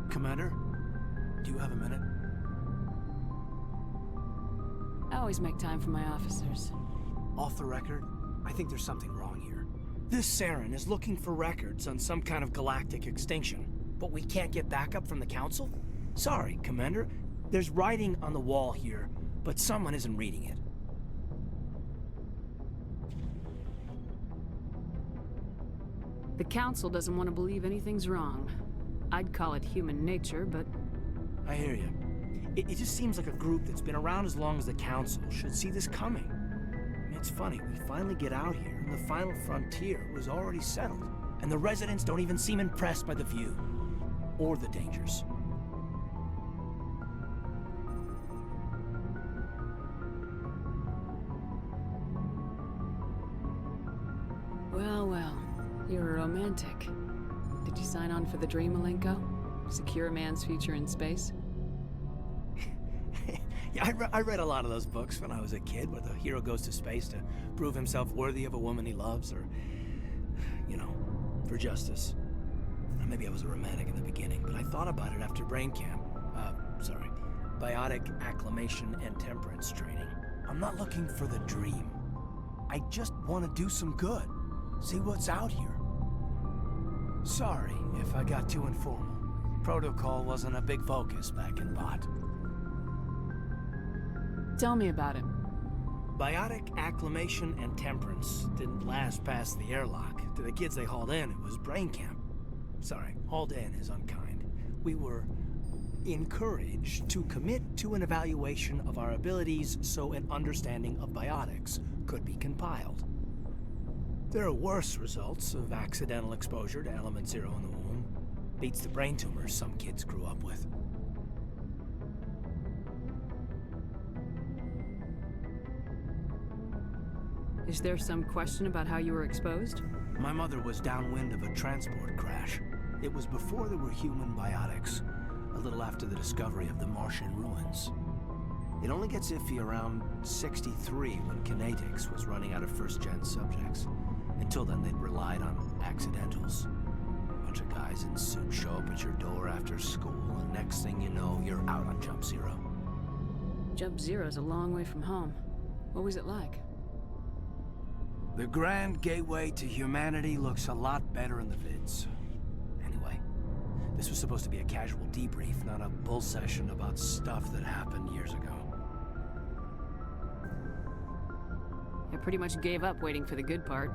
Commander, do you have a minute? I always make time for my officers. Off the record, I think there's something wrong here. This Saren is looking for records on some kind of galactic extinction, but we can't get backup from the Council? Sorry, Commander. There's writing on the wall here, but someone isn't reading it. The Council doesn't want to believe anything's wrong. I'd call it human nature, but... I hear you. It just seems like a group that's been around as long as the Council should see this coming. I mean, it's funny, we finally get out here, and the final frontier was already settled. And the residents don't even seem impressed by the view. Or the dangers. Well, well. You're a romantic. Did you sign on for the dream, Malenko? Secure a man's future in space? Yeah, I read a lot of those books when I was a kid, where the hero goes to space to prove himself worthy of a woman he loves, or, you know, for justice. Maybe I was a romantic in the beginning, but I thought about it after brain camp. Biotic acclimation and temperance training. I'm not looking for the dream. I just want to do some good. See what's out here. Sorry if I got too informal. Protocol wasn't a big focus back in Bot. Tell me about it. Biotic acclimation and temperance didn't last past the airlock. To the kids they hauled in, it was brain camp. Sorry, hauled in is unkind. We were encouraged to commit to an evaluation of our abilities so an understanding of biotics could be compiled. There are worse results of accidental exposure to Element Zero in the womb. Beats the brain tumors some kids grew up with. Is there some question about how you were exposed? My mother was downwind of a transport crash. It was before there were human biotics, a little after the discovery of the Martian ruins. It only gets iffy around 63 when Kinetics was running out of first-gen subjects. Until then, they'd relied on accidentals. A bunch of guys in suits show up at your door after school, and next thing you know, you're out on Jump Zero. Jump Zero's a long way from home. What was it like? The grand gateway to humanity looks a lot better in the vids. Anyway, this was supposed to be a casual debrief, not a bull session about stuff that happened years ago. I pretty much gave up waiting for the good part.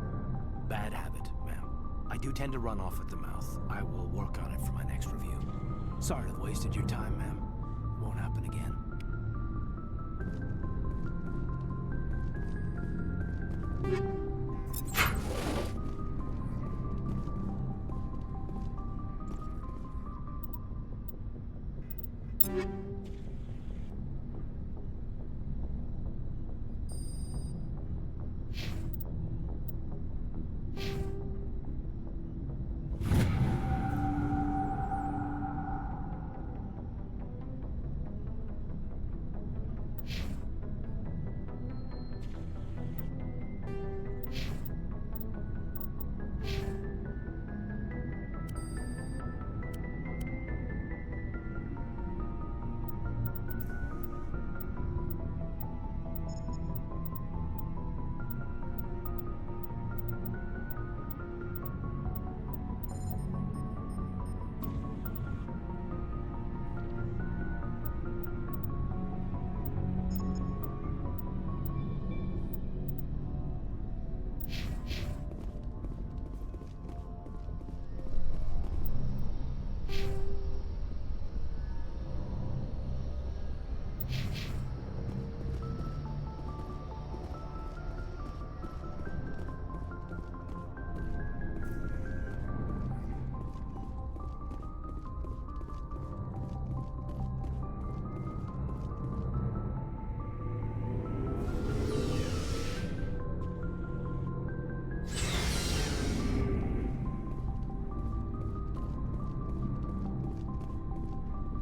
Bad habit, ma'am. I do tend to run off at the mouth. I will work on it for my next review. Sorry to have wasted your time, ma'am. It won't happen again.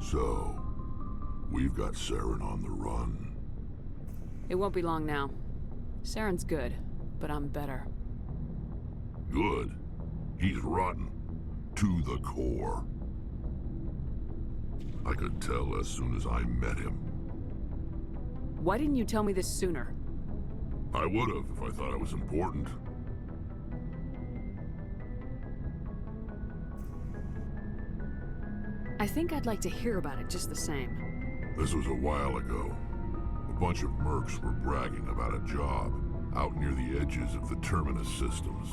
So, we've got Saren on the run. It won't be long now. Saren's good, but I'm better. Good. He's rotten. To the core. I could tell as soon as I met him. Why didn't you tell me this sooner? I would've if I thought it was important. I think I'd like to hear about it just the same. This was a while ago. A bunch of mercs were bragging about a job out near the edges of the Terminus systems.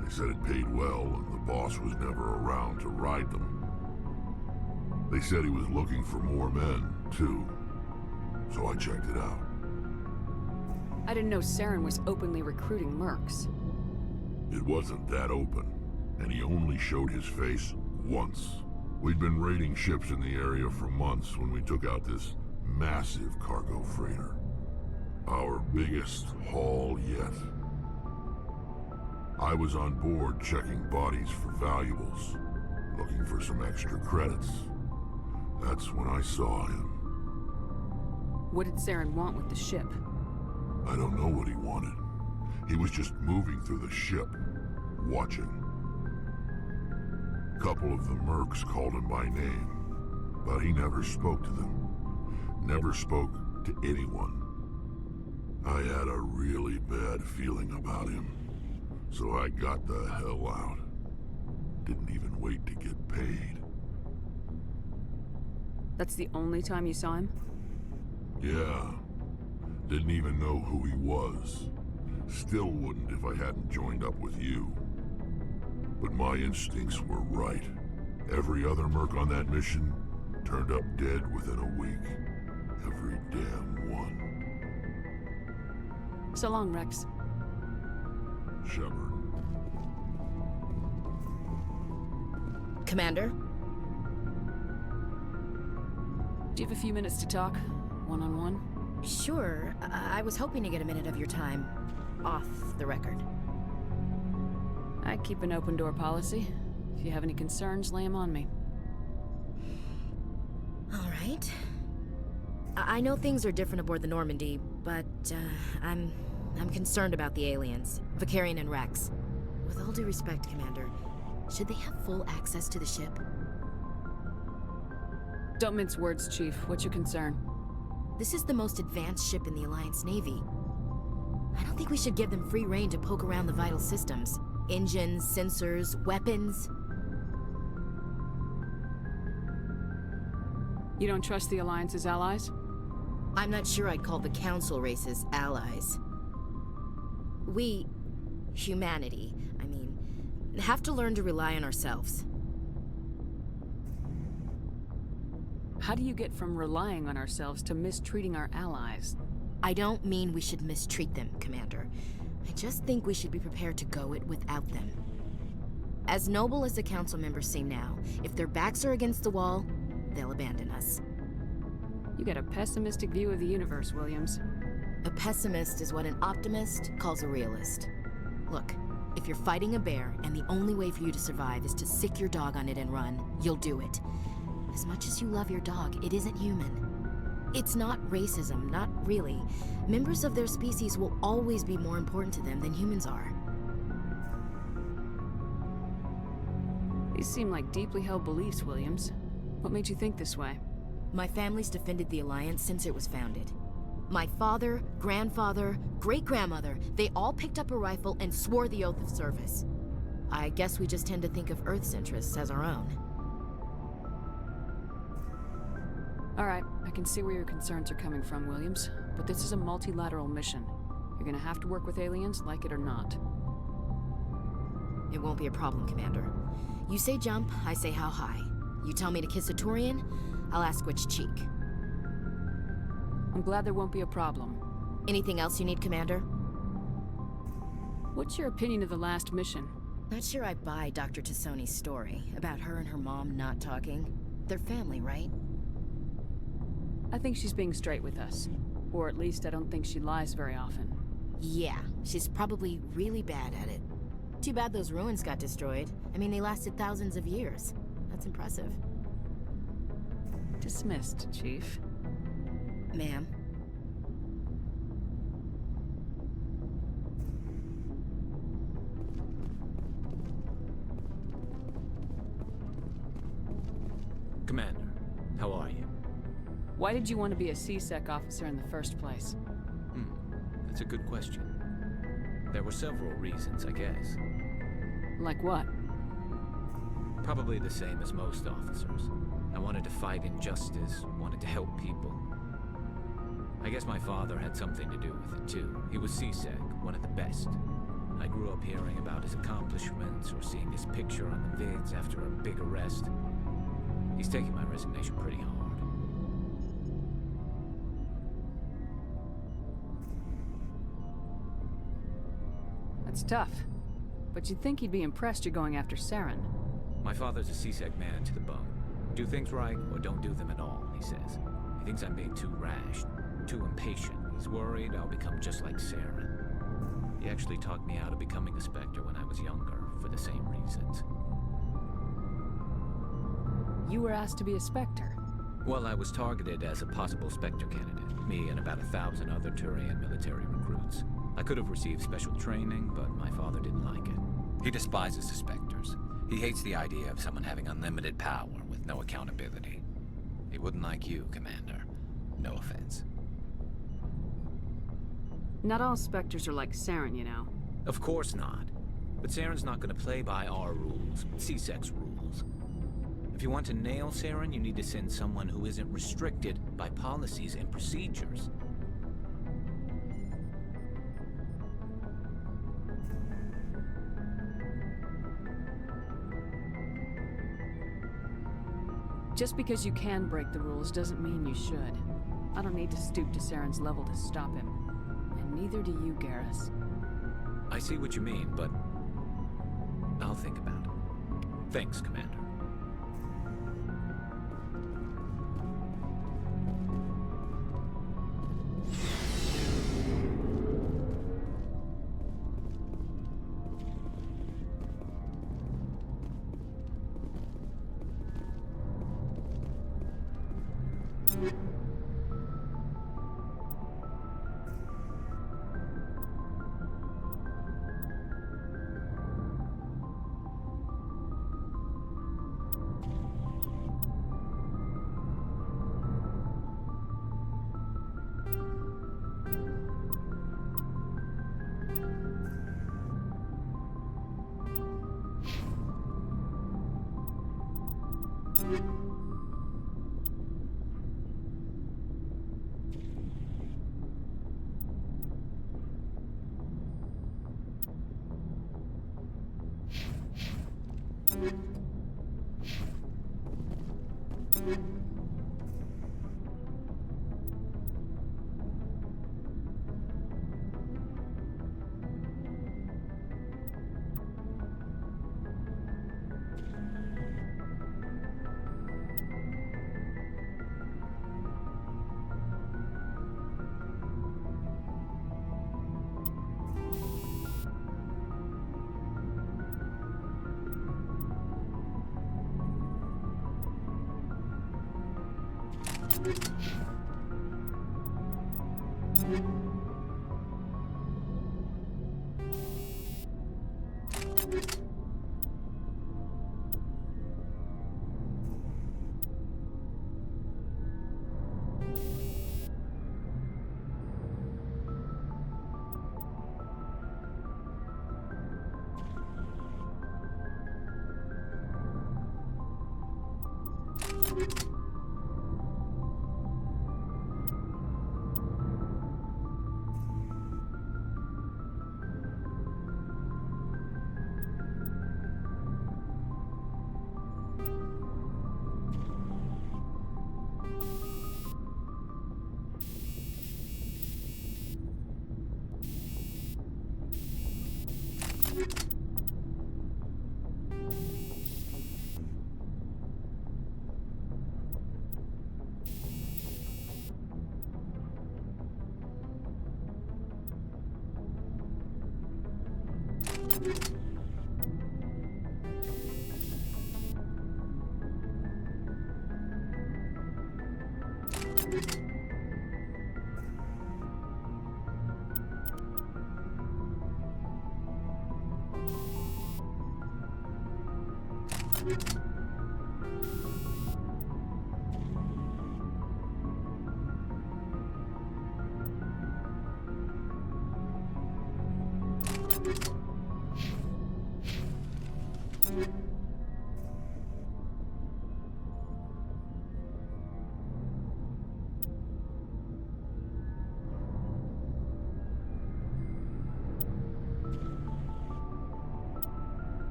They said it paid well and the boss was never around to ride them. They said he was looking for more men, too. So I checked it out. I didn't know Saren was openly recruiting mercs. It wasn't that open, and he only showed his face once. We'd been raiding ships in the area for months when we took out this massive cargo freighter. Our biggest haul yet. I was on board checking bodies for valuables, looking for some extra credits. That's when I saw him. What did Saren want with the ship? I don't know what he wanted. He was just moving through the ship, watching. A couple of the mercs called him by name, but he never spoke to them. Never spoke to anyone. I had a really bad feeling about him, so I got the hell out. Didn't even wait to get paid. That's the only time you saw him? Yeah. Didn't even know who he was. Still wouldn't if I hadn't joined up with you. But my instincts were right. Every other merc on that mission turned up dead within a week. Every damn one. So long, Rex. Shepard. Commander? Do you have a few minutes to talk? One-on-one? Sure. I was hoping to get a minute of your time. Off the record. I keep an open door policy. If you have any concerns, lay them on me. All right. I know things are different aboard the Normandy, but I'm concerned about the aliens, Vicarian and Rex. With all due respect, Commander, should they have full access to the ship? Don't mince words, Chief. What's your concern? This is the most advanced ship in the Alliance Navy. I don't think we should give them free rein to poke around the vital systems. Engines, sensors, weapons. You don't trust the Alliance's allies? I'm not sure I'd call the Council races allies. We, humanity, have to learn to rely on ourselves. How do you get from relying on ourselves to mistreating our allies? I don't mean we should mistreat them, Commander. I just think we should be prepared to go it without them. As noble as the Council members seem now, if their backs are against the wall, they'll abandon us. You got a pessimistic view of the universe, Williams. A pessimist is what an optimist calls a realist. Look, if you're fighting a bear and the only way for you to survive is to sick your dog on it and run, you'll do it. As much as you love your dog, it isn't human. It's not racism, not really. Members of their species will always be more important to them than humans are. These seem like deeply held beliefs, Williams. What made you think this way? My family's defended the Alliance since it was founded. My father, grandfather, great-grandmother, they all picked up a rifle and swore the oath of service. I guess we just tend to think of Earth's interests as our own. All right, I can see where your concerns are coming from, Williams. But this is a multilateral mission. You're gonna have to work with aliens, like it or not. It won't be a problem, Commander. You say jump, I say how high. You tell me to kiss a Turian, I'll ask which cheek. I'm glad there won't be a problem. Anything else you need, Commander? What's your opinion of the last mission? Not sure I buy Dr. Tassoni's story about her and her mom not talking. They're family, right? I think she's being straight with us. Or at least I don't think she lies very often. Yeah, she's probably really bad at it. Too bad those ruins got destroyed. They lasted thousands of years. That's impressive. Dismissed, Chief. Ma'am. Commander, how are you? Why did you want to be a C-Sec officer in the first place? That's a good question. There were several reasons, I guess. Like what? Probably the same as most officers. I wanted to fight injustice, wanted to help people. I guess my father had something to do with it too. He was C-Sec, one of the best. I grew up hearing about his accomplishments or seeing his picture on the vids after a big arrest. He's taking my resignation pretty hard. That's tough. But you'd think he'd be impressed you're going after Saren. My father's a C-Sec man to the bone. Do things right or don't do them at all, he says. He thinks I'm being too rash, too impatient. He's worried I'll become just like Saren. He actually talked me out of becoming a Spectre when I was younger, for the same reasons. You were asked to be a Spectre. Well, I was targeted as a possible Spectre candidate, me and about 1,000 other Turian military recruits. I could have received special training, but my father didn't like it. He despises the Spectres. He hates the idea of someone having unlimited power with no accountability. He wouldn't like you, Commander. No offense. Not all Spectres are like Saren, you know. Of course not. But Saren's not going to play by our rules, C-Sec's rules. If you want to nail Saren, you need to send someone who isn't restricted by policies and procedures. Just because you can break the rules doesn't mean you should. I don't need to stoop to Saren's level to stop him. And neither do you, Garrus. I see what you mean, but I'll think about it. Thanks, Commander.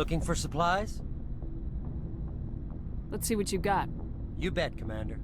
Looking for supplies? Let's see what you got. You bet, Commander.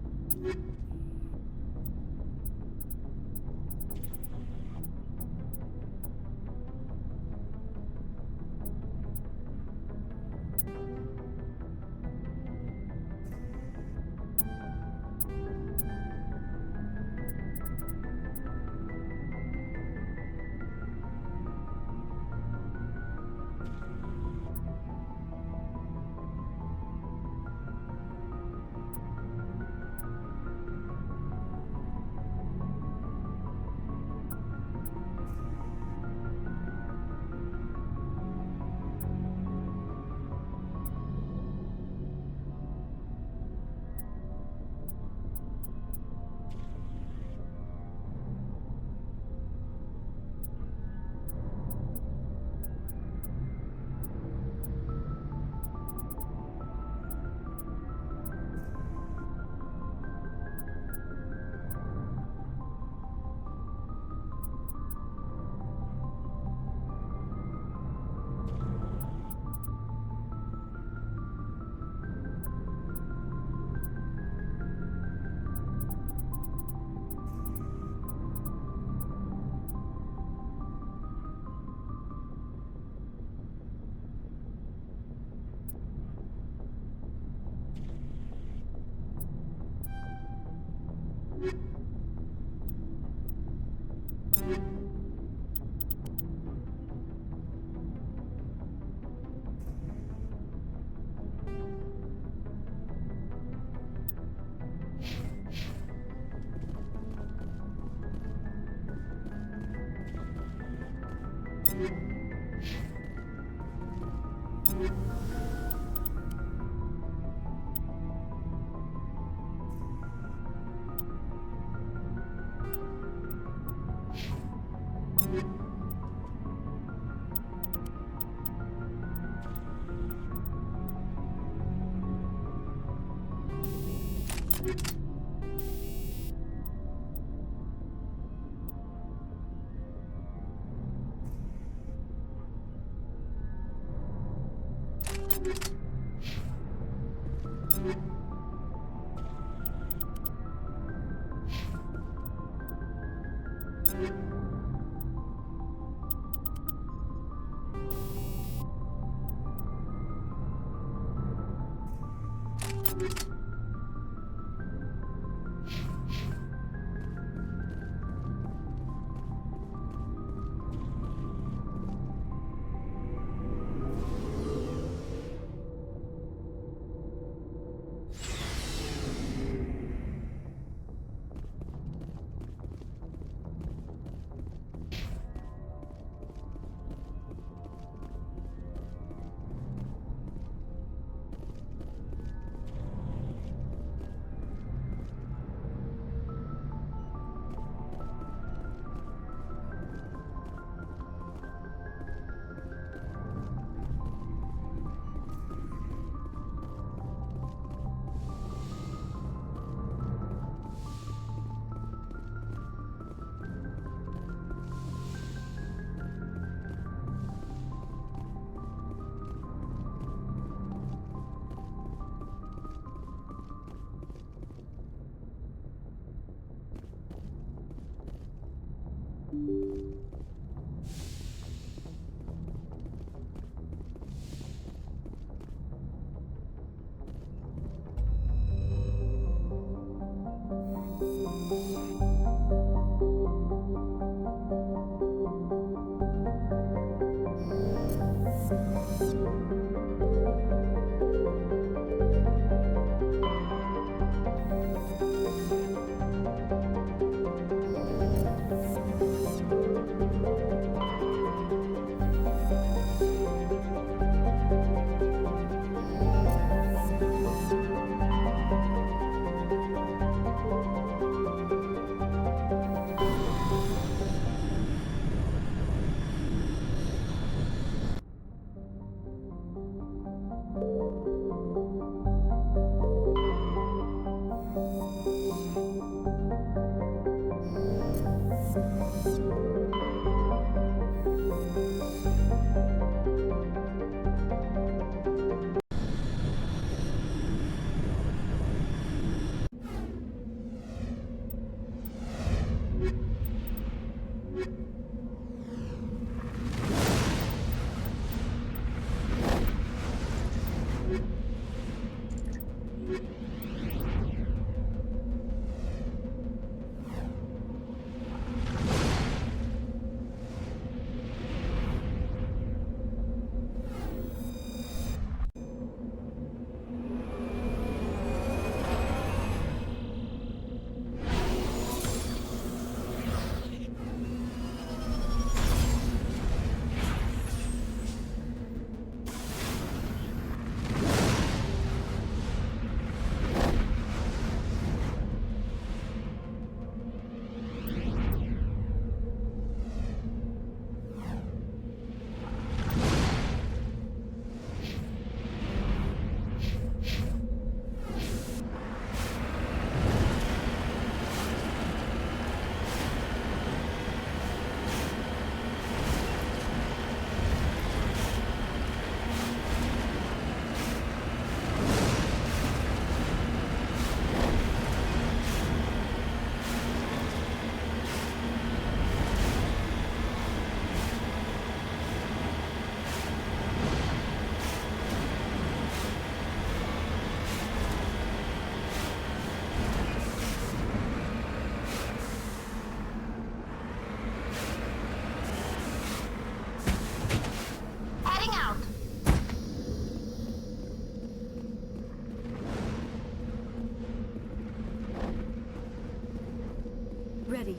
Ready.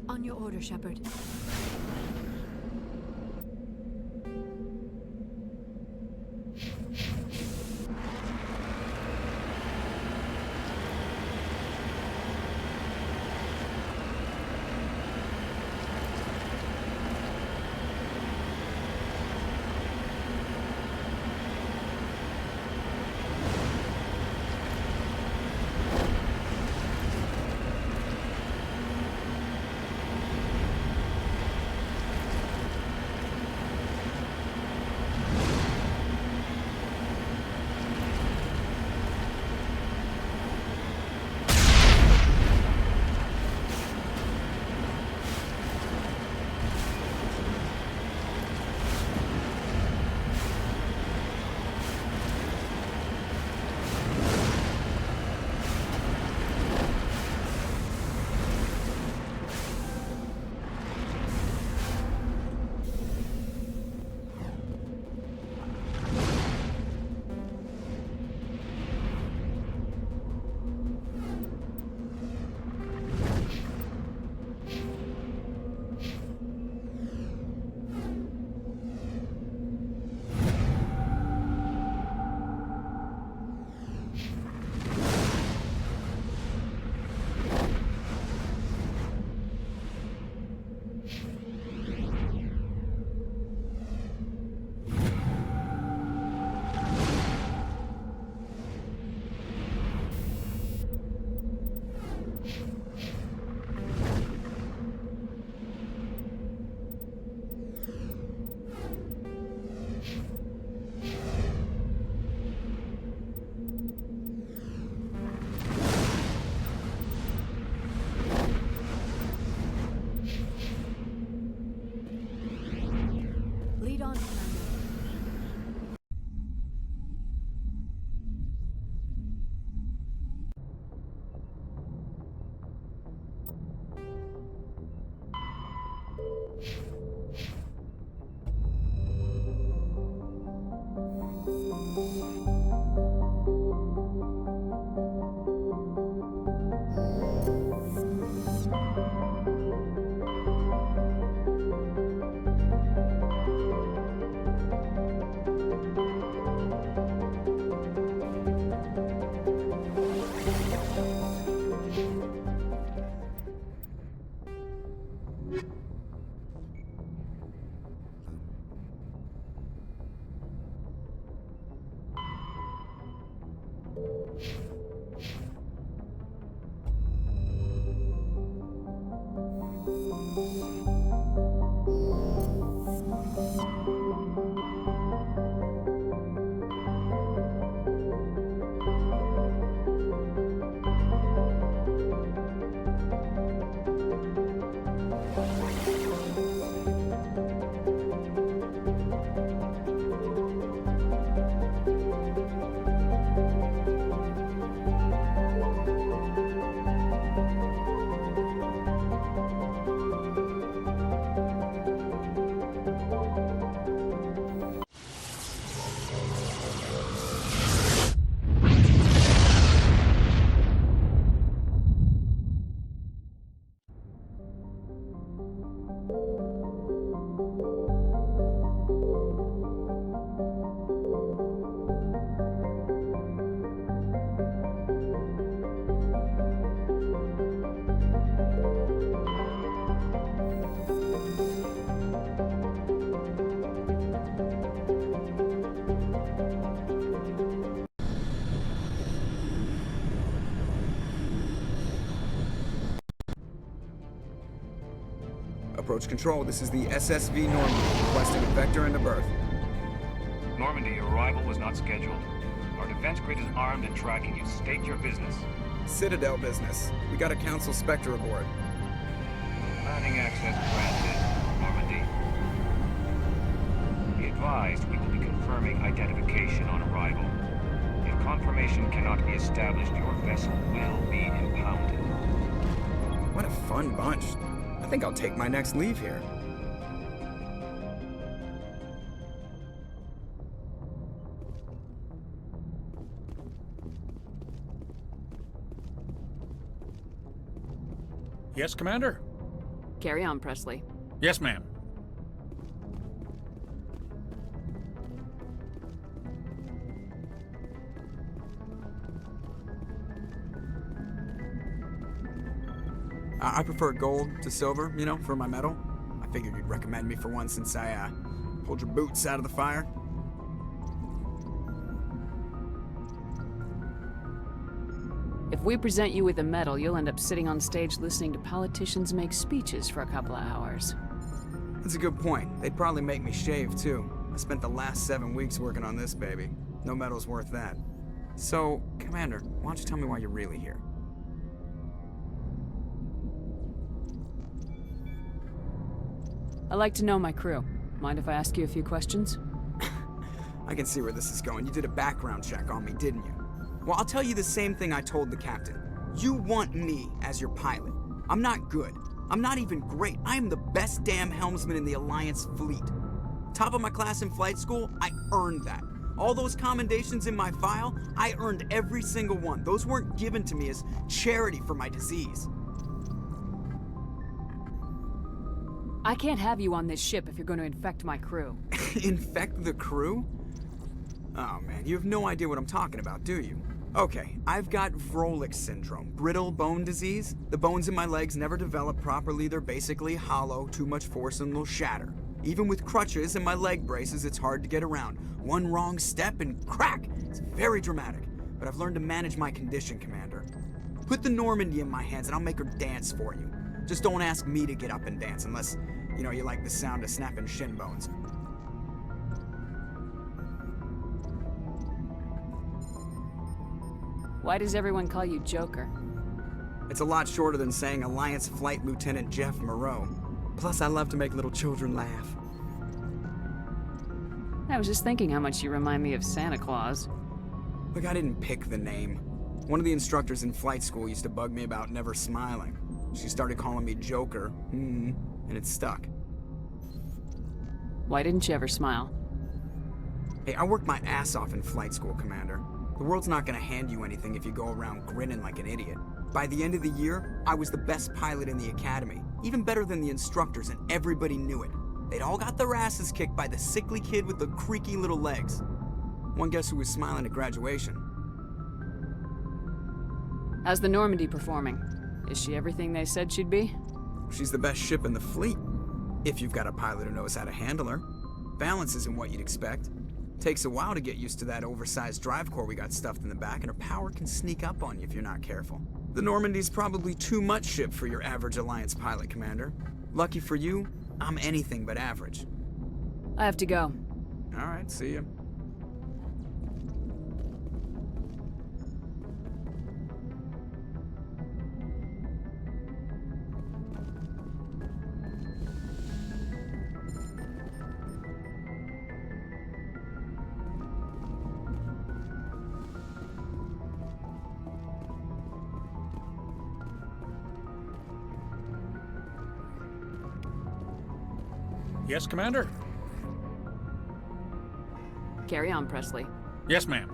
On your order, Shepard. Approach control, this is the SSV Normandy, requesting a vector and a berth. Normandy, your arrival was not scheduled. Our defense grid is armed and tracking you. State your business. Citadel business. We got a Council Spectre aboard. Landing access granted, Normandy. Be advised, we will be confirming identification on arrival. If confirmation cannot be established, your vessel will be impounded. What a fun bunch. I think I'll take my next leave here. Yes, Commander? Carry on, Presley. Yes, ma'am. I prefer gold to silver, you know, for my medal. I figured you'd recommend me for one since I, pulled your boots out of the fire. If we present you with a medal, you'll end up sitting on stage listening to politicians make speeches for a couple of hours. That's a good point. They'd probably make me shave, too. I spent the last 7 weeks working on this baby. No medal's worth that. So, Commander, why don't you tell me why you're really here? I like to know my crew. Mind if I ask you a few questions? I can see where this is going. You did a background check on me, didn't you? Well, I'll tell you the same thing I told the captain. You want me as your pilot. I'm not good. I'm not even great. I am the best damn helmsman in the Alliance fleet. Top of my class in flight school, I earned that. All those commendations in my file, I earned every single one. Those weren't given to me as charity for my disease. I can't have you on this ship if you're going to infect my crew. Infect the crew? Oh man, you have no idea what I'm talking about, do you? Okay, I've got Vrolik syndrome, brittle bone disease. The bones in my legs never develop properly, they're basically hollow, too much force and they'll shatter. Even with crutches and my leg braces, it's hard to get around. One wrong step and crack! It's very dramatic, but I've learned to manage my condition, Commander. Put the Normandy in my hands and I'll make her dance for you. Just don't ask me to get up and dance unless, you know, you like the sound of snapping shin bones. Why does everyone call you Joker? It's a lot shorter than saying Alliance Flight Lieutenant Jeff Moreau. Plus, I love to make little children laugh. I was just thinking how much you remind me of Santa Claus. Look, I didn't pick the name. One of the instructors in flight school used to bug me about never smiling. She started calling me Joker, and it stuck. Why didn't you ever smile? Hey, I worked my ass off in flight school, Commander. The world's not gonna hand you anything if you go around grinning like an idiot. By the end of the year, I was the best pilot in the academy, even better than the instructors, and everybody knew it. They'd all got their asses kicked by the sickly kid with the creaky little legs. One guess who was smiling at graduation? How's the Normandy performing? Is she everything they said she'd be? She's the best ship in the fleet, if you've got a pilot who knows how to handle her. Balance isn't what you'd expect. Takes a while to get used to that oversized drive core we got stuffed in the back, and her power can sneak up on you if you're not careful. The Normandy's probably too much ship for your average Alliance pilot, Commander. Lucky for you, I'm anything but average. I have to go. All right, see ya. Yes, Commander? Carry on, Presley. Yes, ma'am.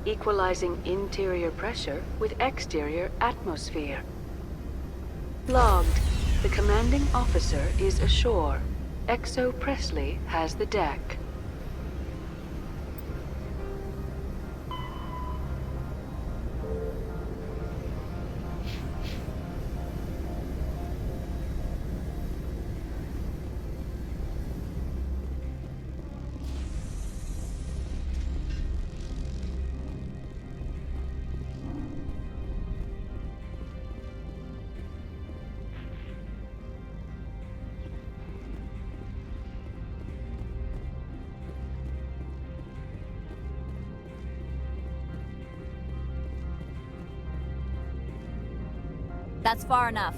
Equalizing interior pressure with exterior atmosphere. Logged. The commanding officer is ashore. Exo Presley has the deck. That's far enough.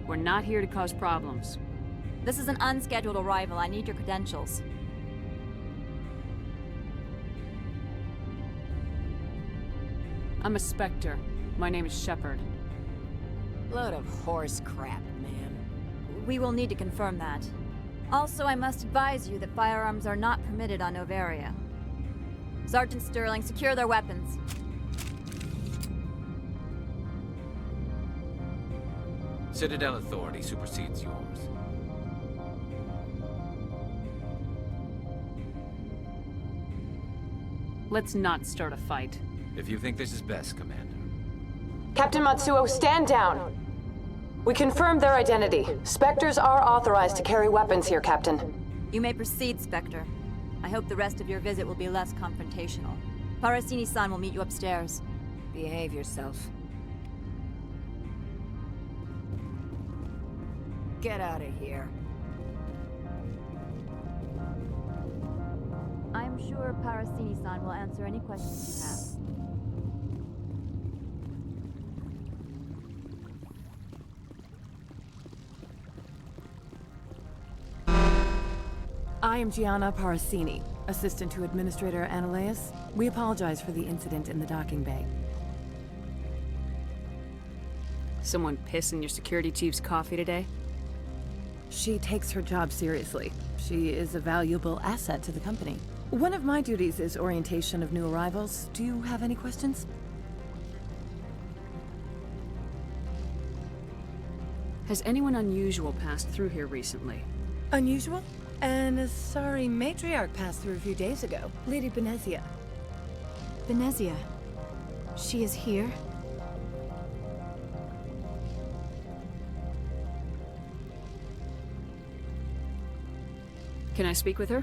We're not here to cause problems. This is an unscheduled arrival. I need your credentials. I'm a Spectre. My name is Shepard. Load of horse crap, ma'am. We will need to confirm that. Also, I must advise you that firearms are not permitted on Noveria. Sergeant Sterling, secure their weapons. Citadel authority supersedes yours. Let's not start a fight. If you think this is best, Commander. Captain Matsuo, stand down! We confirmed their identity. Spectres are authorized to carry weapons here, Captain. You may proceed, Spectre. I hope the rest of your visit will be less confrontational. Parasini-san will meet you upstairs. Behave yourself. Get out of here. I'm sure Parasini-san will answer any questions you have. I am Gianna Parasini, assistant to Administrator Ananias. We apologize for the incident in the docking bay. Someone piss in your security chief's coffee today? She takes her job seriously. She is a valuable asset to the company. One of my duties is orientation of new arrivals. Do you have any questions? Has anyone unusual passed through here recently? Unusual? And a sorry matriarch passed through a few days ago. Lady Benezia. Benezia. She is here? Can I speak with her?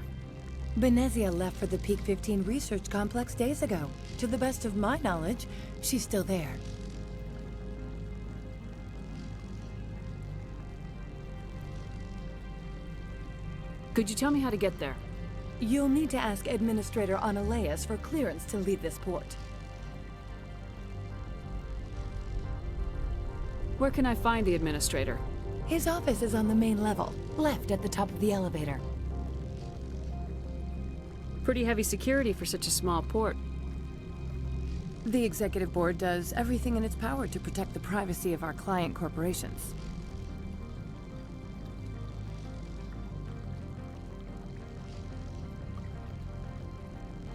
Benezia left for the Peak 15 research complex days ago. To the best of my knowledge, she's still there. Could you tell me how to get there? You'll need to ask Administrator Analeas for clearance to leave this port. Where can I find the Administrator? His office is on the main level, left at the top of the elevator. Pretty heavy security for such a small port. The Executive Board does everything in its power to protect the privacy of our client corporations.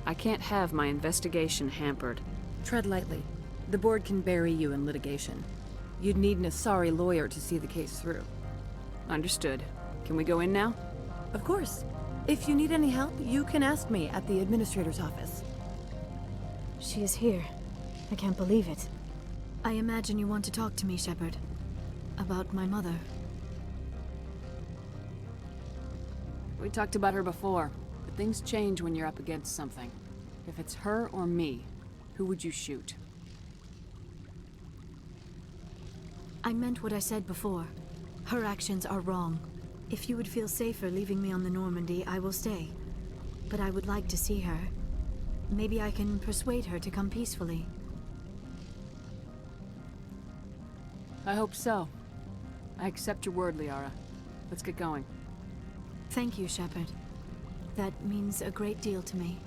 I can't have my investigation hampered. Tread lightly. The Board can bury you in litigation. You'd need an Asari lawyer to see the case through. Understood. Can we go in now? Of course. If you need any help, you can ask me at the Administrator's office. She is here. I can't believe it. I imagine you want to talk to me, Shepard. About my mother. We talked about her before, but things change when you're up against something. If it's her or me, who would you shoot? I meant what I said before. Her actions are wrong. If you would feel safer leaving me on the Normandy, I will stay. But I would like to see her. Maybe I can persuade her to come peacefully. I hope so. I accept your word, Liara. Let's get going. Thank you, Shepard. That means a great deal to me.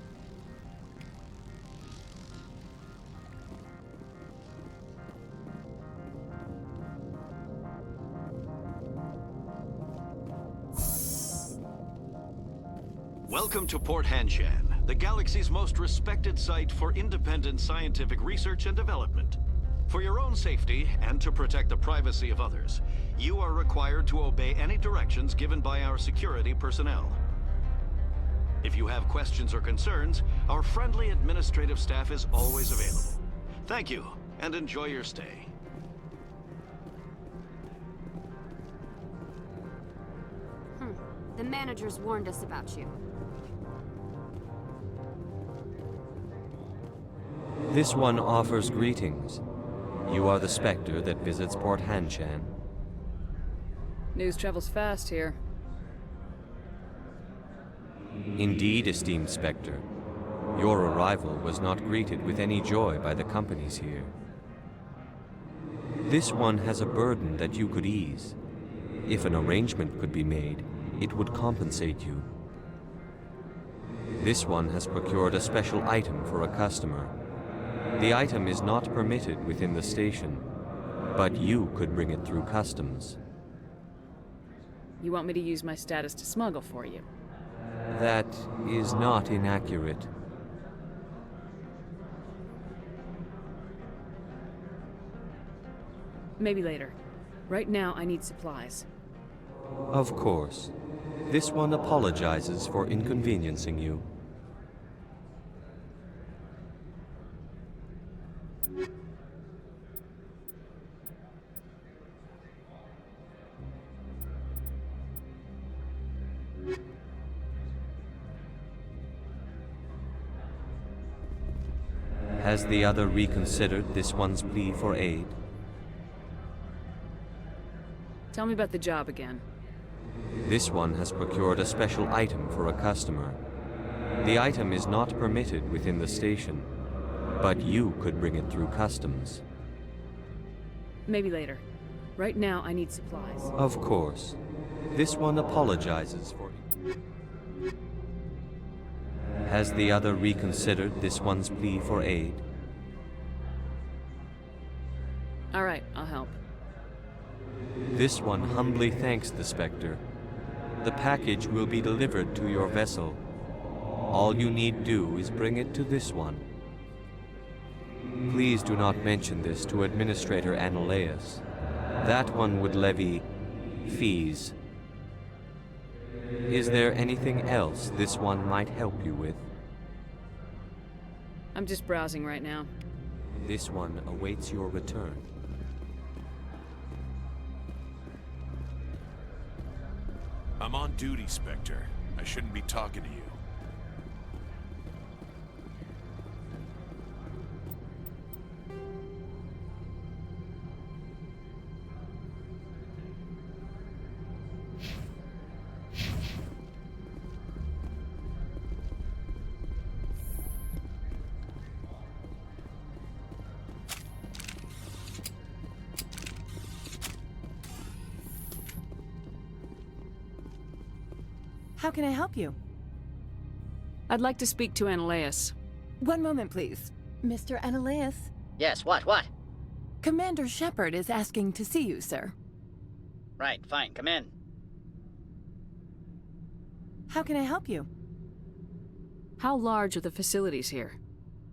Welcome to Port Hanshan, the galaxy's most respected site for independent scientific research and development. For your own safety, and to protect the privacy of others, you are required to obey any directions given by our security personnel. If you have questions or concerns, our friendly administrative staff is always available. Thank you, and enjoy your stay. The managers warned us about you. This one offers greetings. You are the Spectre that visits Port Hanshan. News travels fast here. Indeed, esteemed Spectre. Your arrival was not greeted with any joy by the companies here. This one has a burden that you could ease. If an arrangement could be made, it would compensate you. This one has procured a special item for a customer. The item is not permitted within the station, but you could bring it through customs. You want me to use my status to smuggle for you? That is not inaccurate. Maybe later. Right now, I need supplies. Of course. This one apologizes for inconveniencing you. Has the other reconsidered this one's plea for aid? Tell me about the job again. This one has procured a special item for a customer. The item is not permitted within the station, but you could bring it through customs. Maybe later. Right now, I need supplies. Of course. This one apologizes for... Has the other reconsidered this one's plea for aid? All right, I'll help. This one humbly thanks the Spectre. The package will be delivered to your vessel. All you need do is bring it to this one. Please do not mention this to Administrator Analeas. That one would levy fees. Is there anything else this one might help you with? I'm just browsing right now. This one awaits your return. I'm on duty, Spectre. I shouldn't be talking to you. How can I help you? I'd like to speak to Ananias. One moment, please. Mr. Ananias? Yes, what? Commander Shepard is asking to see you, sir. Right, fine, come in. How can I help you? How large are the facilities here?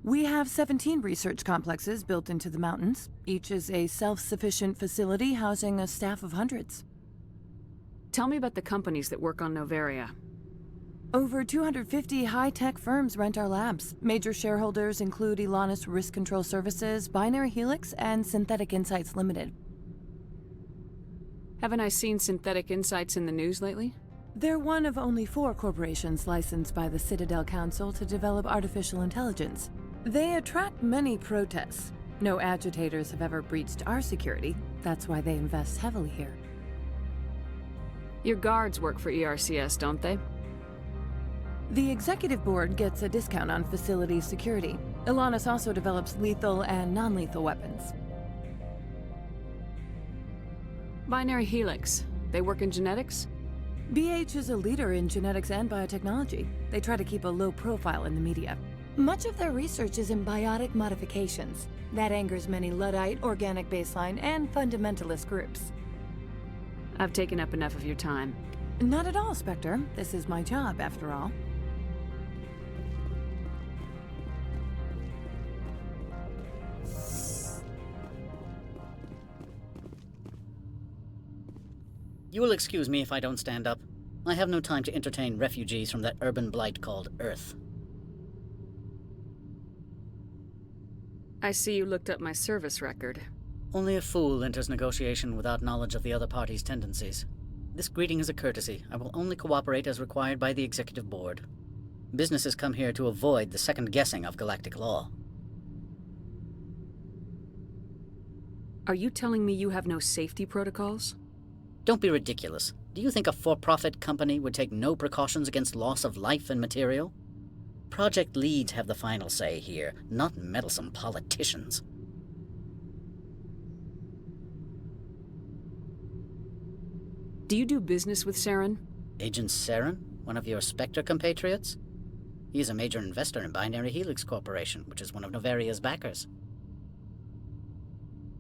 We have 17 research complexes built into the mountains. Each is a self-sufficient facility housing a staff of hundreds. Tell me about the companies that work on Noveria. Over 250 high-tech firms rent our labs. Major shareholders include Elanus Risk Control Services, Binary Helix, and Synthetic Insights Limited. Haven't I seen Synthetic Insights in the news lately? They're one of only 4 corporations licensed by the Citadel Council to develop artificial intelligence. They attract many protests. No agitators have ever breached our security. That's why they invest heavily here. Your guards work for ERCS, don't they? The executive board gets a discount on facility security. Elanus also develops lethal and non-lethal weapons. Binary Helix. They work in genetics? BH is a leader in genetics and biotechnology. They try to keep a low profile in the media. Much of their research is in biotic modifications. That angers many Luddite, organic baseline, and fundamentalist groups. I've taken up enough of your time. Not at all, Spectre. This is my job, after all. You will excuse me if I don't stand up. I have no time to entertain refugees from that urban blight called Earth. I see you looked up my service record. Only a fool enters negotiation without knowledge of the other party's tendencies. This greeting is a courtesy. I will only cooperate as required by the Executive Board. Businesses come here to avoid the second guessing of galactic law. Are you telling me you have no safety protocols? Don't be ridiculous. Do you think a for-profit company would take no precautions against loss of life and material? Project leads have the final say here, not meddlesome politicians. Do you do business with Saren? Agent Saren? One of your Spectre compatriots? He is a major investor in Binary Helix Corporation, which is one of Noveria's backers.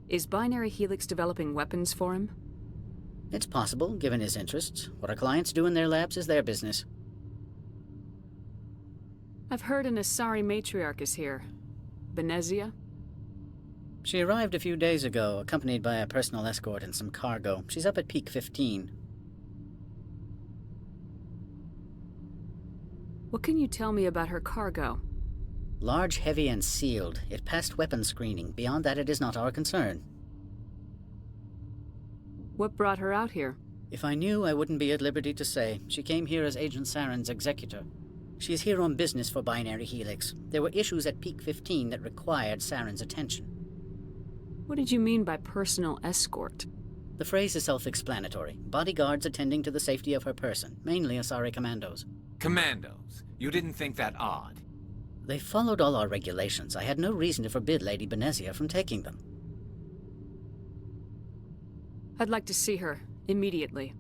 Is Binary Helix developing weapons for him? It's possible, given his interests. What our clients do in their labs is their business. I've heard an Asari matriarch is here. Benezia? She arrived a few days ago, accompanied by a personal escort and some cargo. She's up at Peak 15. What can you tell me about her cargo? Large, heavy, and sealed. It passed weapons screening. Beyond that, it is not our concern. What brought her out here? If I knew, I wouldn't be at liberty to say. She came here as Agent Saren's executor. She is here on business for Binary Helix. There were issues at Peak 15 that required Saren's attention. What did you mean by personal escort? The phrase is self-explanatory. Bodyguards attending to the safety of her person, mainly Asari commandos. Commandos? You didn't think that odd? They followed all our regulations. I had no reason to forbid Lady Benezia from taking them. I'd like to see her, immediately.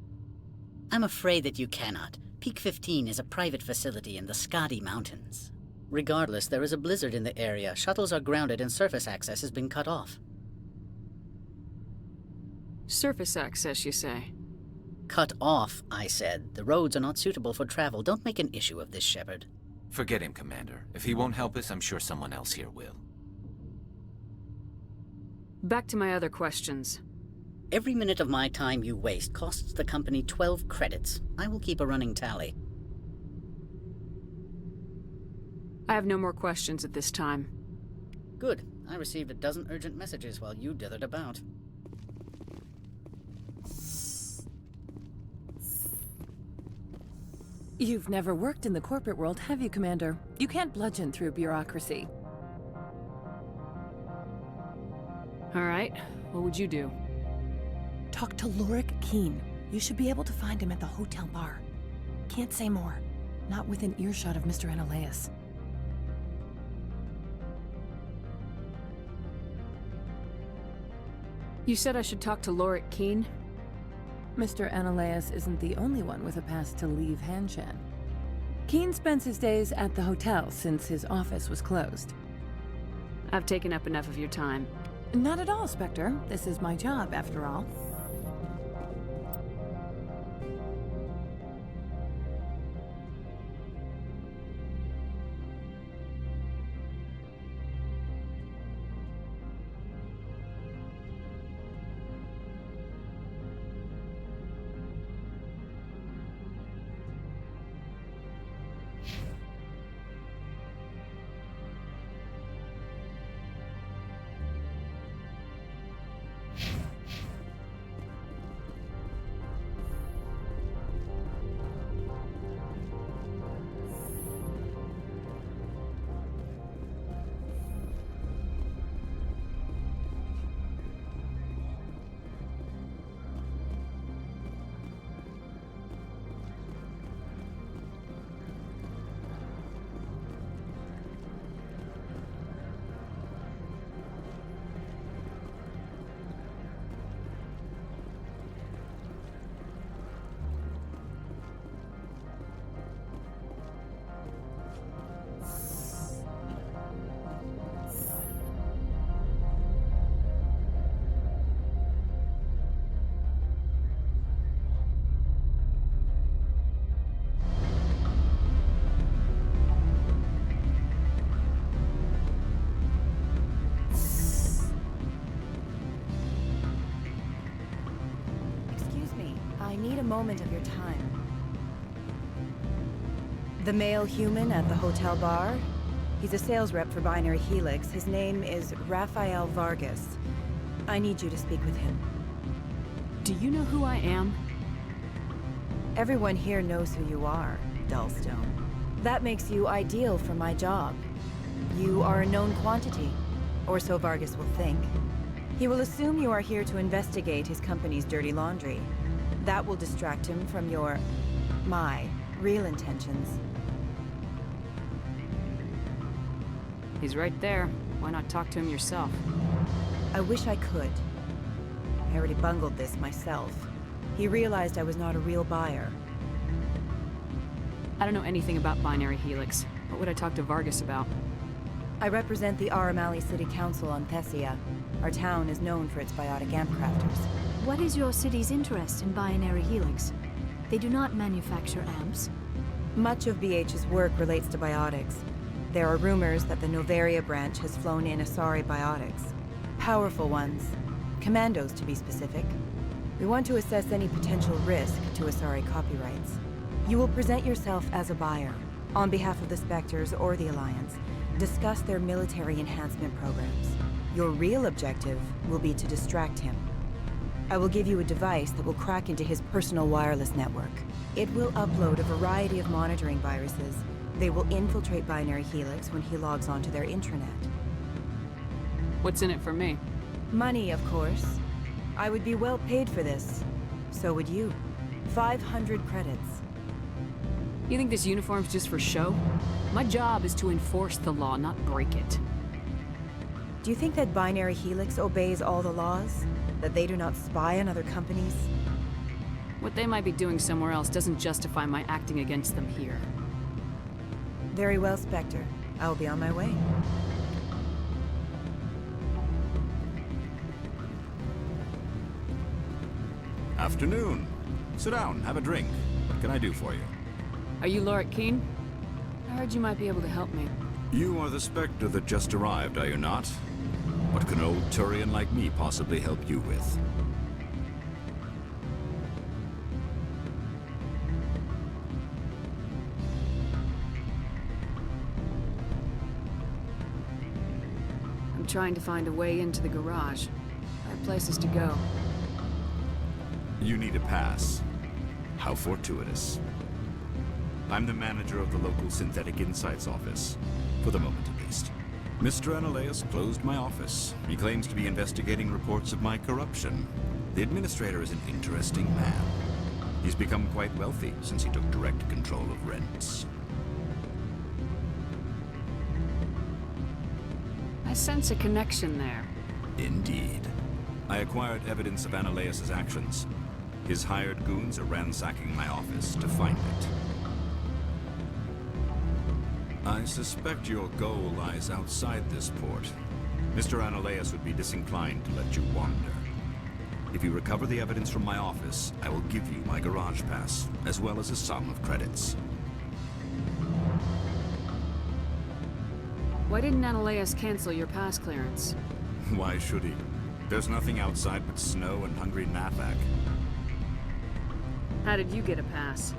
I'm afraid that you cannot. Peak 15 is a private facility in the Skadi Mountains. Regardless, there is a blizzard in the area. Shuttles are grounded and surface access has been cut off. Surface access, you say? Cut off, I said. The roads are not suitable for travel. Don't make an issue of this, Shepard. Forget him, Commander. If he won't help us, I'm sure someone else here will. Back to my other questions. Every minute of my time you waste costs the company 12 credits. I will keep a running tally. I have no more questions at this time. Good. I received a dozen urgent messages while you dithered about. You've never worked in the corporate world, have you, Commander? You can't bludgeon through bureaucracy. All right, what would you do? Talk to Lorik Keen. You should be able to find him at the hotel bar. Can't say more. Not within earshot of Mr. Analaeus. You said I should talk to Lorik Keen? Mr. Analaeus isn't the only one with a pass to leave Hanshan. Keen spends his days at the hotel since his office was closed. I've taken up enough of your time. Not at all, Spectre. This is my job, after all. Moment of your time. The male human at the hotel bar? He's a sales rep for Binary Helix. His name is Rafael Vargas. I need you to speak with him. Do you know who I am? Everyone here knows who you are, Dullstone. That makes you ideal for my job. You are a known quantity, or so Vargas will think. He will assume you are here to investigate his company's dirty laundry. That will distract him from my real intentions. He's right there. Why not talk to him yourself? I wish I could. I already bungled this myself. He realized I was not a real buyer. I don't know anything about Binary Helix. What would I talk to Vargas about? I represent the Aramali City Council on Thessia. Our town is known for its biotic amp crafters. What is your city's interest in Binary Helix? They do not manufacture amps. Much of BH's work relates to biotics. There are rumors that the Noveria branch has flown in Asari biotics. Powerful ones. Commandos, to be specific. We want to assess any potential risk to Asari copyrights. You will present yourself as a buyer, on behalf of the Spectres or the Alliance. Discuss their military enhancement programs. Your real objective will be to distract him. I will give you a device that will crack into his personal wireless network. It will upload a variety of monitoring viruses. They will infiltrate Binary Helix when he logs onto their intranet. What's in it for me? Money, of course. I would be well paid for this. So would you. 500 credits. You think this uniform's just for show? My job is to enforce the law, not break it. Do you think that Binary Helix obeys all the laws? That they do not spy on other companies? What they might be doing somewhere else doesn't justify my acting against them here. Very well, Spectre. I will be on my way. Afternoon. Sit down, have a drink. What can I do for you? Are you Lorik Keen? I heard you might be able to help me. You are the Spectre that just arrived, are you not? What can old Turian like me possibly help you with? trying to find a way into the garage. I have places to go. You need a pass. How fortuitous. I'm the manager of the local Synthetic Insights office. For the moment, at least. Mr. Ananias closed my office. He claims to be investigating reports of my corruption. The administrator is an interesting man. He's become quite wealthy since he took direct control of rents. I sense a connection there. Indeed. I acquired evidence of Ananias' actions. His hired goons are ransacking my office to find it. I suspect your goal lies outside this port. Mr. Ananias would be disinclined to let you wander. If you recover the evidence from my office, I will give you my garage pass, as well as a sum of credits. Why didn't Ananias cancel your pass clearance? Why should he? There's nothing outside but snow and hungry Nathak. How did you get a pass?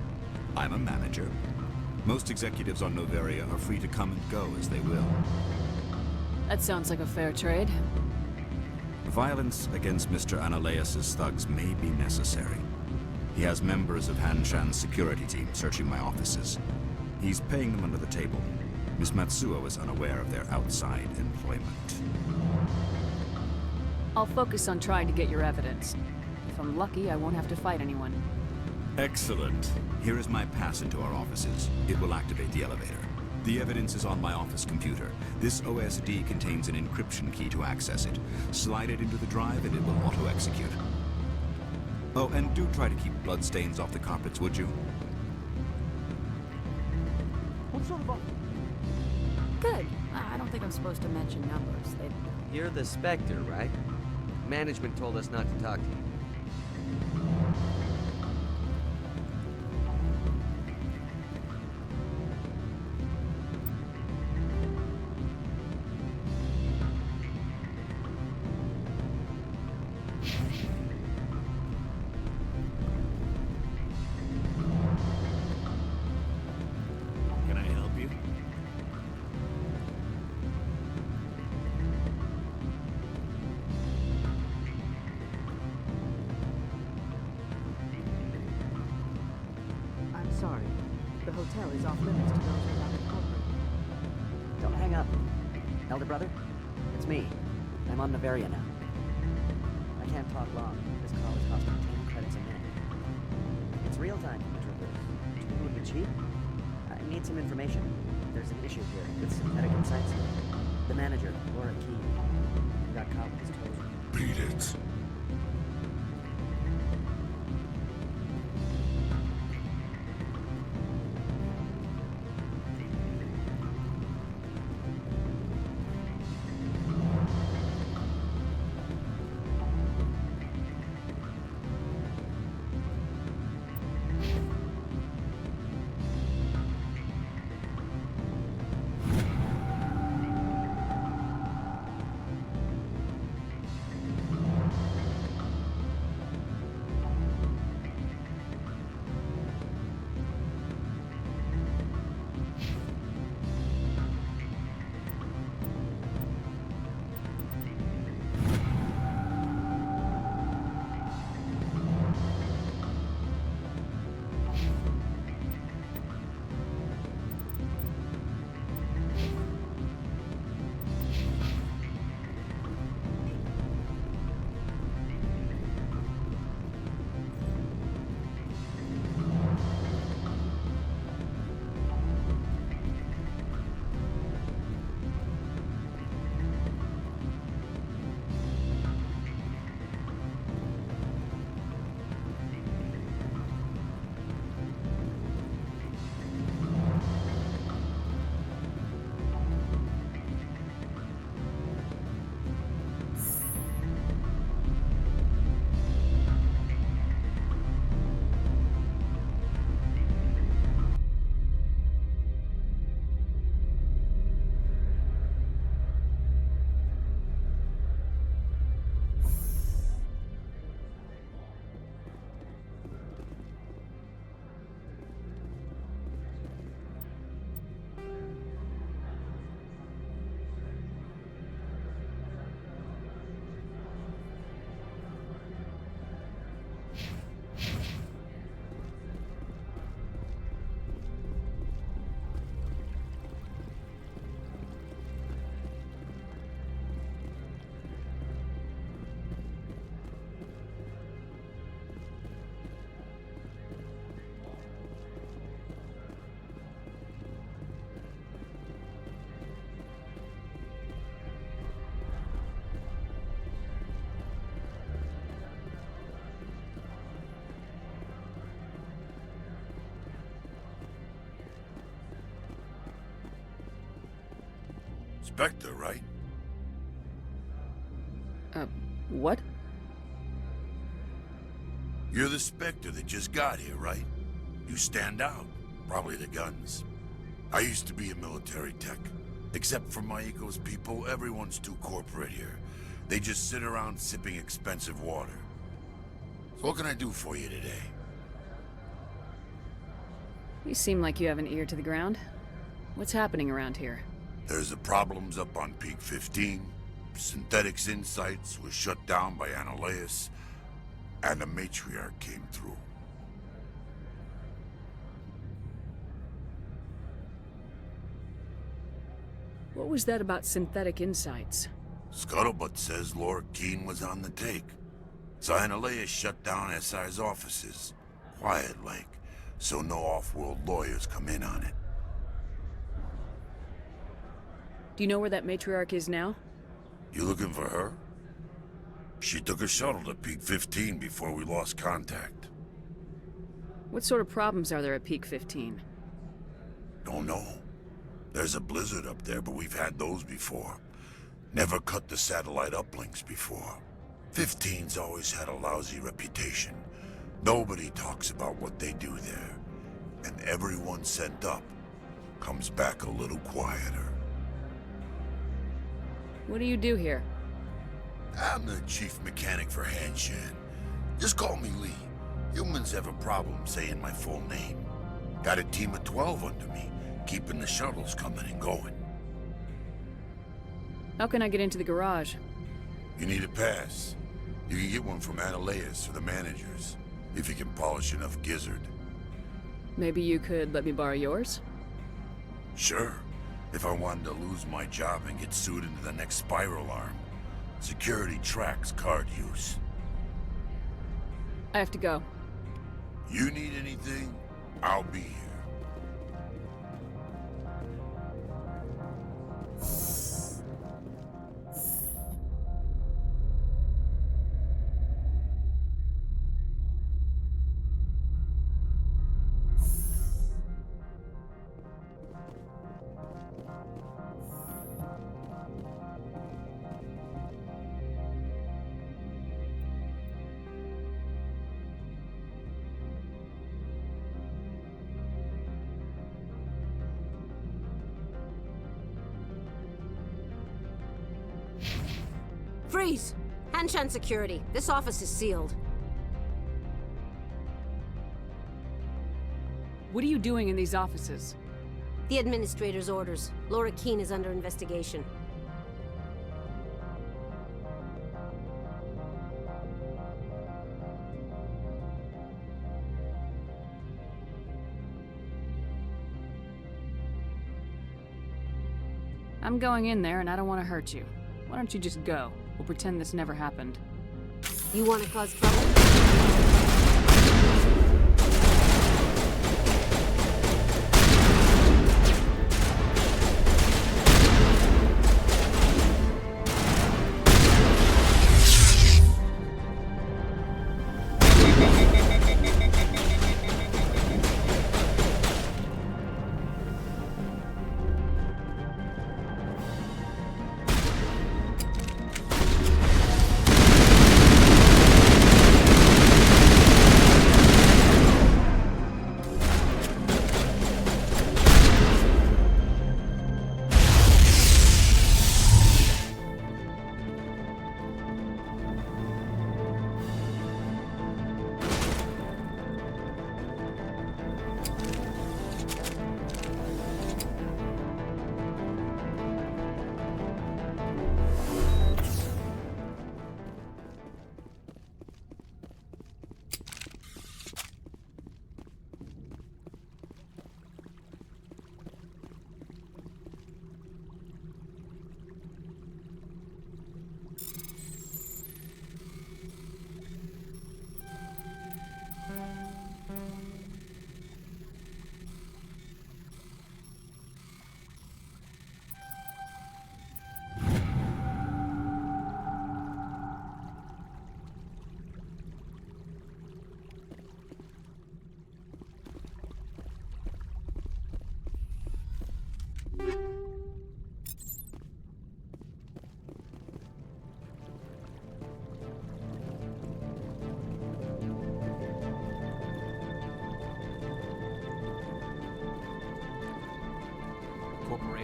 I'm a manager. Most executives on Noveria are free to come and go as they will. That sounds like a fair trade. Violence against Mr. Ananias' thugs may be necessary. He has members of Hanshan's security team searching my offices. He's paying them under the table. Miss Matsuo is unaware of their outside employment. I'll focus on trying to get your evidence. If I'm lucky, I won't have to fight anyone. Excellent. Here is my pass into our offices. It will activate the elevator. The evidence is on my office computer. This OSD contains an encryption key to access it. Slide it into the drive and it will auto-execute. Oh, and do try to keep bloodstains off the carpets, would you? What sort of... Good. I don't think I'm supposed to mention numbers. You're the Spectre, right? Management told us not to talk to you. Can I help you? I'm sorry. The hotel is off limits to those without incorporating. Don't hang up. Elder brother, it's me. I'm on Noveria now. I can't talk long. This call is costing 10 credits a minute. It's real time from the traverse. Do you think it would be cheap? I need some information. There's an issue here with Synthetic Insights. The manager, Laura Key, got caught with his toes. Beat it. Spectre, right? What? You're the Spectre that just got here, right? You stand out. Probably the guns. I used to be a military tech. Except for my eco's people, everyone's too corporate here. They just sit around sipping expensive water. So what can I do for you today? You seem like you have an ear to the ground. What's happening around here? There's the problems up on Peak 15. Synthetics Insights was shut down by Annihilus, and the Matriarch came through. What was that about Synthetic Insights? Scuttlebutt says Laura Keene was on the take. So Annihilus shut down SI's offices. Quiet-like, so no off-world lawyers come in on it. Do you know where that matriarch is now? You looking for her? She took a shuttle to Peak 15 before we lost contact. What sort of problems are there at Peak 15? Don't know. There's a blizzard up there, but we've had those before. Never cut the satellite uplinks before. 15's always had a lousy reputation. Nobody talks about what they do there. And everyone sent up comes back a little quieter. What do you do here? I'm the chief mechanic for Hanshan. Just call me Lee. Humans have a problem saying my full name. Got a team of 12 under me, keeping the shuttles coming and going. How can I get into the garage? You need a pass. You can get one from Annihilus or the managers, if you can polish enough gizzard. Maybe you could let me borrow yours? Sure. If I wanted to lose my job and get sued into the next spiral arm. Security tracks card use. I have to go. You need anything, I'll be here. Freeze! Hanshan security. This office is sealed. What are you doing in these offices? The administrator's orders. Laura Keene is under investigation. I'm going in there and I don't want to hurt you. Why don't you just go? We'll pretend this never happened. You want to cause trouble?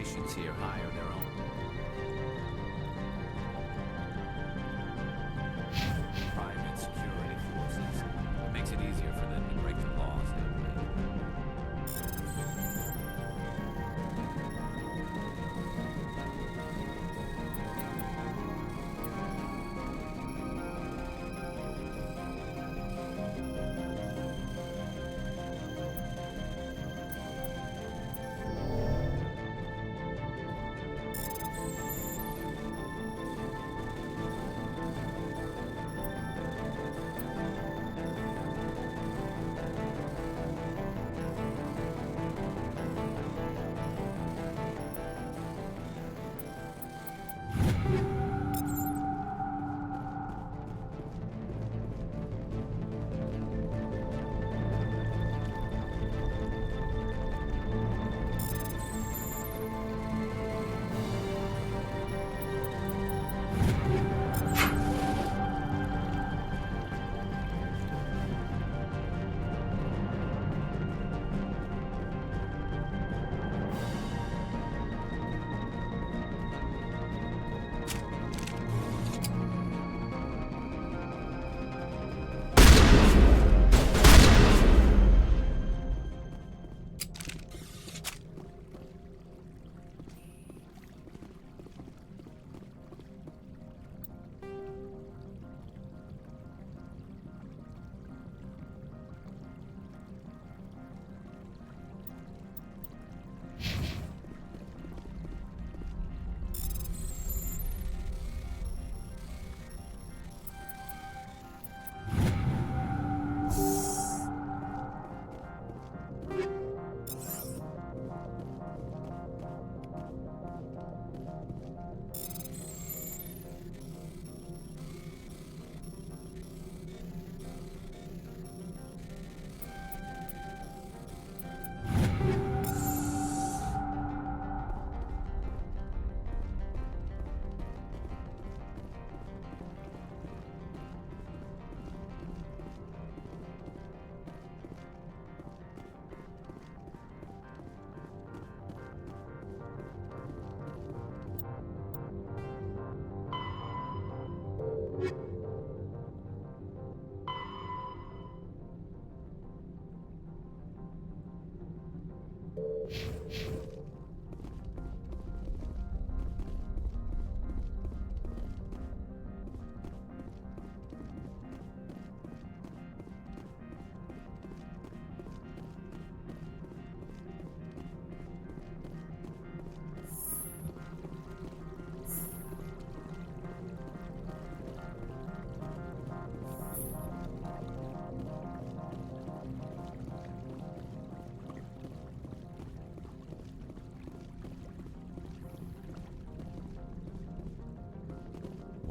operations here hire their own. Private security forces. It makes it easier for them to break the laws that way.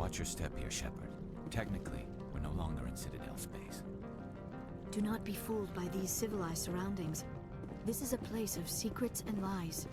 Watch your step here, Shepard. Technically, we're no longer in Citadel space. Do not be fooled by these civilized surroundings. This is a place of secrets and lies.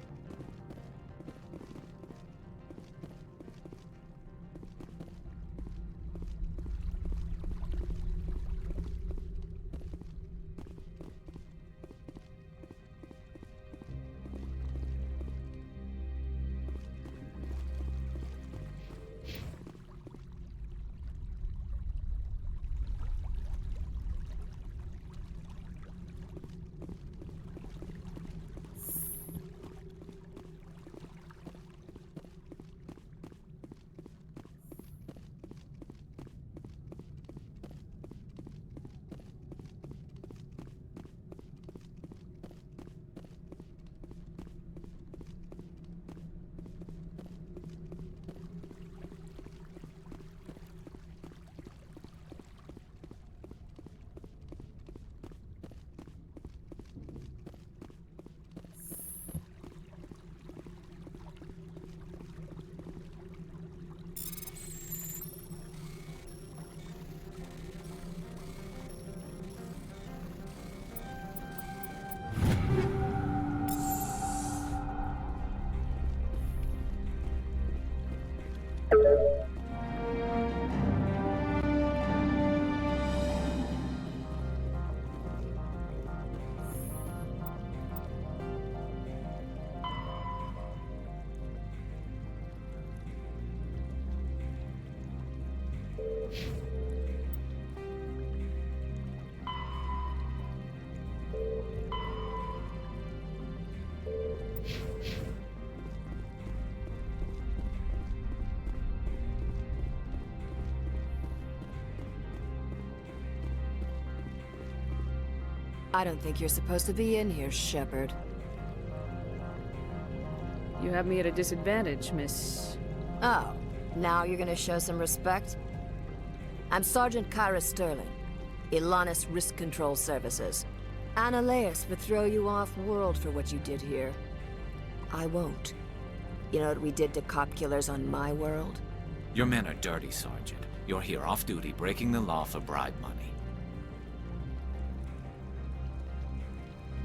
I don't think you're supposed to be in here, Shepard. You have me at a disadvantage, Miss... Oh, now you're gonna show some respect? I'm Sergeant Kyra Sterling, Ilanis Risk Control Services. Annaleus would throw you off-world for what you did here. I won't. You know what we did to cop killers on my world? Your men are dirty, Sergeant. You're here off-duty, breaking the law for bribe money.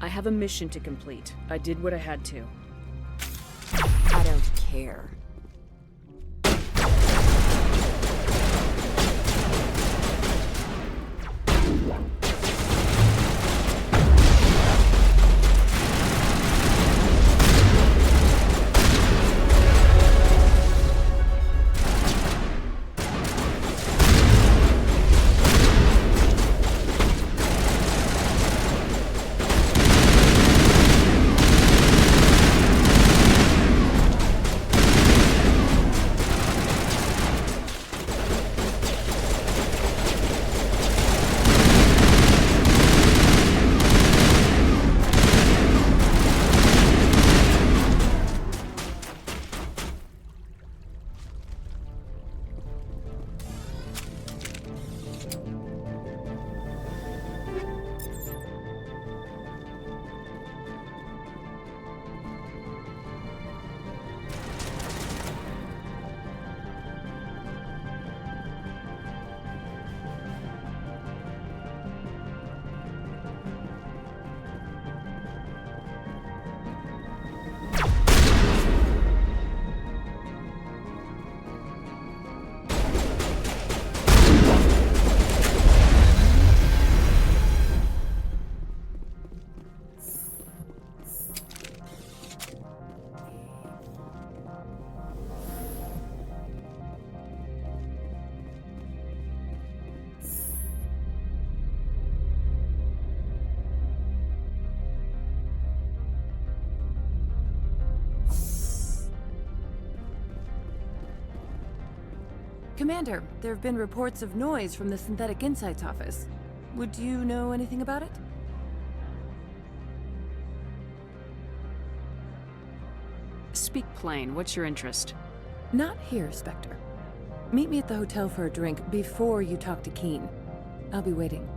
I have a mission to complete. I did what I had to. I don't care. Commander, there have been reports of noise from the Synthetic Insights office. Would you know anything about it? Speak plain. What's your interest? Not here, Spectre. Meet me at the hotel for a drink before you talk to Keen. I'll be waiting.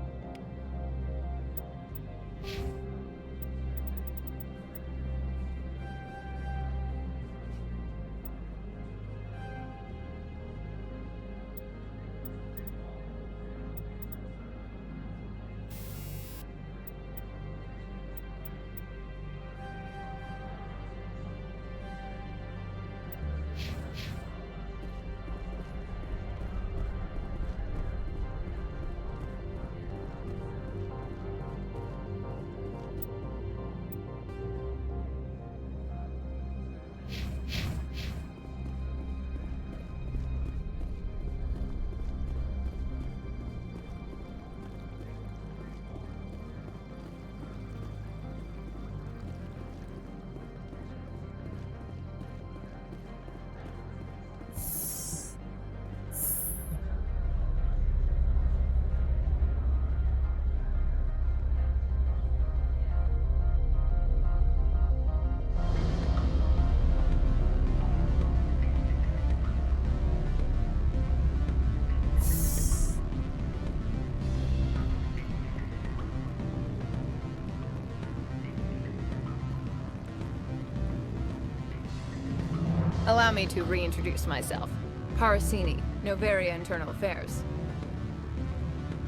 Allow me to reintroduce myself. Parasini, Noveria Internal Affairs.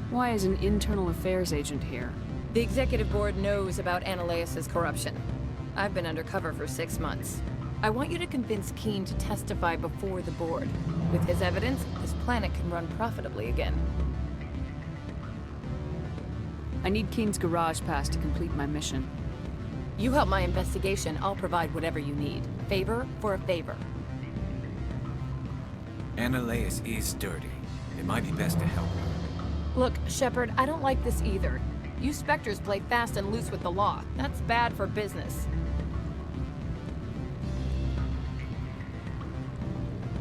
Why is an internal affairs agent here? The executive board knows about Annaleus' corruption. I've been undercover for 6 months. I want you to convince Keen to testify before the board. With his evidence, this planet can run profitably again. I need Keen's garage pass to complete my mission. You help my investigation, I'll provide whatever you need. Favor for a favor. Annaleus is dirty. It might be best to help. Look, Shepard, I don't like this either. You Spectres play fast and loose with the law. That's bad for business.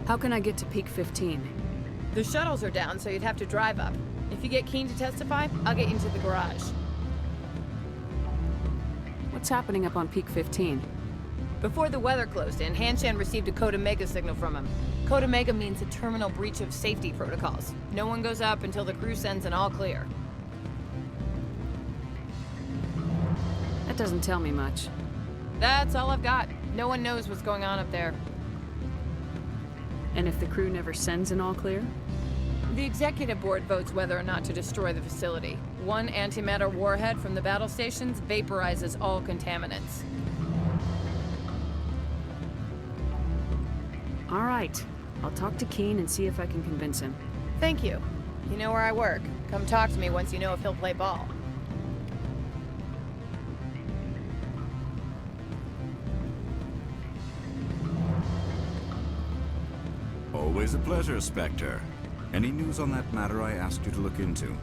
How can I get to Peak 15? The shuttles are down, so you'd have to drive up. If you get Keen to testify, I'll get you into the garage. What's happening up on Peak 15? Before the weather closed in, Hanshan received a Code Omega signal from him. Code Omega means a terminal breach of safety protocols. No one goes up until the crew sends an all clear. That doesn't tell me much. That's all I've got. No one knows what's going on up there. And if the crew never sends an all clear? The executive board votes whether or not to destroy the facility. One antimatter warhead from the battle stations vaporizes all contaminants. All right. I'll talk to Keen and see if I can convince him. Thank you. You know where I work. Come talk to me once you know if he'll play ball. Always a pleasure, Spectre. Any news on that matter I asked you to look into?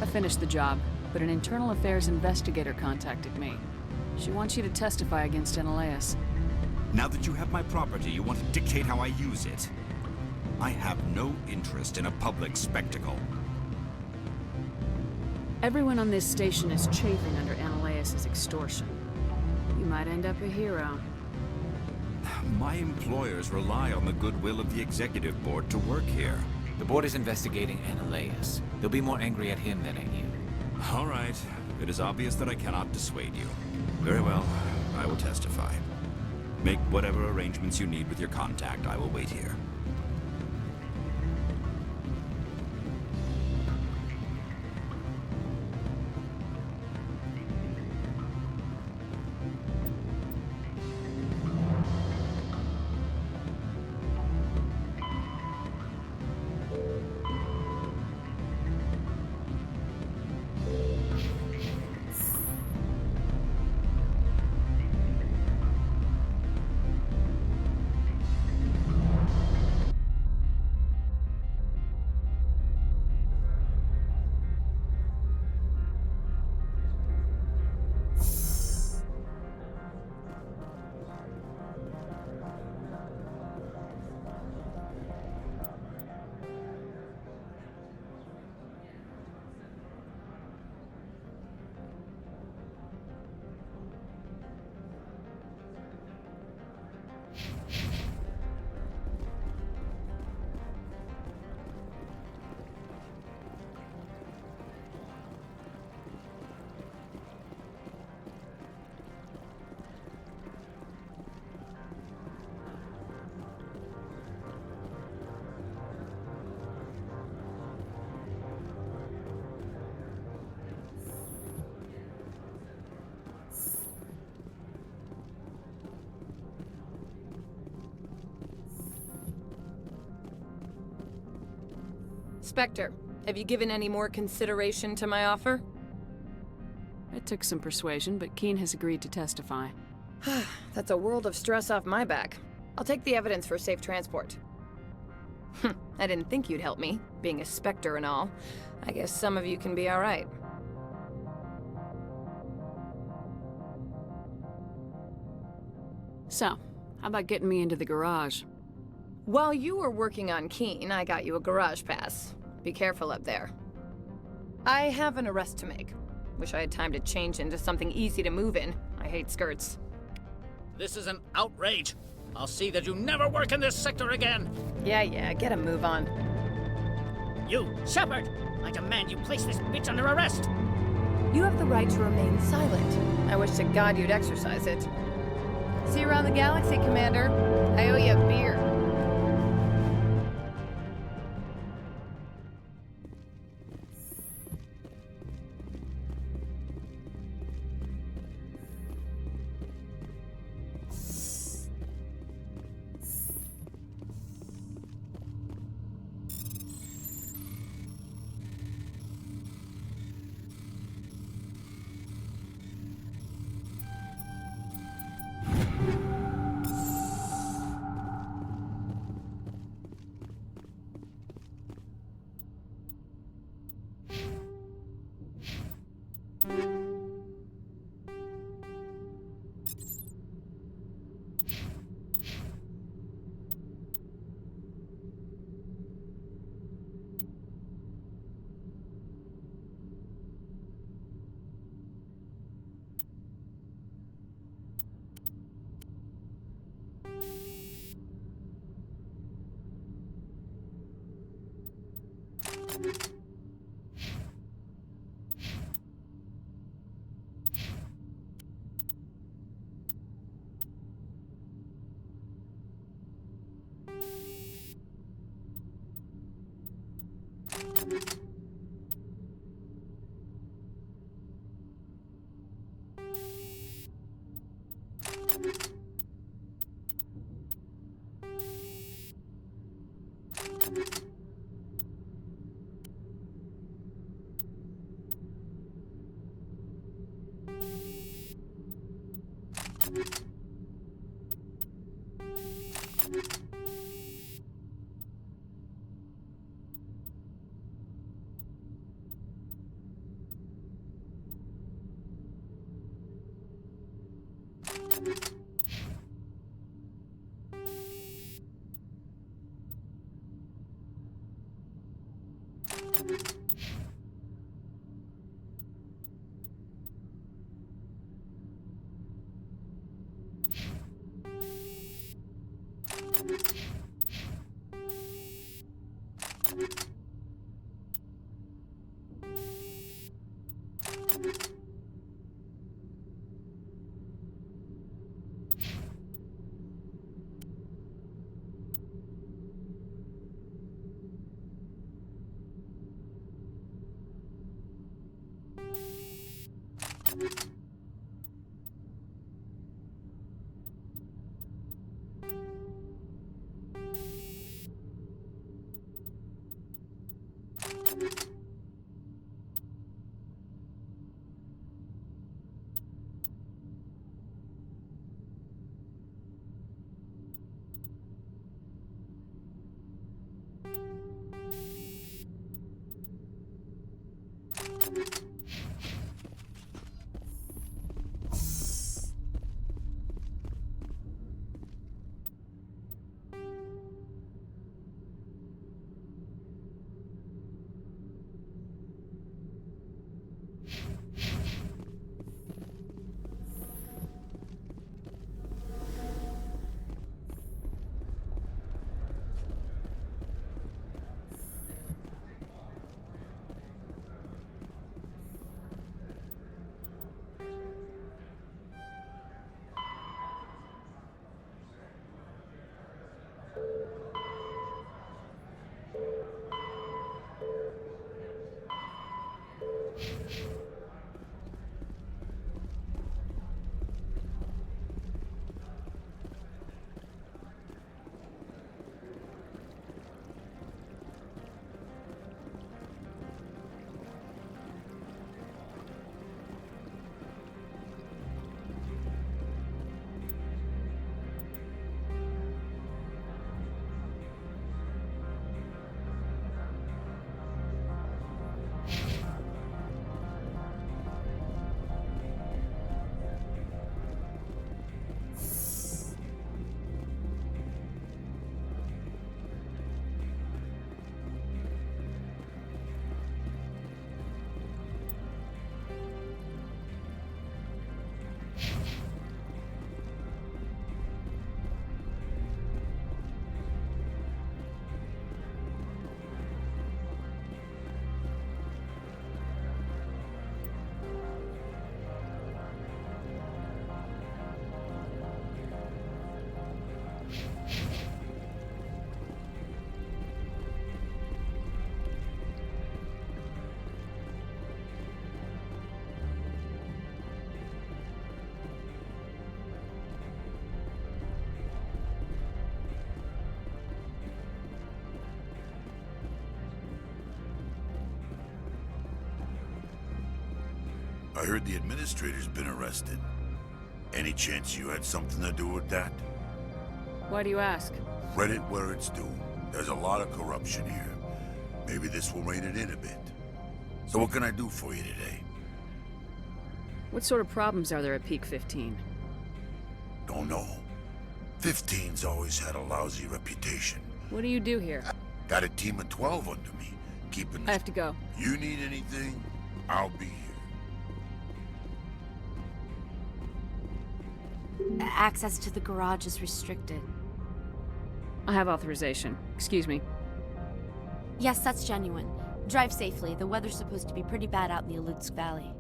I finished the job, but an internal affairs investigator contacted me. She wants you to testify against Analeas. Now that you have my property, you want to dictate how I use it. I have no interest in a public spectacle. Everyone on this station is chafing under Analeas' extortion. You might end up a hero. My employers rely on the goodwill of the executive board to work here. The board is investigating Analeas. They'll be more angry at him than at you. All right. It is obvious that I cannot dissuade you. Very well. I will testify. Make whatever arrangements you need with your contact. I will wait here. Spectre, have you given any more consideration to my offer? It took some persuasion, but Keen has agreed to testify. That's a world of stress off my back. I'll take the evidence for safe transport. I didn't think you'd help me, being a Spectre and all. I guess some of you can be alright. So, how about getting me into the garage? While you were working on Keen, I got you a garage pass. Be careful up there. I have an arrest to make. Wish I had time to change into something easy to move in. I hate skirts. This is an outrage. I'll see that you never work in this sector again. Yeah, get a move on. You, Shepard! I demand you place this bitch under arrest! You have the right to remain silent. I wish to God you'd exercise it. See you around the galaxy, Commander. I owe you a beer. I heard the administrator's been arrested. Any chance you had something to do with that? Why do you ask? Read it where it's due. There's a lot of corruption here. Maybe this will rein it in a bit. So what can I do for you today? What sort of problems are there at Peak 15? Don't know. 15's always had a lousy reputation. What do you do here? Got a team of 12 under me, keeping... I have to go. You need anything, I'll be here. Access to the garage is restricted. I have authorization. Excuse me. Yes, that's genuine. Drive safely. The weather's supposed to be pretty bad out in the Alutsk Valley.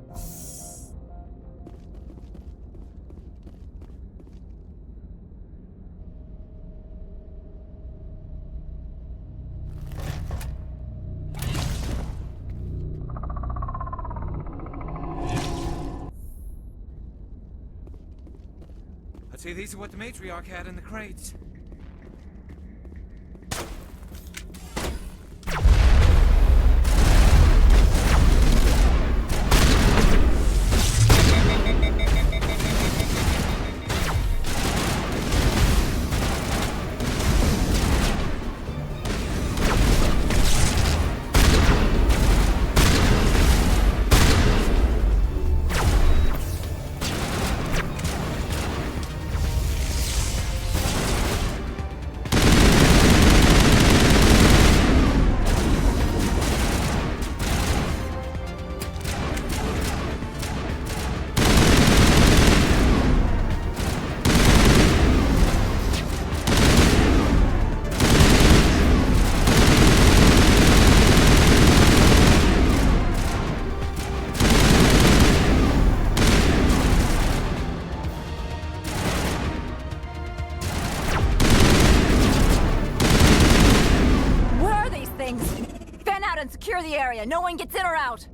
I'd say these are what the matriarch had in the crates. Secure the area. No one gets in or out.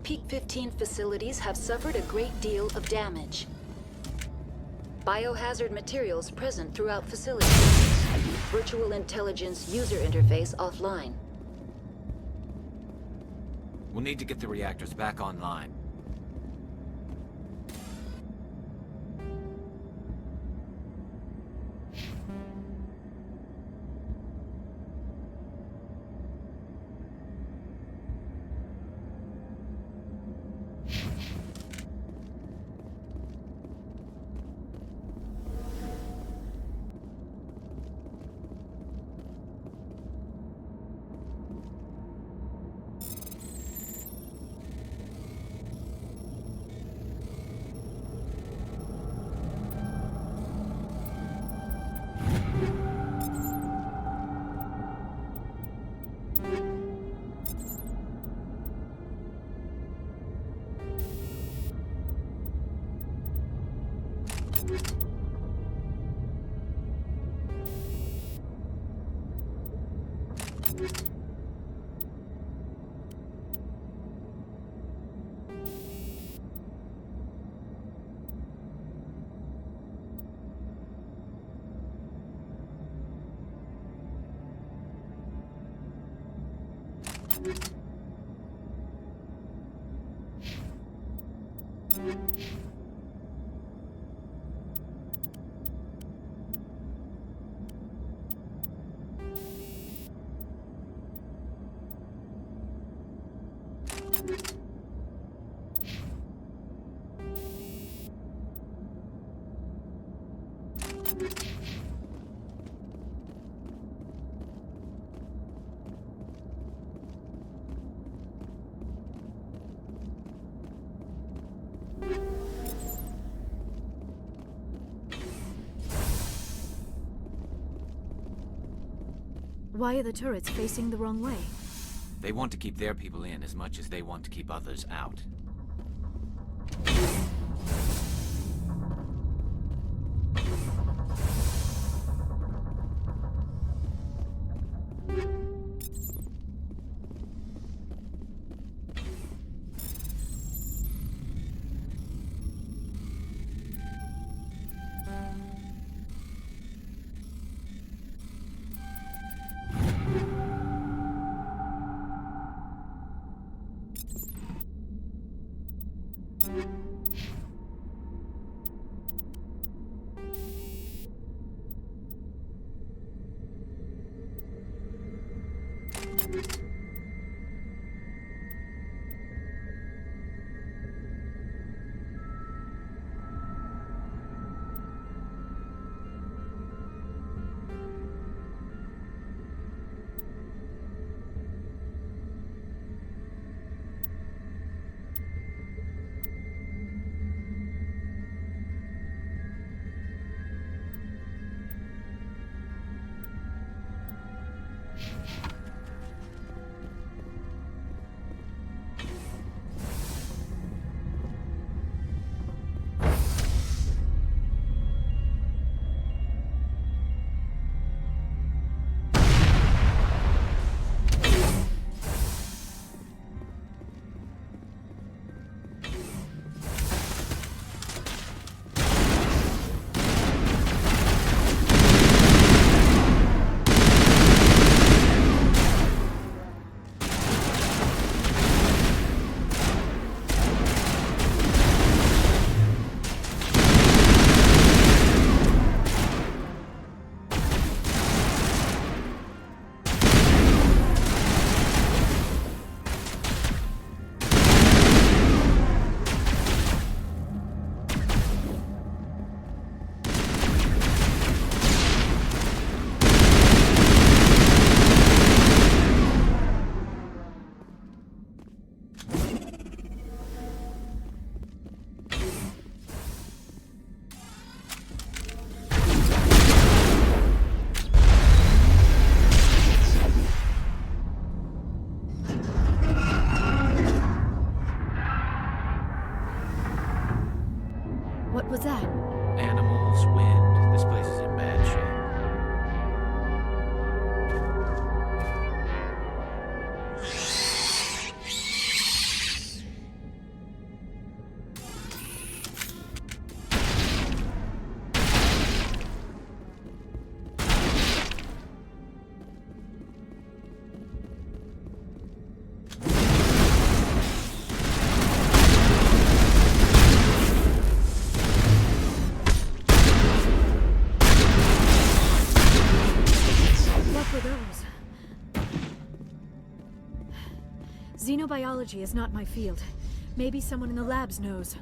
Peak 15 facilities have suffered a great deal of damage. Biohazard materials present throughout facilities. Virtual intelligence user interface offline. We'll need to get the reactors back online. Why are the turrets facing the wrong way? They want to keep their people in as much as they want to keep others out. What was that? Animals, wind. This place is in bad shape. Xenobiology is not my field. Maybe someone in the labs knows.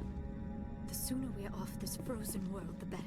The sooner we're off this frozen world, the better.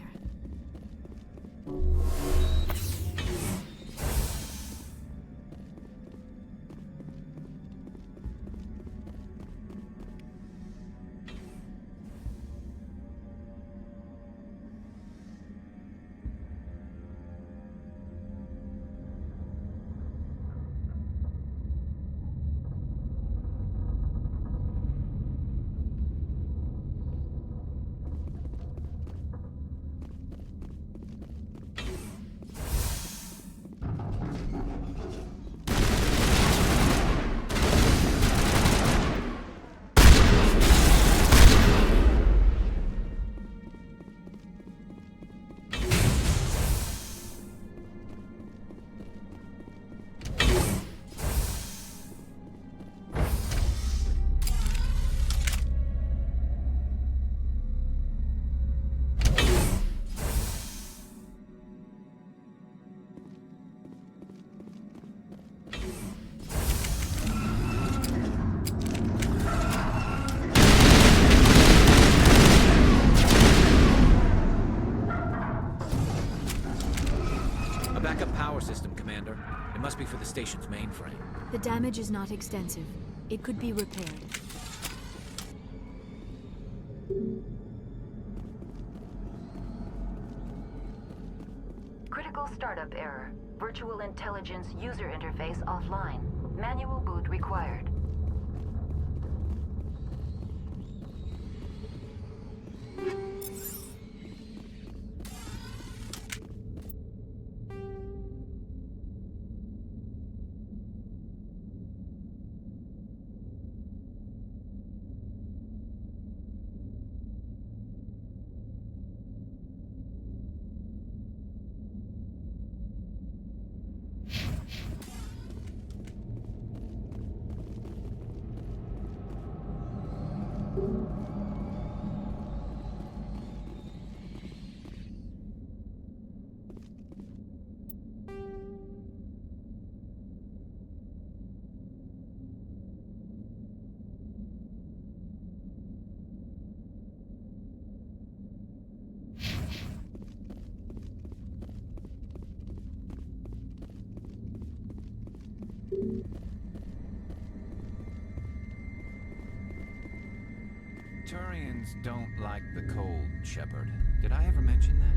A backup power system, Commander. It must be for the station's mainframe. The damage is not extensive. It could be repaired. Critical startup error. Virtual intelligence user interface offline. Manual boot required. Turians don't like the cold, Shepard. Did I ever mention that?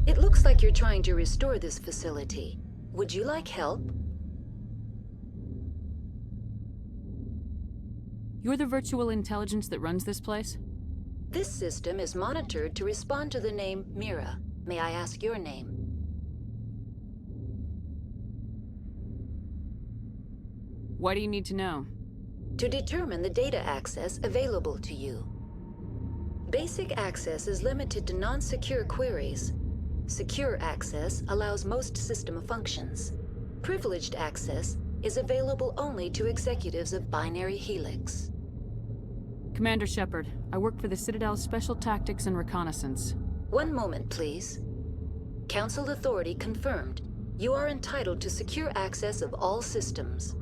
It looks like you're trying to restore this facility. Would you like help? You're the virtual intelligence that runs this place? This system is monitored to respond to the name Mira. May I ask your name? Why do you need to know? To determine the data access available to you. Basic access is limited to non-secure queries. Secure access allows most system functions. Privileged access is available only to executives of Binary Helix. Commander Shepard, I work for the Citadel's Special Tactics and Reconnaissance. One moment, please. Council authority confirmed. You are entitled to secure access of all systems.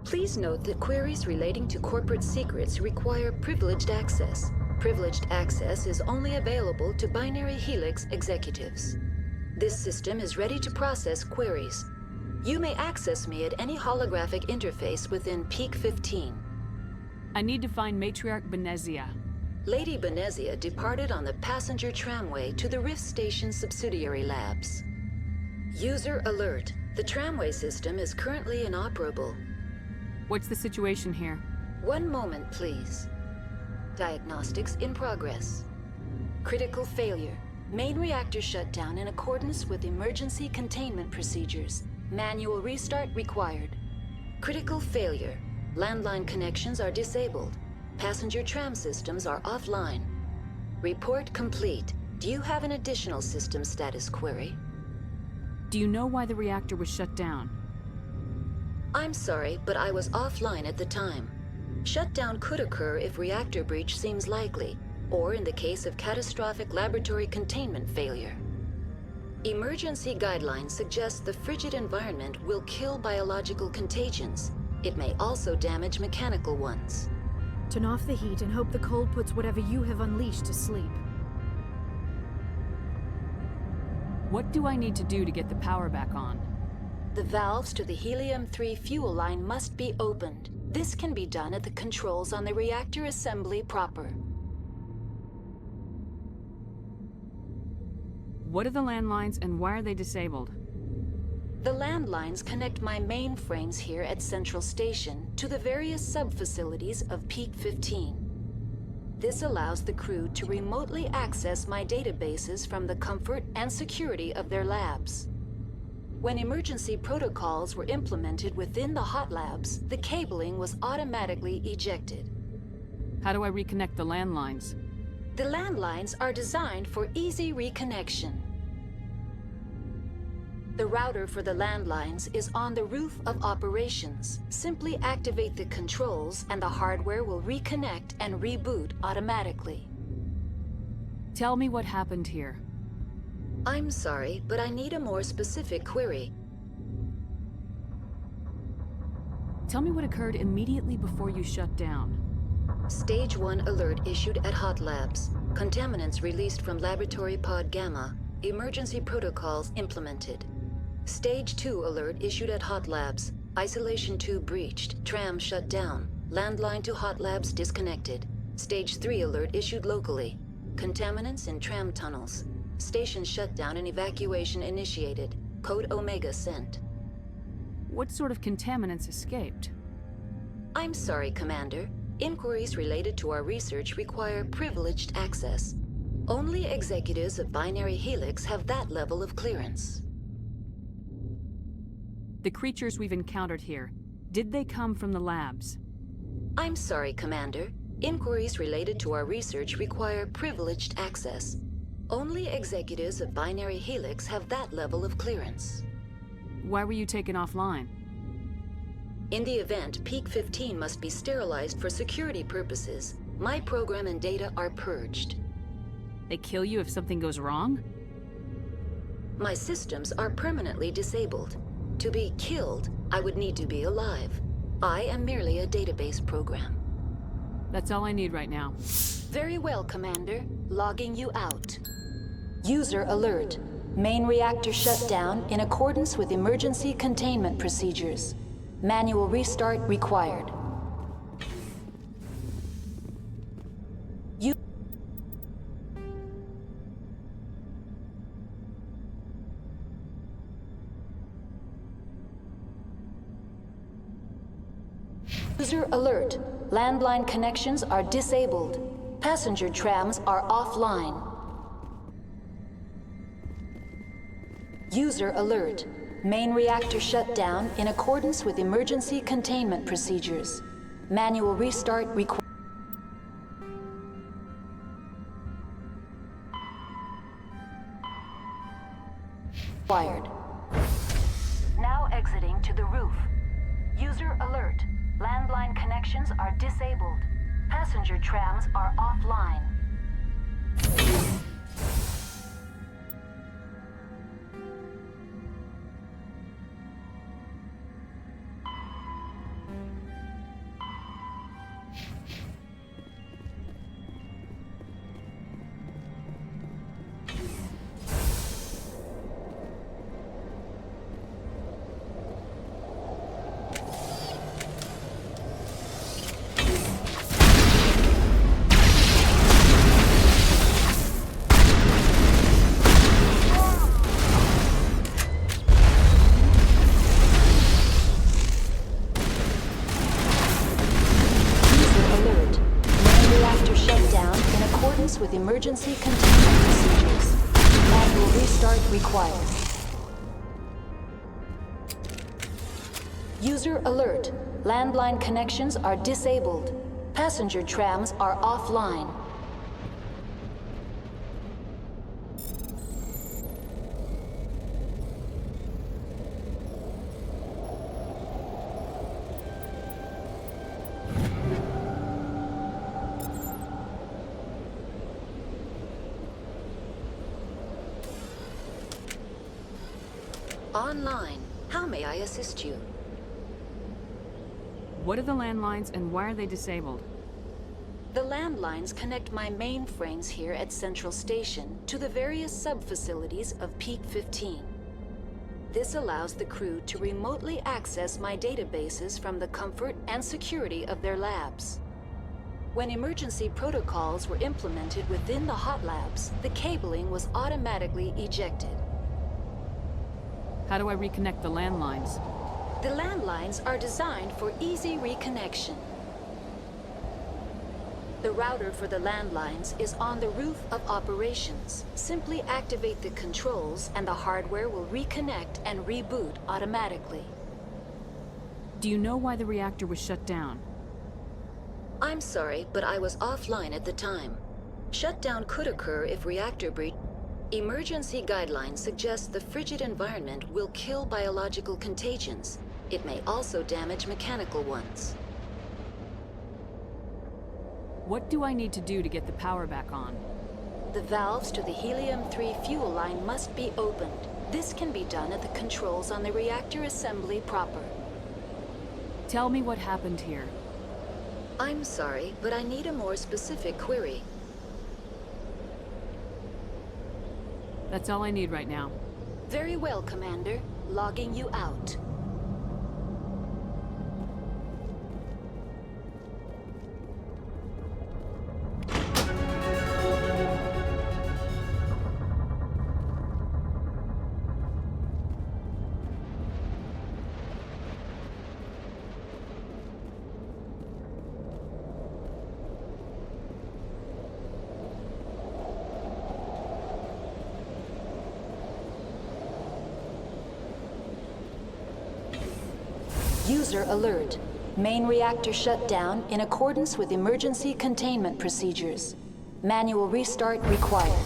Please note that queries relating to corporate secrets require privileged access. Privileged access is only available to Binary Helix executives. This system is ready to process queries. You may access me at any holographic interface within Peak 15. I need to find Matriarch Benezia. Lady Benezia departed on the passenger tramway to the Rift Station subsidiary labs. User alert. The tramway system is currently inoperable. What's the situation here? One moment, please. Diagnostics in progress. Critical failure. Main reactor shut down in accordance with emergency containment procedures. Manual restart required. Critical failure. Landline connections are disabled. Passenger tram systems are offline. Report complete. Do you have an additional system status query? Do you know why the reactor was shut down? I'm sorry, but I was offline at the time. Shutdown could occur if reactor breach seems likely, or in the case of catastrophic laboratory containment failure. Emergency guidelines suggest the frigid environment will kill biological contagions. It may also damage mechanical ones. Turn off the heat and hope the cold puts whatever you have unleashed to sleep. What do I need to do to get the power back on? The valves to the helium-3 fuel line must be opened. This can be done at the controls on the reactor assembly proper. What are the landlines and why are they disabled? The landlines connect my mainframes here at Central Station to the various sub-facilities of Peak 15. This allows the crew to remotely access my databases from the comfort and security of their labs. When emergency protocols were implemented within the hot labs, the cabling was automatically ejected. How do I reconnect the landlines? The landlines are designed for easy reconnection. The router for the landlines is on the roof of operations. Simply activate the controls and the hardware will reconnect and reboot automatically. Tell me what happened here. I'm sorry, but I need a more specific query. Tell me what occurred immediately before you shut down. Stage 1 alert issued at Hot Labs. Contaminants released from Laboratory Pod Gamma. Emergency protocols implemented. Stage 2 alert issued at Hot Labs. Isolation tube breached. Tram shut down. Landline to hot labs disconnected. Stage 3 alert issued locally. Contaminants in tram tunnels. Station shutdown and evacuation initiated. Code Omega sent. What sort of contaminants escaped? I'm sorry, Commander. Inquiries related to our research require privileged access. Only executives of Binary Helix have that level of clearance. The creatures we've encountered here, did they come from the labs? I'm sorry, Commander. Inquiries related to our research require privileged access. Only executives of Binary Helix have that level of clearance. Why were you taken offline? In the event, Peak 15 must be sterilized for security purposes. My program and data are purged. They kill you if something goes wrong? My systems are permanently disabled. To be killed, I would need to be alive. I am merely a database program. That's all I need right now. Very well, Commander. Logging you out. User alert. Main reactor shut down in accordance with emergency containment procedures. Manual restart required. User alert. Landline connections are disabled. Passenger trams are offline. User alert. Main reactor shut down in accordance with emergency containment procedures. Manual restart required. Now exiting to the roof. User alert. Landline connections are disabled. Passenger trams are offline. With emergency containment procedures. Manual restart required. User alert. Landline connections are disabled. Passenger trams are offline. Online. How may I assist you? What are the landlines and why are they disabled? The landlines connect my mainframes here at Central Station to the various sub-facilities of Peak 15. This allows the crew to remotely access my databases from the comfort and security of their labs. When emergency protocols were implemented within the hot labs, the cabling was automatically ejected. How do I reconnect the landlines? The landlines are designed for easy reconnection. The router for the landlines is on the roof of operations. Simply activate the controls and the hardware will reconnect and reboot automatically. Do you know why the reactor was shut down? I'm sorry, but I was offline at the time. Shutdown could occur if reactor breach. Emergency guidelines suggest the frigid environment will kill biological contagions. It may also damage mechanical ones. What do I need to do to get the power back on? The valves to the helium-3 fuel line must be opened. This can be done at the controls on the reactor assembly proper. Tell me what happened here. I'm sorry, but I need a more specific query. That's all I need right now. Very well, Commander. Logging you out. User alert. Main reactor shut down in accordance with emergency containment procedures. Manual restart required.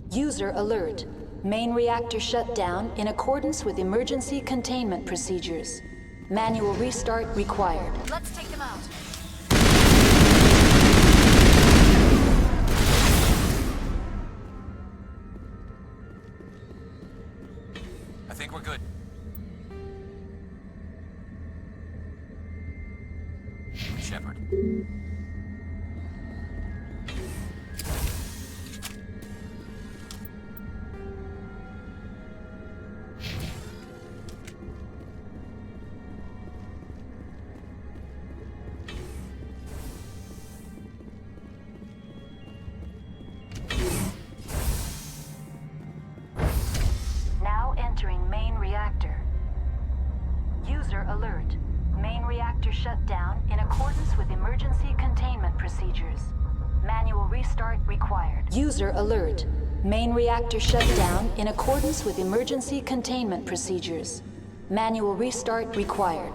User alert. Main reactor shut down in accordance with emergency containment procedures. Manual restart required. Let's take them out. I think we're good. Shepard. Now entering main reactor. User alert. Main reactor shut down in accordance with emergency containment procedures. Manual restart required. User alert. Main reactor shut down in accordance with emergency containment procedures. Manual restart required.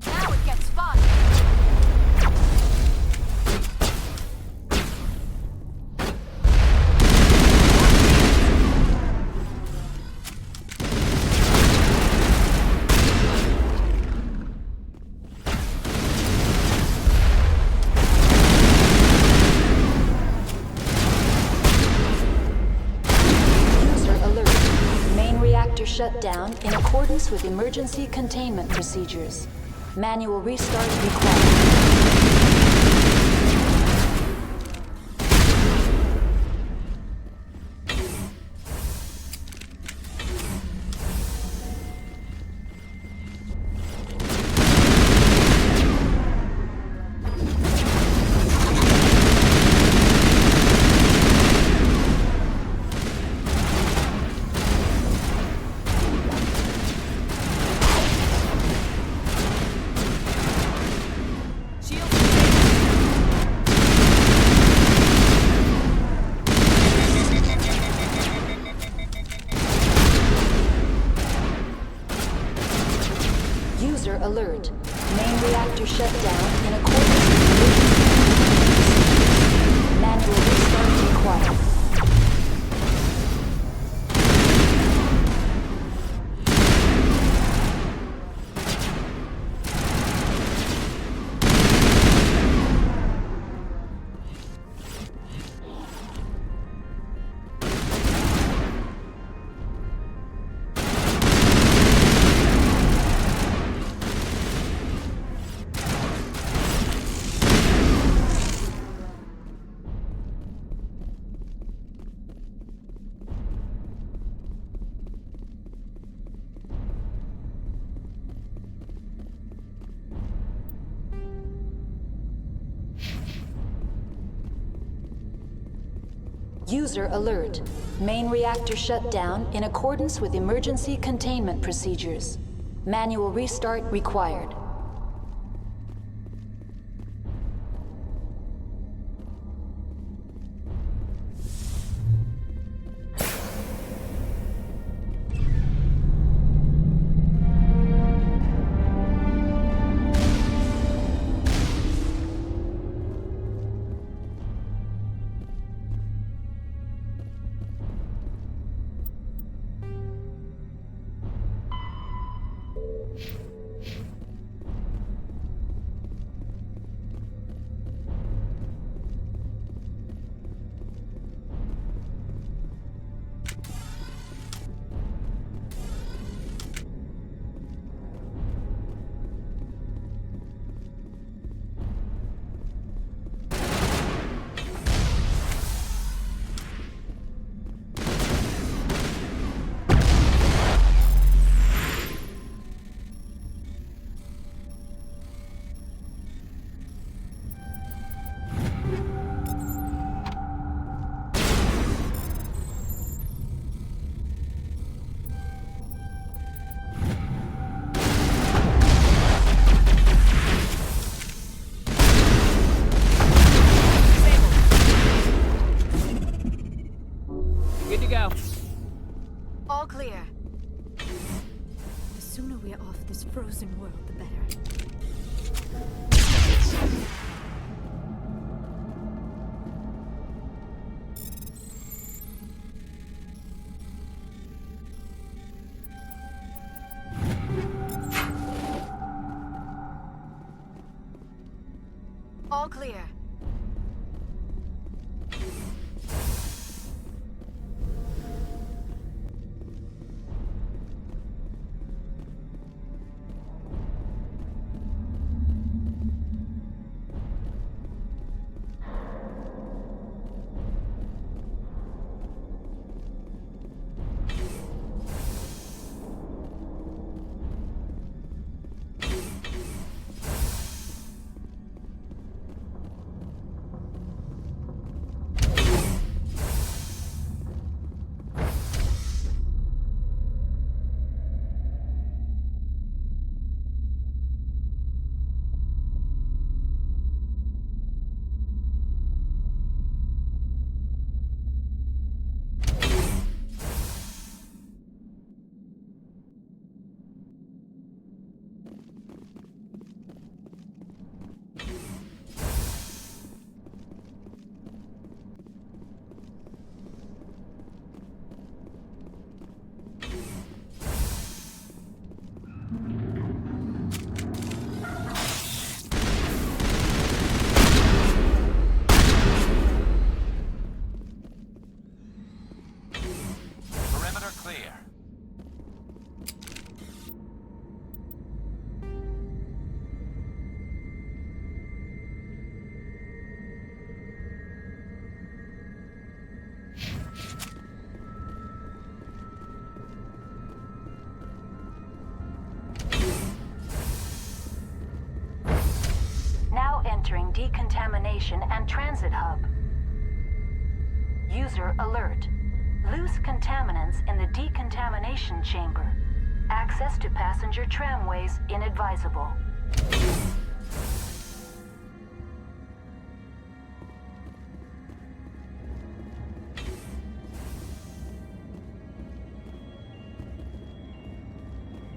Now it gets fun! User alert. Main reactor shut down in accordance with emergency containment procedures. Manual restart required. User alert. Main reactor shut down in accordance with emergency procedures. Manual restart required. User alert. Main reactor shut down in accordance with emergency containment procedures. Manual restart required. All clear. The sooner we're off this frozen world, the better. All clear. decontamination and transit hub. User alert. Loose contaminants in the decontamination chamber. Access to passenger tramways inadvisable.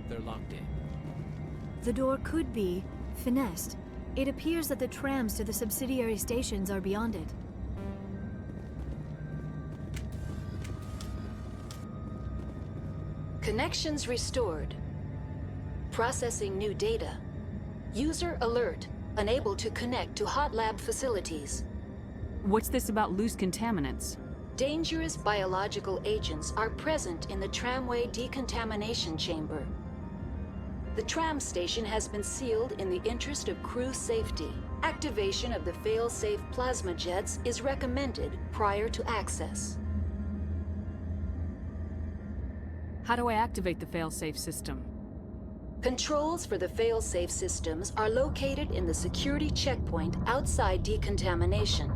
They're locked in. The door could be finessed. It appears that the trams to the subsidiary stations are beyond it. Connections restored. Processing new data. User alert. Unable to connect to hot lab facilities. What's this about loose contaminants? Dangerous biological agents are present in the tramway decontamination chamber. The tram station has been sealed in the interest of crew safety. Activation of the fail-safe plasma jets is recommended prior to access. How do I activate the fail-safe system? Controls for the fail-safe systems are located in the security checkpoint outside decontamination.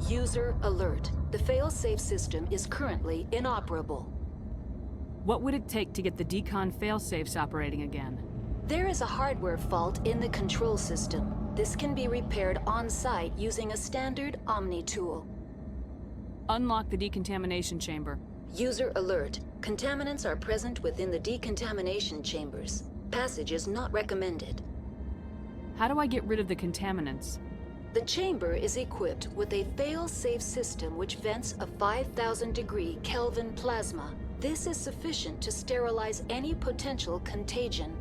User alert. The fail-safe system is currently inoperable. What would it take to get the decon fail-safes operating again? There is a hardware fault in the control system. This can be repaired on-site using a standard Omni tool. Unlock the decontamination chamber. User alert. Contaminants are present within the decontamination chambers. Passage is not recommended. How do I get rid of the contaminants? The chamber is equipped with a fail-safe system which vents a 5,000-degree Kelvin plasma. This is sufficient to sterilize any potential contagion.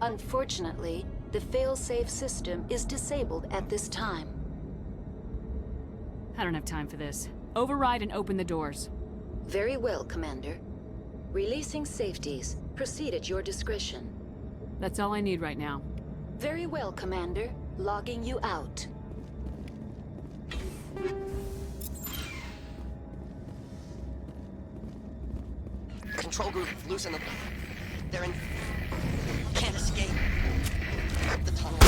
Unfortunately, the fail-safe system is disabled at this time. I don't have time for this. Override and open the doors. Very well, Commander. Releasing safeties. Proceed at your discretion. That's all I need right now. Very well, Commander. Logging you out. Control group, loosen them. They're in... Can't escape. The tunnel.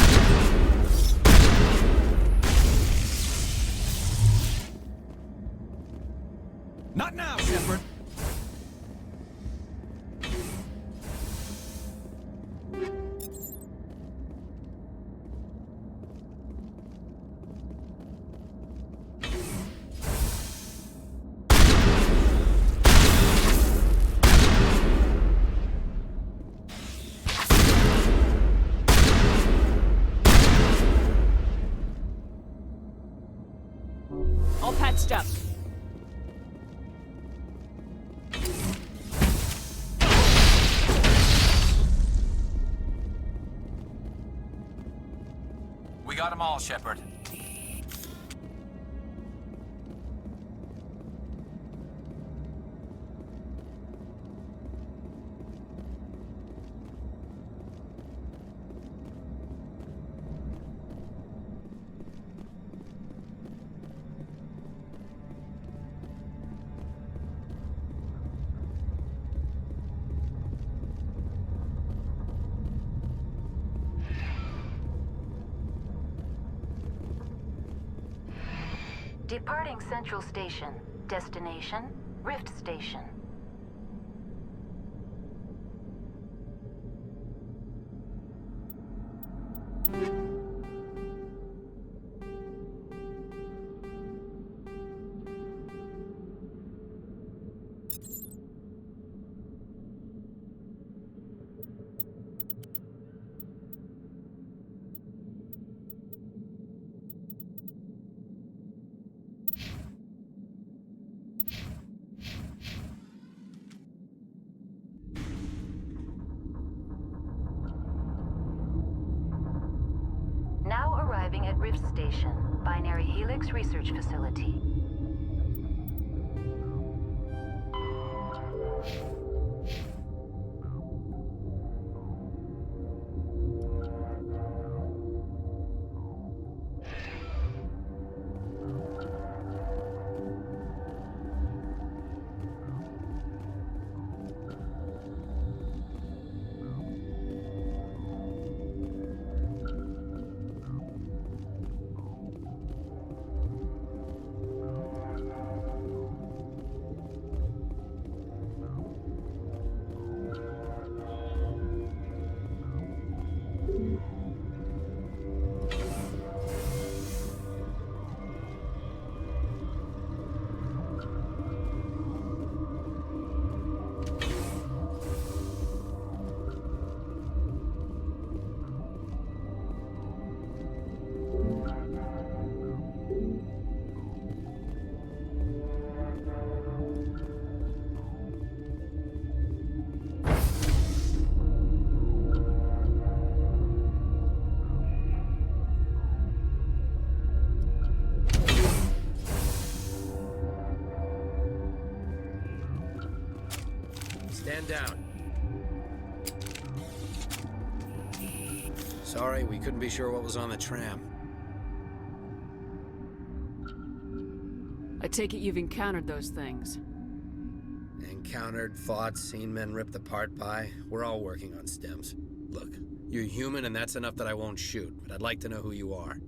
Not now, Shepard! All patched up. We got them all, Shepard. Departing Central Station. Destination, Rift Station. Now arriving at Rift Station, Binary Helix Research Facility. down. Sorry, we couldn't be sure what was on the tram. I take it you've encountered those things. Encountered, fought, seen men ripped apart by. We're all working on stems. Look, you're human and that's enough that I won't shoot, but I'd like to know who you are.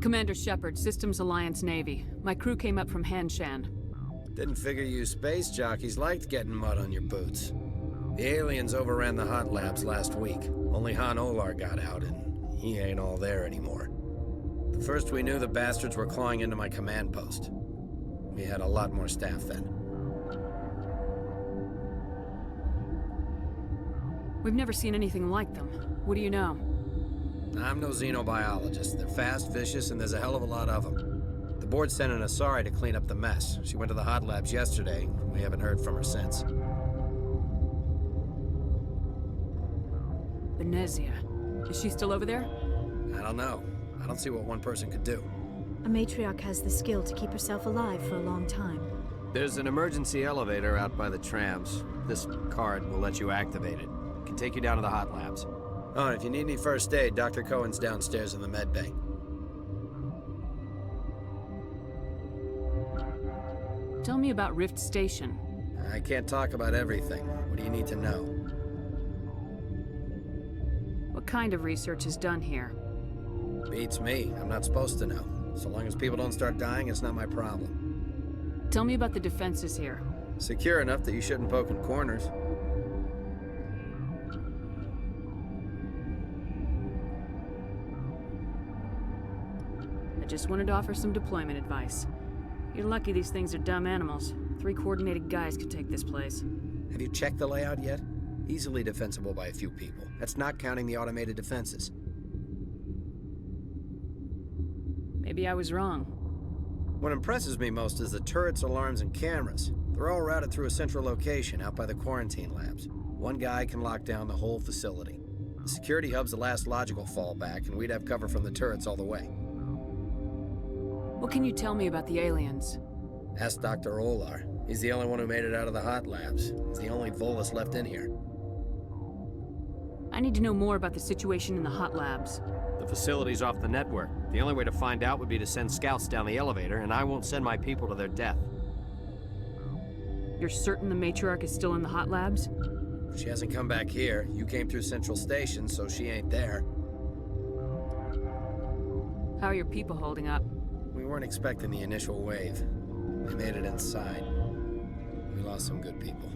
Commander Shepard, Systems Alliance Navy. My crew came up from Hanshan. Didn't figure you space jockeys liked getting mud on your boots. The aliens overran the hot labs last week. Only Han Olar got out, and he ain't all there anymore. The first we knew, the bastards were clawing into my command post. We had a lot more staff then. We've never seen anything like them. What do you know? I'm no xenobiologist. They're fast, vicious, and there's a hell of a lot of them. The board sent an Asari to clean up the mess. She went to the hot labs yesterday. We haven't heard from her since. Venezia. Is she still over there? I don't know. I don't see what one person could do. A matriarch has the skill to keep herself alive for a long time. There's an emergency elevator out by the trams. This card will let you activate it. It can take you down to the hot labs. Oh, and if you need any first aid, Dr. Cohen's downstairs in the med bay. Tell me about Rift Station. I can't talk about everything. What do you need to know? What kind of research is done here? Beats me. I'm not supposed to know. So long as people don't start dying, it's not my problem. Tell me about the defenses here. Secure enough that you shouldn't poke in corners. I just wanted to offer some deployment advice. You're lucky these things are dumb animals. 3 coordinated guys could take this place. Have you checked the layout yet? Easily defensible by a few people. That's not counting the automated defenses. Maybe I was wrong. What impresses me most is the turrets, alarms, and cameras. They're all routed through a central location out by the quarantine labs. One guy can lock down the whole facility. The security hub's the last logical fallback, and we'd have cover from the turrets all the way. What can you tell me about the aliens? Ask Dr. Olar. He's the only one who made it out of the hot labs. He's the only Volus left in here. I need to know more about the situation in the hot labs. The facility's off the network. The only way to find out would be to send scouts down the elevator, and I won't send my people to their death. You're certain the matriarch is still in the hot labs? She hasn't come back here. You came through Central Station, so she ain't there. How are your people holding up? We weren't expecting the initial wave. They made it inside. We lost some good people.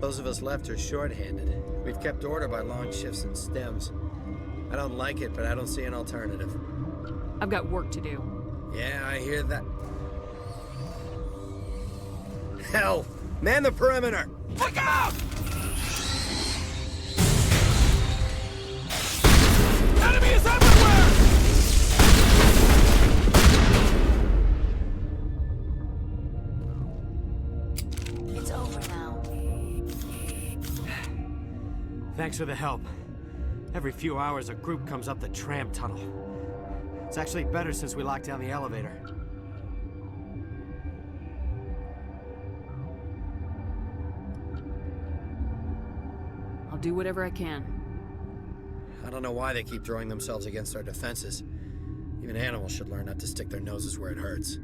Those of us left are short-handed. We've kept order by long shifts and stems. I don't like it, but I don't see an alternative. I've got work to do. Yeah, I hear that. Hell! Man the perimeter! Look out! Enemy is everywhere! It's over now. Thanks for the help. Every few hours, a group comes up the tram tunnel. It's actually better since we locked down the elevator. I'll do whatever I can. I don't know why they keep throwing themselves against our defenses. Even animals should learn not to stick their noses where it hurts.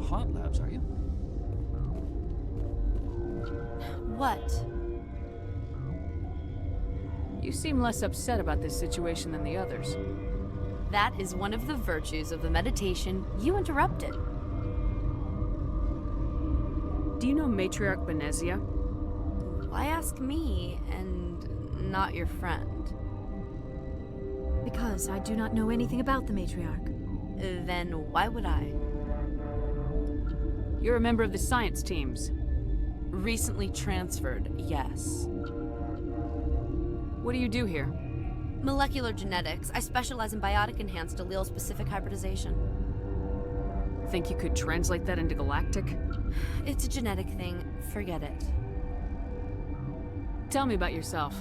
hot labs, are you? What? You seem less upset about this situation than the others. That is one of the virtues of the meditation you interrupted. Do you know Matriarch Benezia? Why ask me and not your friend? Because I do not know anything about the matriarch. Then why would I? You're a member of the science teams. Recently transferred, yes. What do you do here? Molecular genetics. I specialize in biotic-enhanced allele-specific hybridization. Think you could translate that into galactic? It's a genetic thing. Forget it. Tell me about yourself.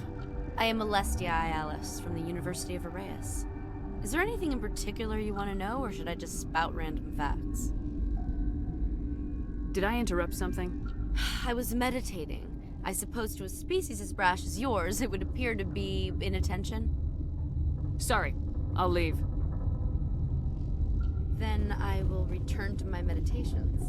I am Alestia Alice from the University of Arraeus. Is there anything in particular you want to know, or should I just spout random facts? Did I interrupt something? I was meditating. I suppose to a species as brash as yours, it would appear to be inattention. Sorry, I'll leave. Then I will return to my meditations.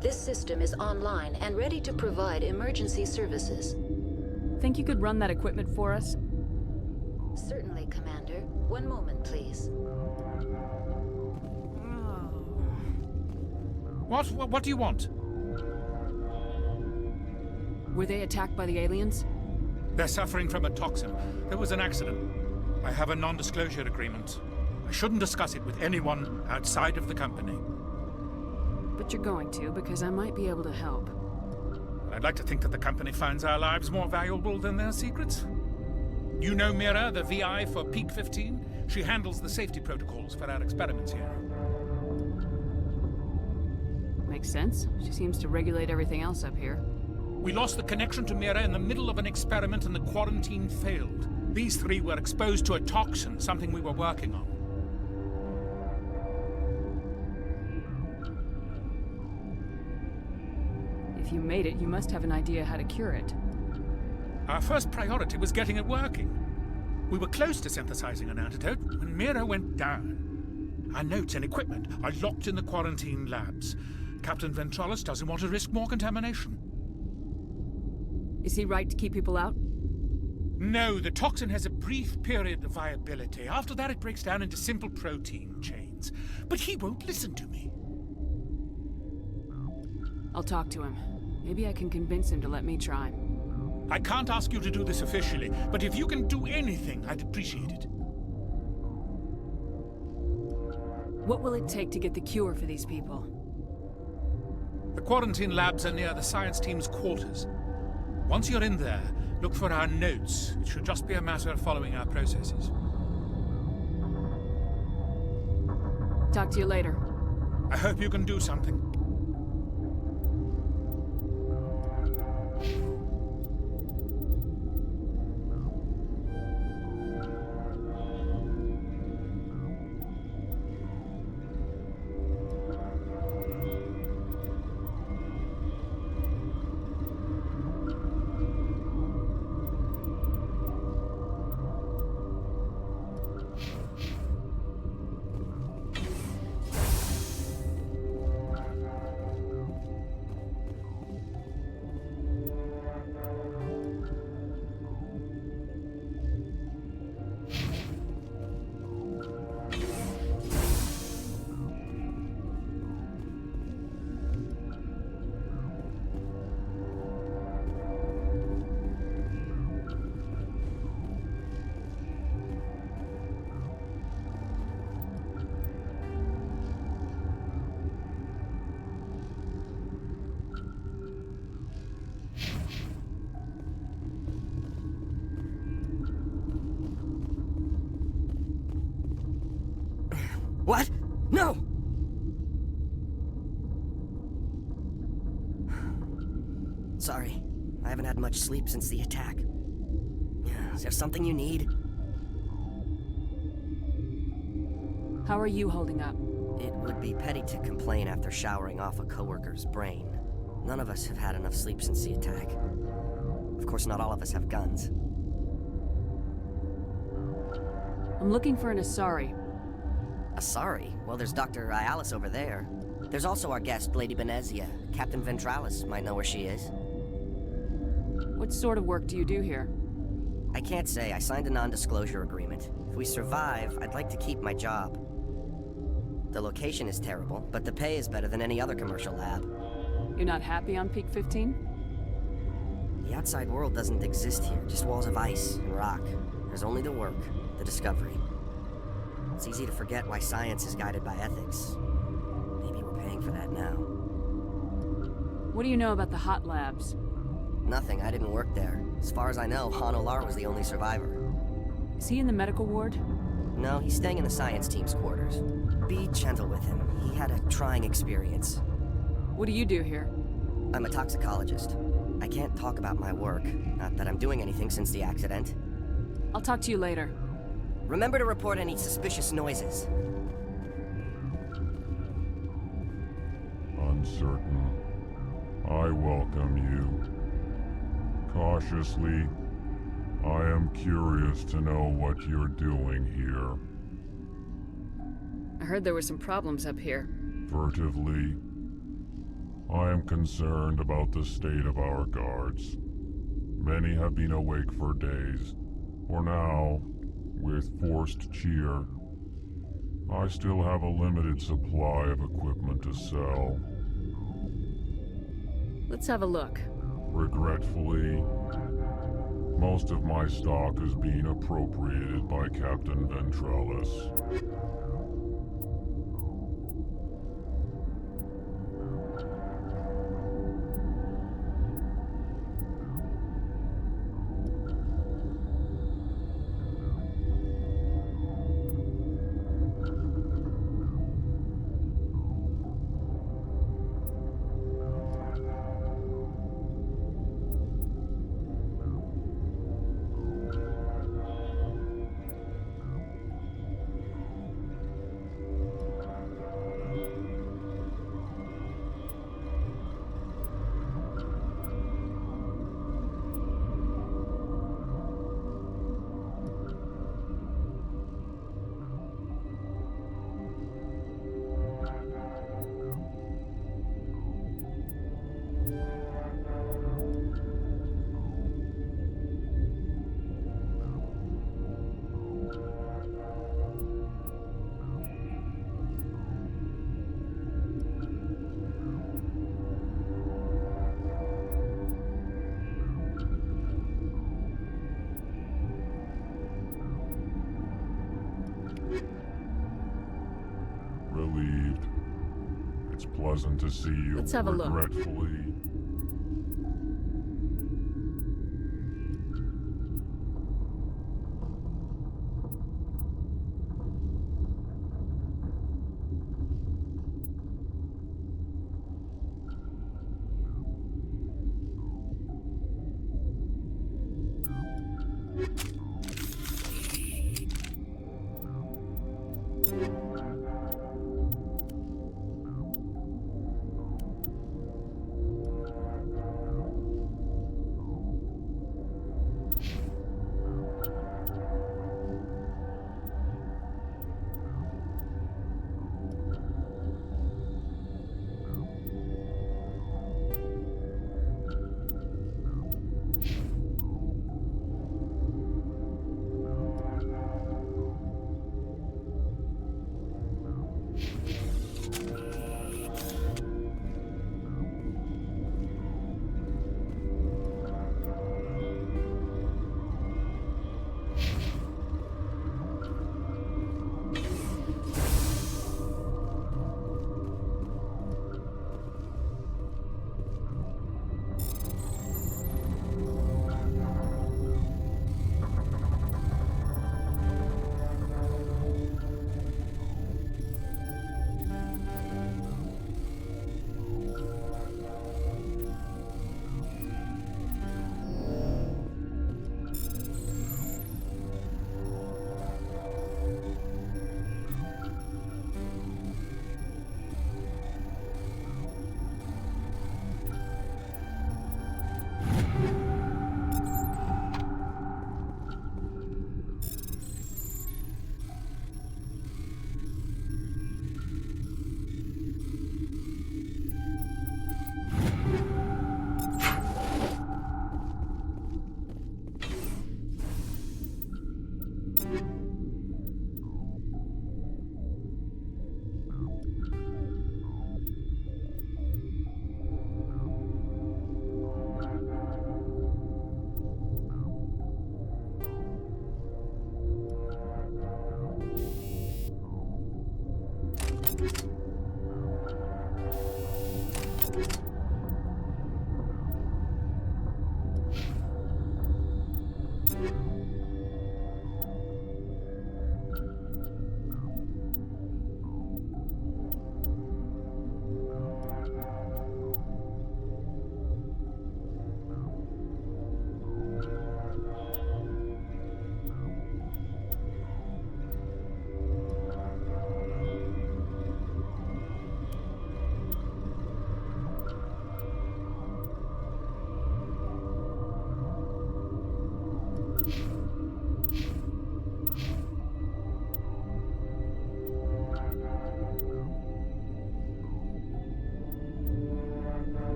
This system is online and ready to provide emergency services. Think you could run that equipment for us? Certainly, Commander. One moment, please. What do you want? Were they attacked by the aliens? They're suffering from a toxin. There was an accident. I have a non-disclosure agreement. I shouldn't discuss it with anyone outside of the company. But you're going to, because I might be able to help. I'd like to think that the company finds our lives more valuable than their secrets. You know Mira, the VI for Peak 15? She handles the safety protocols for our experiments here. Makes sense. She seems to regulate everything else up here. We lost the connection to Mira in the middle of an experiment and the quarantine failed. These three were exposed to a toxin, something we were working on. If you made it, you must have an idea how to cure it. Our first priority was getting it working. We were close to synthesizing an antidote when Mira went down. Our notes and equipment are locked in the quarantine labs. Captain Ventralis doesn't want to risk more contamination. Is he right to keep people out? No, the toxin has a brief period of viability. After that, it breaks down into simple protein chains. But he won't listen to me. I'll talk to him. Maybe I can convince him to let me try. I can't ask you to do this officially, but if you can do anything, I'd appreciate it. What will it take to get the cure for these people? The quarantine labs are near the science team's quarters. Once you're in there, look for our notes. It should just be a matter of following our processes. Talk to you later. I hope you can do something. What? No! Sorry, I haven't had much sleep since the attack. Is there something you need? How are you holding up? It would be petty to complain after showering off a coworker's brain. None of us have had enough sleep since the attack. Of course, not all of us have guns. I'm looking for an Asari. Asari? Well, there's Dr. Ayalis over there. There's also our guest, Lady Benezia. Captain Ventralis might know where she is. What sort of work do you do here? I can't say. I signed a non-disclosure agreement. If we survive, I'd like to keep my job. The location is terrible, but the pay is better than any other commercial lab. You're not happy on Peak 15? The outside world doesn't exist here, just walls of ice and rock. There's only the work, the discovery. It's easy to forget why science is guided by ethics. Maybe we're paying for that now. What do you know about the hot labs? Nothing, I didn't work there. As far as I know, Han Olar was the only survivor. Is he in the medical ward? No, he's staying in the science team's quarters. Be gentle with him. He had a trying experience. What do you do here? I'm a toxicologist. I can't talk about my work. Not that I'm doing anything since the accident. I'll talk to you later. Remember to report any suspicious noises. Uncertain. I welcome you. Cautiously, I am curious to know what you're doing here. I heard there were some problems up here. Furtively, I am concerned about the state of our guards. Many have been awake for days, or now, with forced cheer. I still have a limited supply of equipment to sell. Let's have a look. Regretfully, most of my stock is being appropriated by Captain Ventralis. Relieved. It's pleasant to see you. Let's have a look. Regretfully.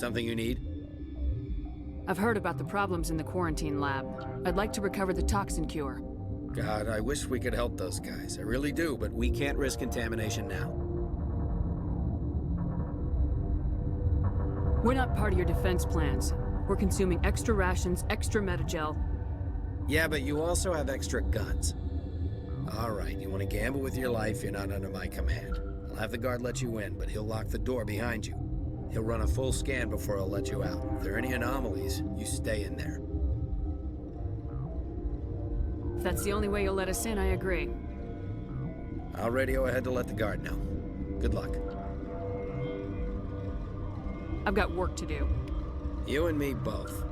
Something you need? I've heard about the problems in the quarantine lab. I'd like to recover the toxin cure. God, I wish we could help those guys. I really do, but we can't risk contamination now. We're not part of your defense plans. We're consuming extra rations, extra metagel. Yeah, but you also have extra guns. All right, you want to gamble with your life, you're not under my command. I'll have the guard let you in, but he'll lock the door behind you. He'll run a full scan before he'll let you out. If there are any anomalies, you stay in there. If that's the only way you'll let us in, I agree. I'll radio ahead to let the guard know. Good luck. I've got work to do. You and me both.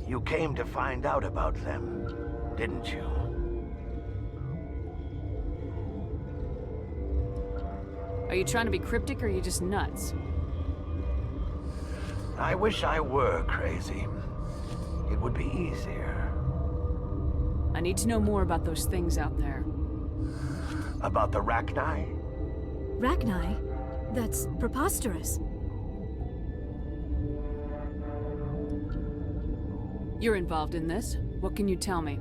You came to find out about them, didn't you? Are you trying to be cryptic or are you just nuts? I wish I were crazy. It would be easier. I need to know more about those things out there. About the Rachni? Rachni? That's preposterous. You're involved in this. What can you tell me?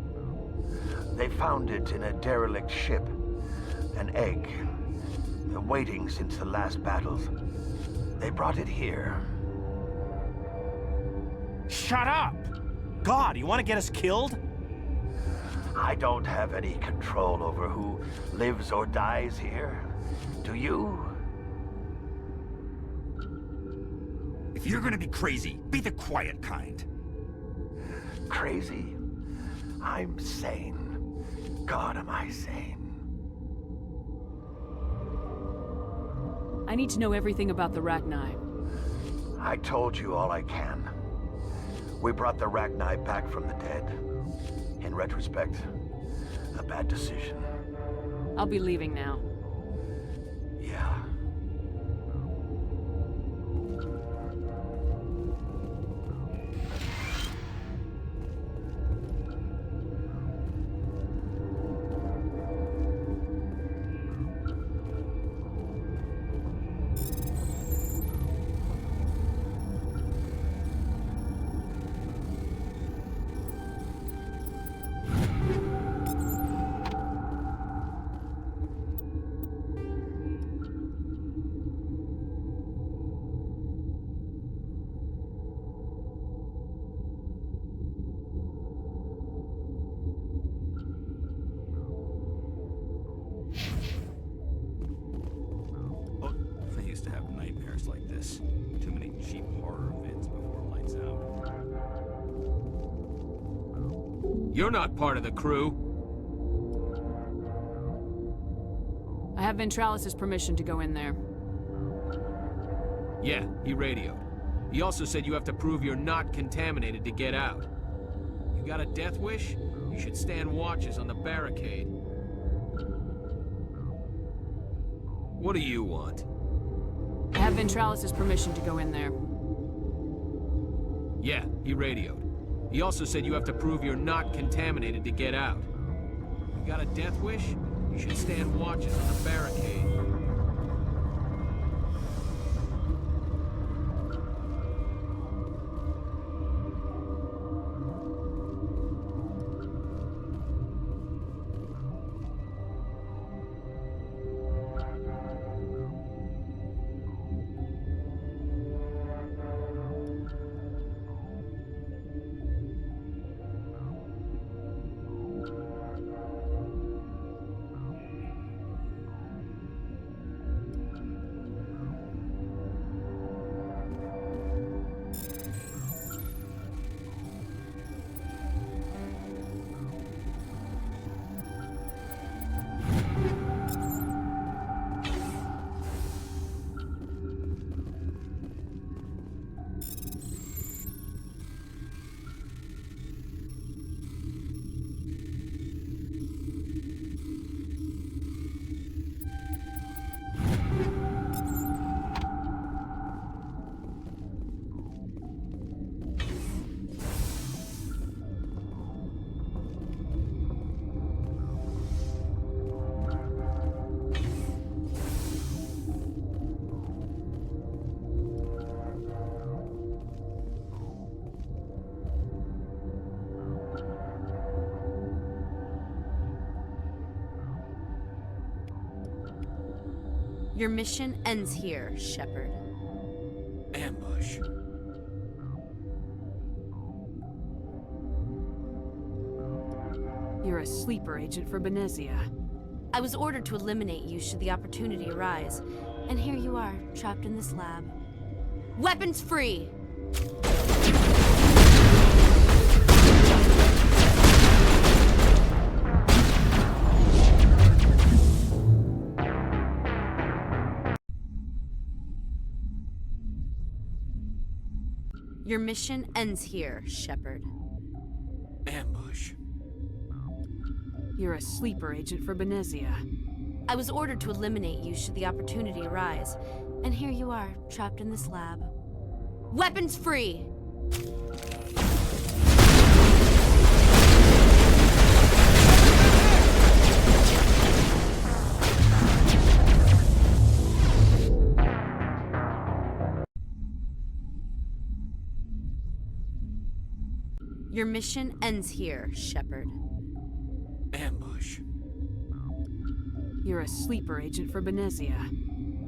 They found it in a derelict ship. An egg. Waiting since the last battles. They brought it here. Shut up! God, you want to get us killed? I don't have any control over who lives or dies here. Do you? If you're gonna be crazy, be the quiet kind. Crazy? I'm sane. God, am I sane? I need to know everything about the Rachni. I told you all I can. We brought the Rachni back from the dead. In retrospect, a bad decision. I'll be leaving now. Yeah. I used to have nightmares like this. Too many cheap horror vids before lights out. You're not part of the crew. I have Ventralis' permission to go in there. Yeah, he radioed. He also said you have to prove you're not contaminated to get out. You got a death wish? You should stand watches on the barricade. What do you want? I have Ventralis' permission to go in there. Yeah, he radioed. He also said you have to prove you're not contaminated to get out. You got a death wish? You should stand watches on the barricade. Your mission ends here, Shepard. Ambush. You're a sleeper agent for Benezia. I was ordered to eliminate you should the opportunity arise. And here you are, trapped in this lab. Weapons free! Your mission ends here, Shepard. Ambush. You're a sleeper agent for Benezia. I was ordered to eliminate you should the opportunity arise. And here you are, trapped in this lab. Weapons free! Your mission ends here, Shepard. Ambush. You're a sleeper agent for Benezia.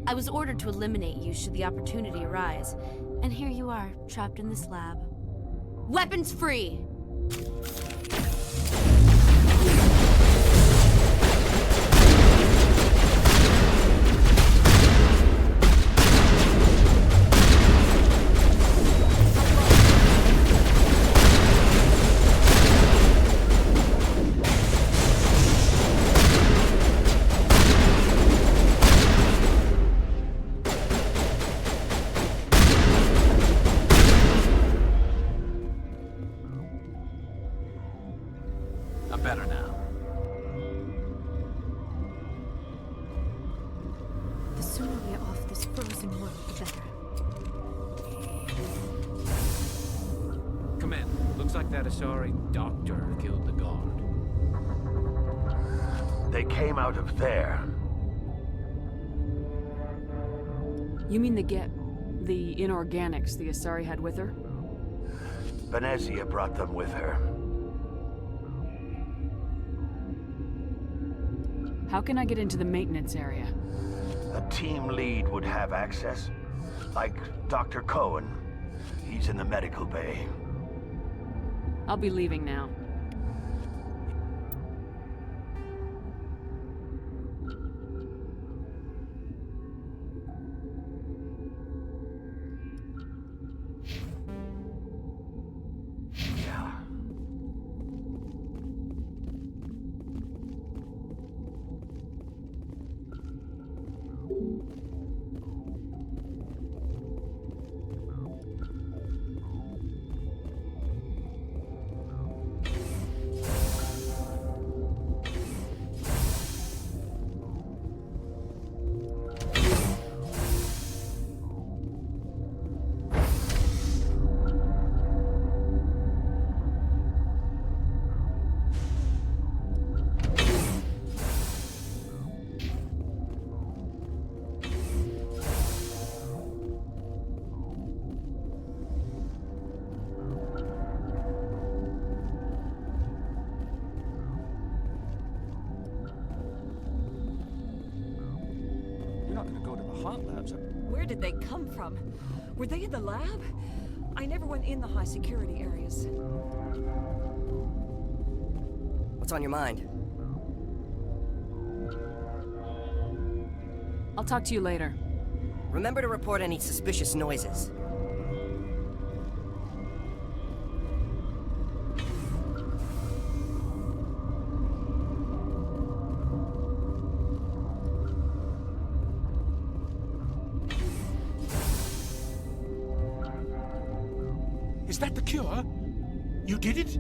I was ordered to eliminate you should the opportunity arise. And here you are, trapped in this lab. Weapons free! I'm better now. The sooner we're off this frozen world, the better. Come in. Looks like that Asari doctor killed the guard. They came out of there. You mean the Geth, the inorganics the Asari had with her? Benezia brought them with her. How can I get into the maintenance area? A team lead would have access. Like Dr. Cohen. He's in the medical bay. I'll be leaving now. Where did they come from? Were they in the lab? I never went in the high security areas. What's on your mind? I'll talk to you later. Remember to report any suspicious noises. Is that the cure? You did it?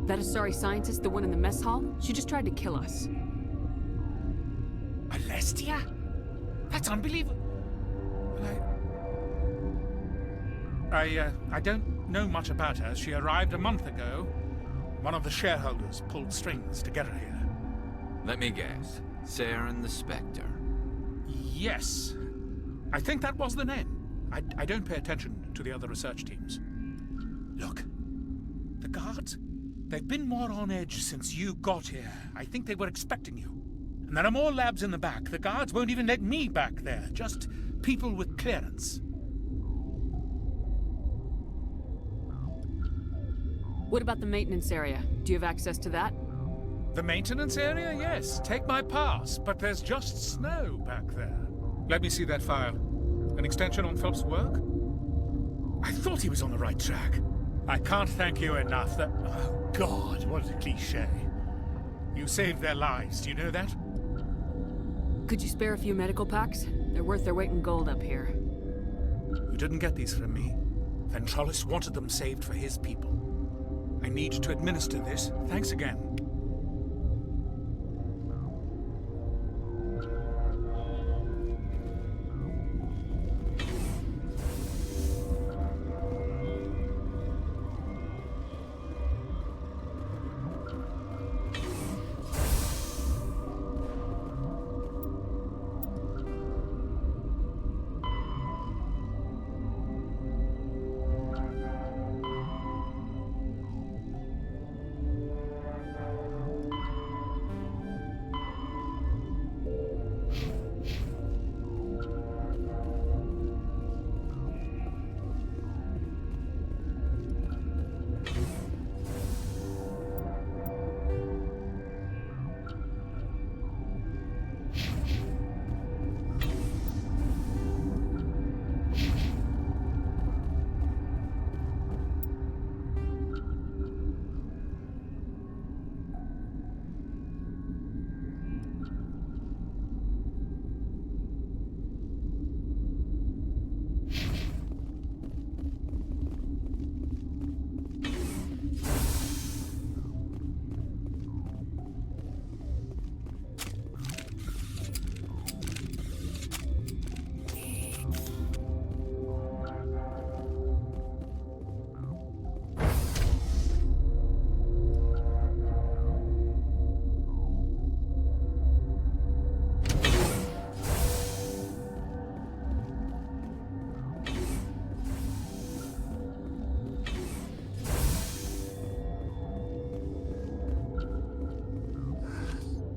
That Asari scientist, the one in the mess hall, she just tried to kill us. Alestia? That's unbelievable. I don't know much about her. She arrived a month ago. One of the shareholders pulled strings to get her here. Let me guess. Saren the Spectre. Yes. I think that was the name. I don't pay attention to the other research teams. Look. The guards? They've been more on edge since you got here. I think they were expecting you. And there are more labs in the back. The guards won't even let me back there. Just people with clearance. What about the maintenance area? Do you have access to that? The maintenance area? Yes. Take my pass. But there's just snow back there. Let me see that file. An extension on Phelps' work? I thought he was on the right track. I can't thank you enough that... Oh, God, what a cliché. You saved their lives, do you know that? Could you spare a few medical packs? They're worth their weight in gold up here. You didn't get these from me. Ventralis wanted them saved for his people. I need to administer this. Thanks again.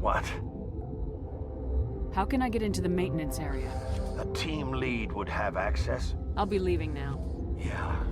What? How can I get into the maintenance area? A team lead would have access? I'll be leaving now. Yeah.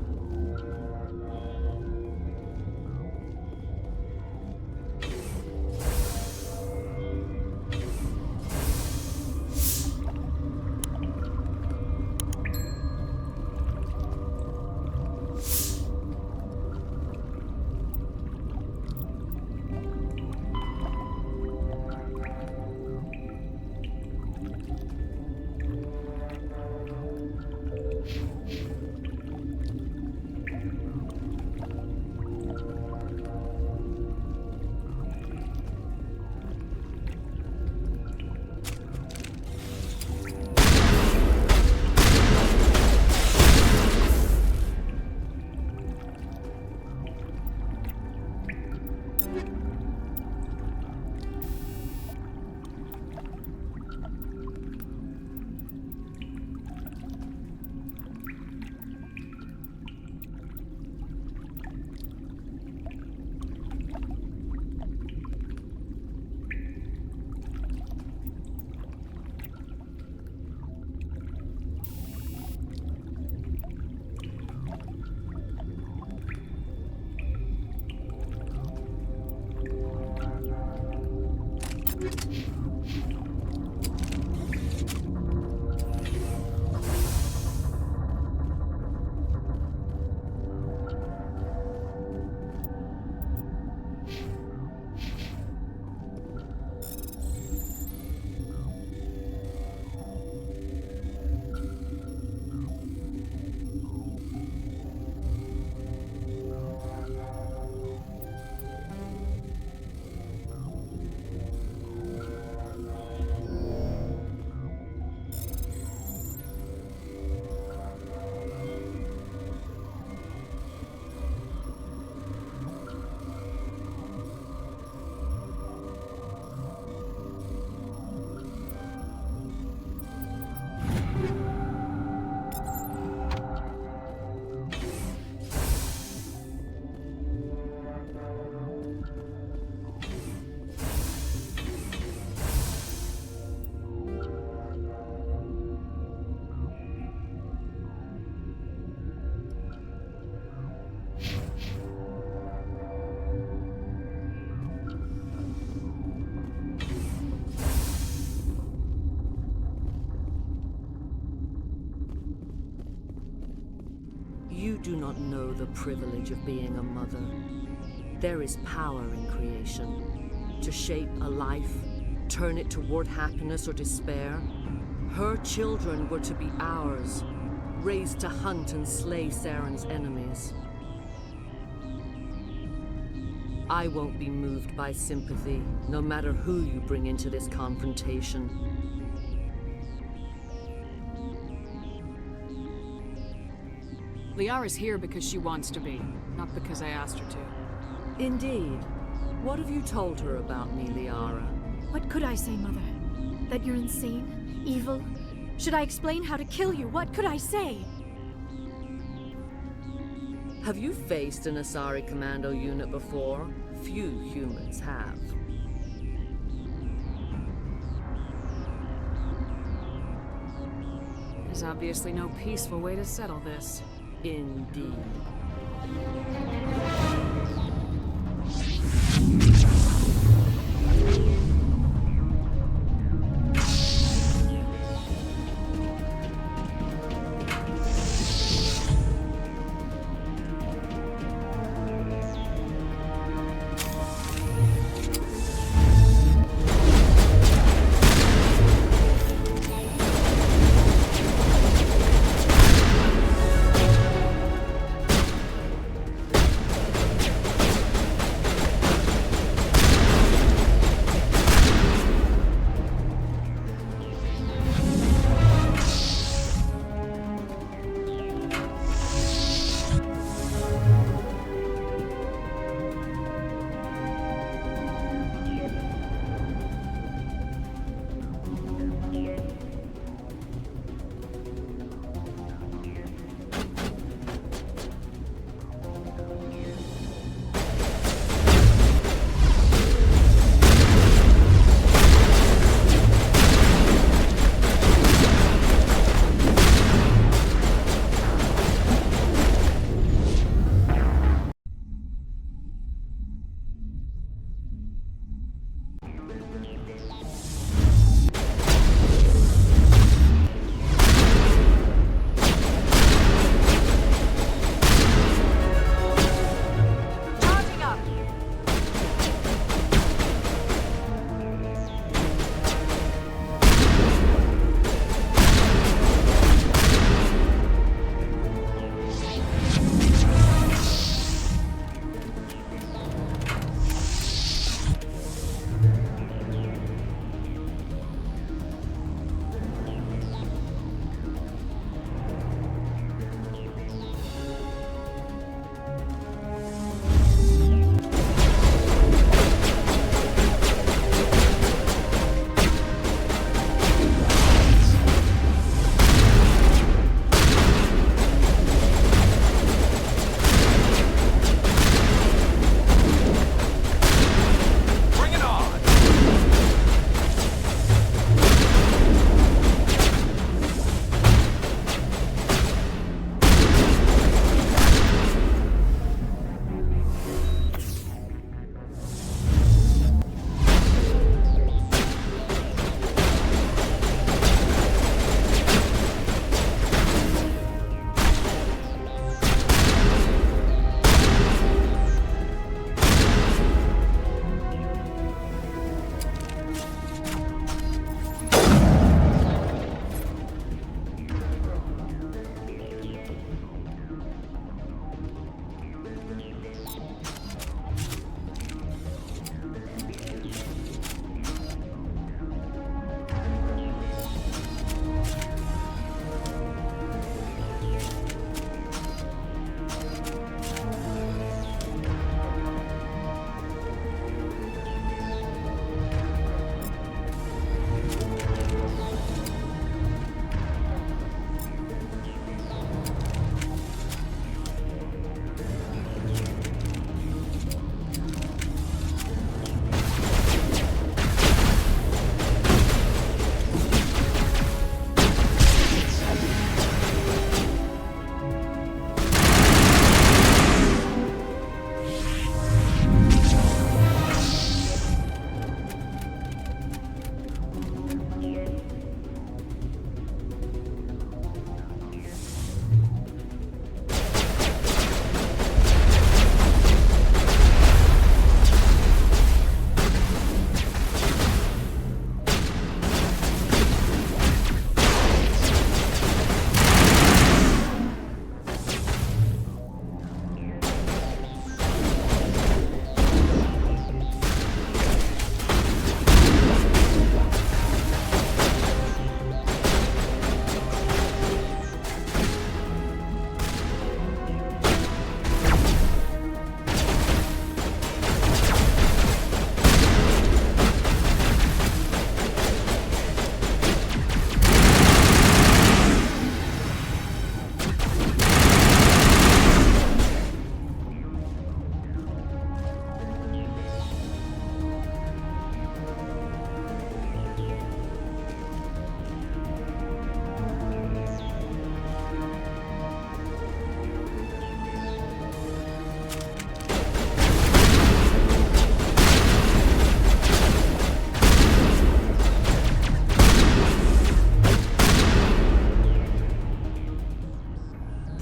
You do not know the privilege of being a mother. There is power in creation. To shape a life, turn it toward happiness or despair. Her children were to be ours. raised to hunt and slay Saren's enemies. I won't be moved by sympathy, no matter who you bring into this confrontation. Liara's here because she wants to be, not because I asked her to. Indeed. What have you told her about me, Liara? What could I say, Mother? That you're insane? Evil? Should I explain how to kill you? What could I say? Have you faced an Asari commando unit before? Few humans have. There's obviously no peaceful way to settle this. Indeed.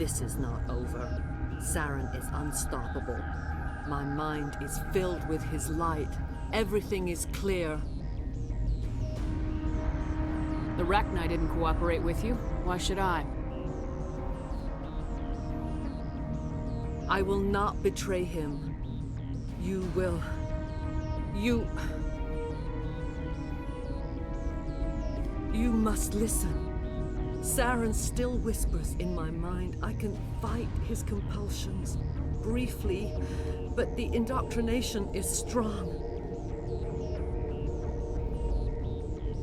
This is not over. Saren is unstoppable. My mind is filled with his light. Everything is clear. The Rachni didn't cooperate with you. Why should I? I will not betray him. You will. You must listen. Saren still whispers in my mind. I can fight his compulsions, briefly, but the indoctrination is strong.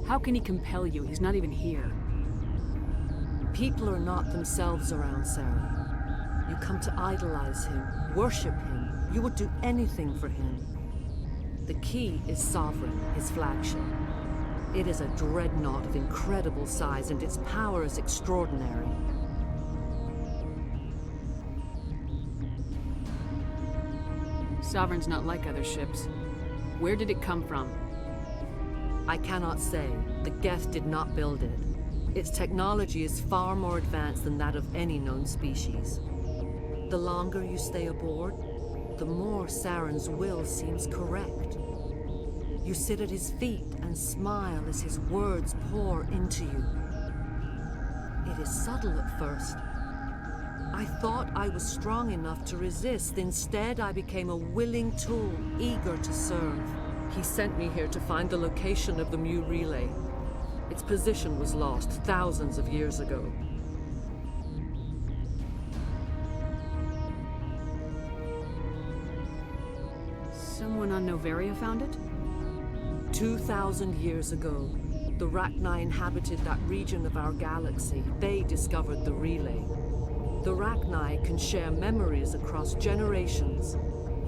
How can he compel you? He's not even here. People are not themselves around Saren. You come to idolize him, worship him. You would do anything for him. The key is Sovereign, his flagship. It is a dreadnought of incredible size, and its power is extraordinary. Sovereign's not like other ships. Where did it come from? I cannot say. The Geth did not build it. Its technology is far more advanced than that of any known species. The longer you stay aboard, the more Saren's will seems correct. You sit at his feet and smile as his words pour into you. It is subtle at first. I thought I was strong enough to resist. Instead, I became a willing tool, eager to serve. He sent me here to find the location of the Mu relay. Its position was lost thousands of years ago. Someone on Noveria found it? 2,000 years ago, the Rachni inhabited that region of our galaxy. They discovered the relay. The Rachni can share memories across generations.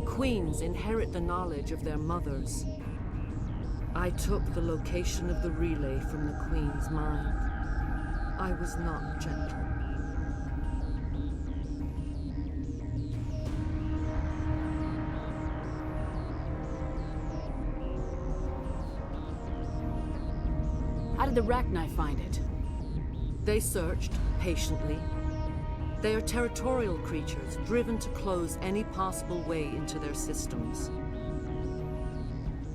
Queens inherit the knowledge of their mothers. I took the location of the relay from the Queen's mind. I was not gentle. How did the Rachni find it? They searched patiently. They are territorial creatures, driven to close any possible way into their systems.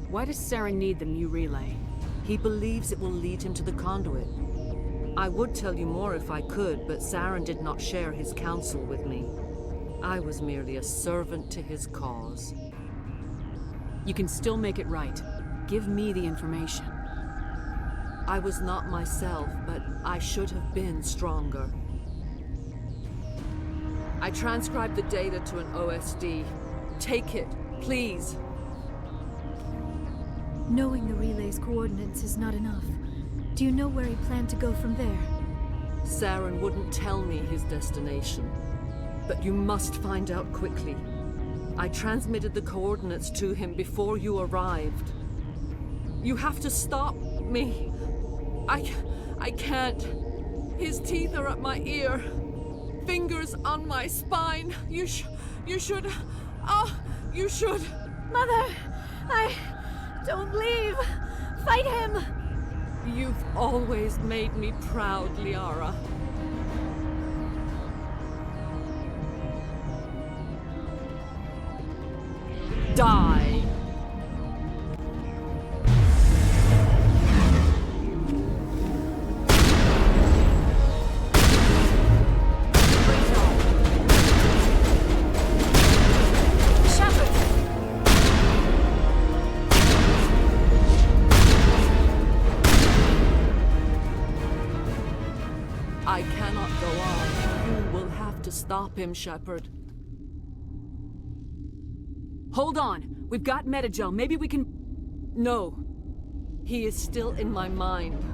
Why does Saren need the Mu relay? He believes it will lead him to the conduit. I would tell you more if I could, but Saren did not share his counsel with me. I was merely a servant to his cause. You can still make it right. Give me the information. I was not myself, but I should have been stronger. I transcribed the data to an OSD. Take it, please. Knowing the relay's coordinates is not enough. Do you know where he planned to go from there? Saren wouldn't tell me his destination. But you must find out quickly. I transmitted the coordinates to him before you arrived. You have to stop me. I can't. His teeth are at my ear. Fingers on my spine. You should. You should. Mother, don't leave. Fight him. You've always made me proud, Liara. Die. I cannot go on. You will have to stop him, Shepard. Hold on. We've got Metagel. Maybe we can... No. He is still in my mind.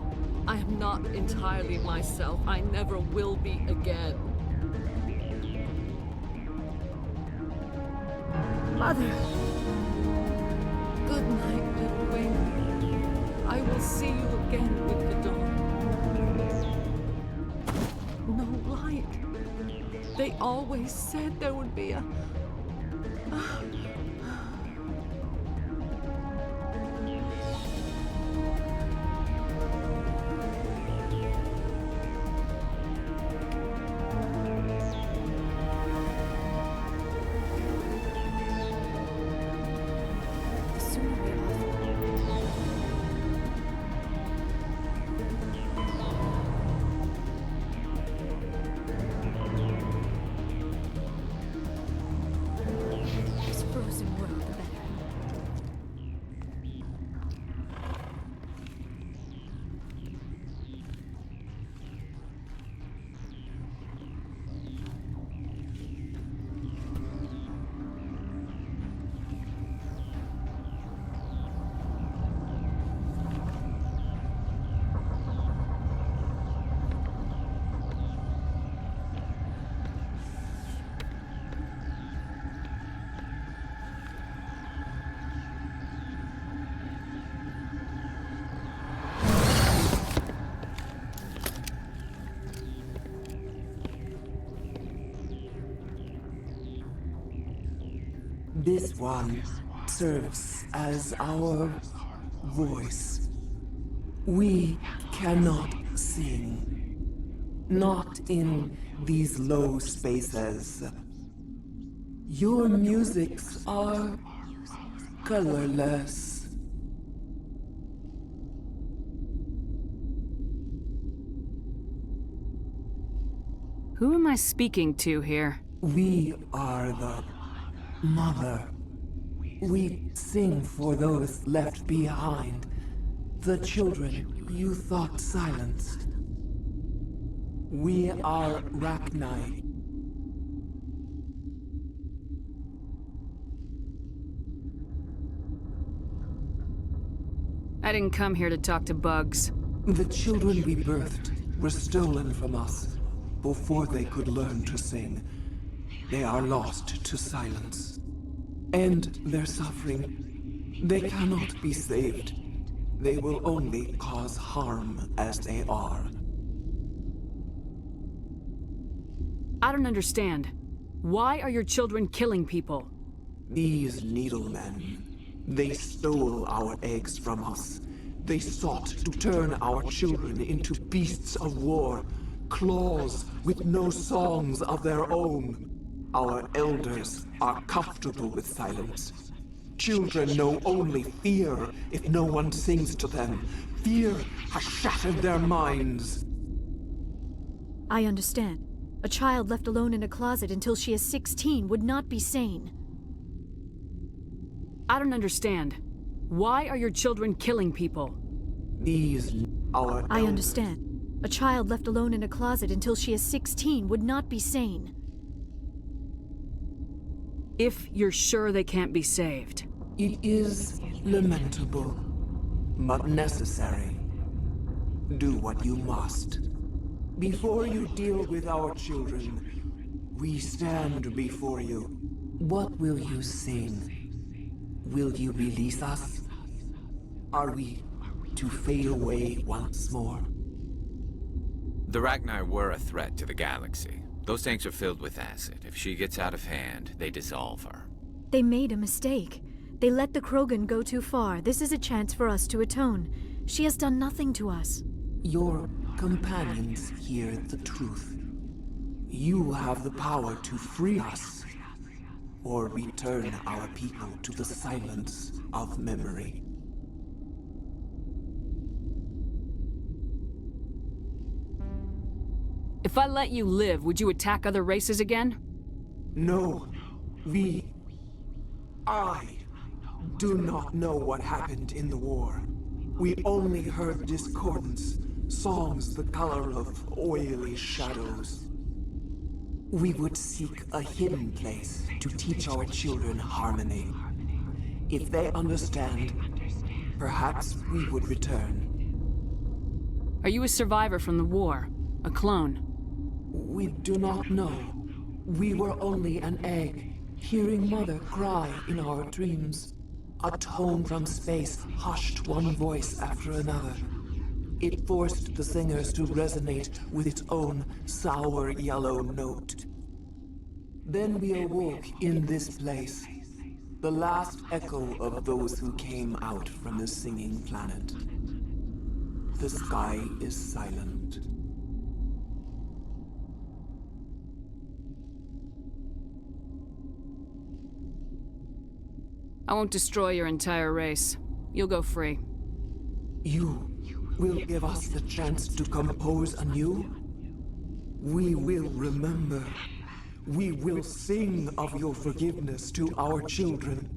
I am not entirely myself. I never will be again. Mother. Good night, little wing. I will see you again with the dawn. No light. They always said there would be a... This one serves as our voice. We cannot sing. Not in these low spaces. Your musics are colorless. Who am I speaking to here? We are the Mother. We sing for those left behind. The children you thought silenced. We are Rachni. I didn't come here to talk to bugs. The children we birthed were stolen from us before they could learn to sing. They are lost to silence. And their suffering, they cannot be saved. They will only cause harm as they are. I don't understand. Why are your children killing people? These needlemen, they stole our eggs from us. They sought to turn our children into beasts of war, claws with no songs of their own. Our elders are comfortable with silence. Children know only fear if no one sings to them. Fear has shattered their minds. I understand. A child left alone in a closet until she is 16 would not be sane. I don't understand. Why are your children killing people? I understand. A child left alone in a closet until she is 16 would not be sane. If you're sure they can't be saved. It is lamentable, but necessary. Do what you must. Before you deal with our children, we stand before you. What will you sing? Will you release us? Are we to fade away once more? The Rachni were a threat to the galaxy. Those tanks are filled with acid. If she gets out of hand, they dissolve her. They made a mistake. They let the Krogan go too far. This is a chance for us to atone. She has done nothing to us. Your companions hear the truth. You have the power to free us, or return our people to the silence of memory. If I let you live, would you attack other races again? No. I do not know what happened in the war. We only heard discordance, songs the color of oily shadows. We would seek a hidden place to teach our children harmony. If they understand, perhaps we would return. Are you a survivor from the war? A clone? We do not know. We were only an egg, hearing Mother cry in our dreams. A tone from space hushed one voice after another. It forced the singers to resonate with its own sour yellow note. Then we awoke in this place, the last echo of those who came out from the singing planet. The sky is silent. I won't destroy your entire race. You'll go free. You will give us the chance to compose anew? We will remember. We will sing of your forgiveness to our children.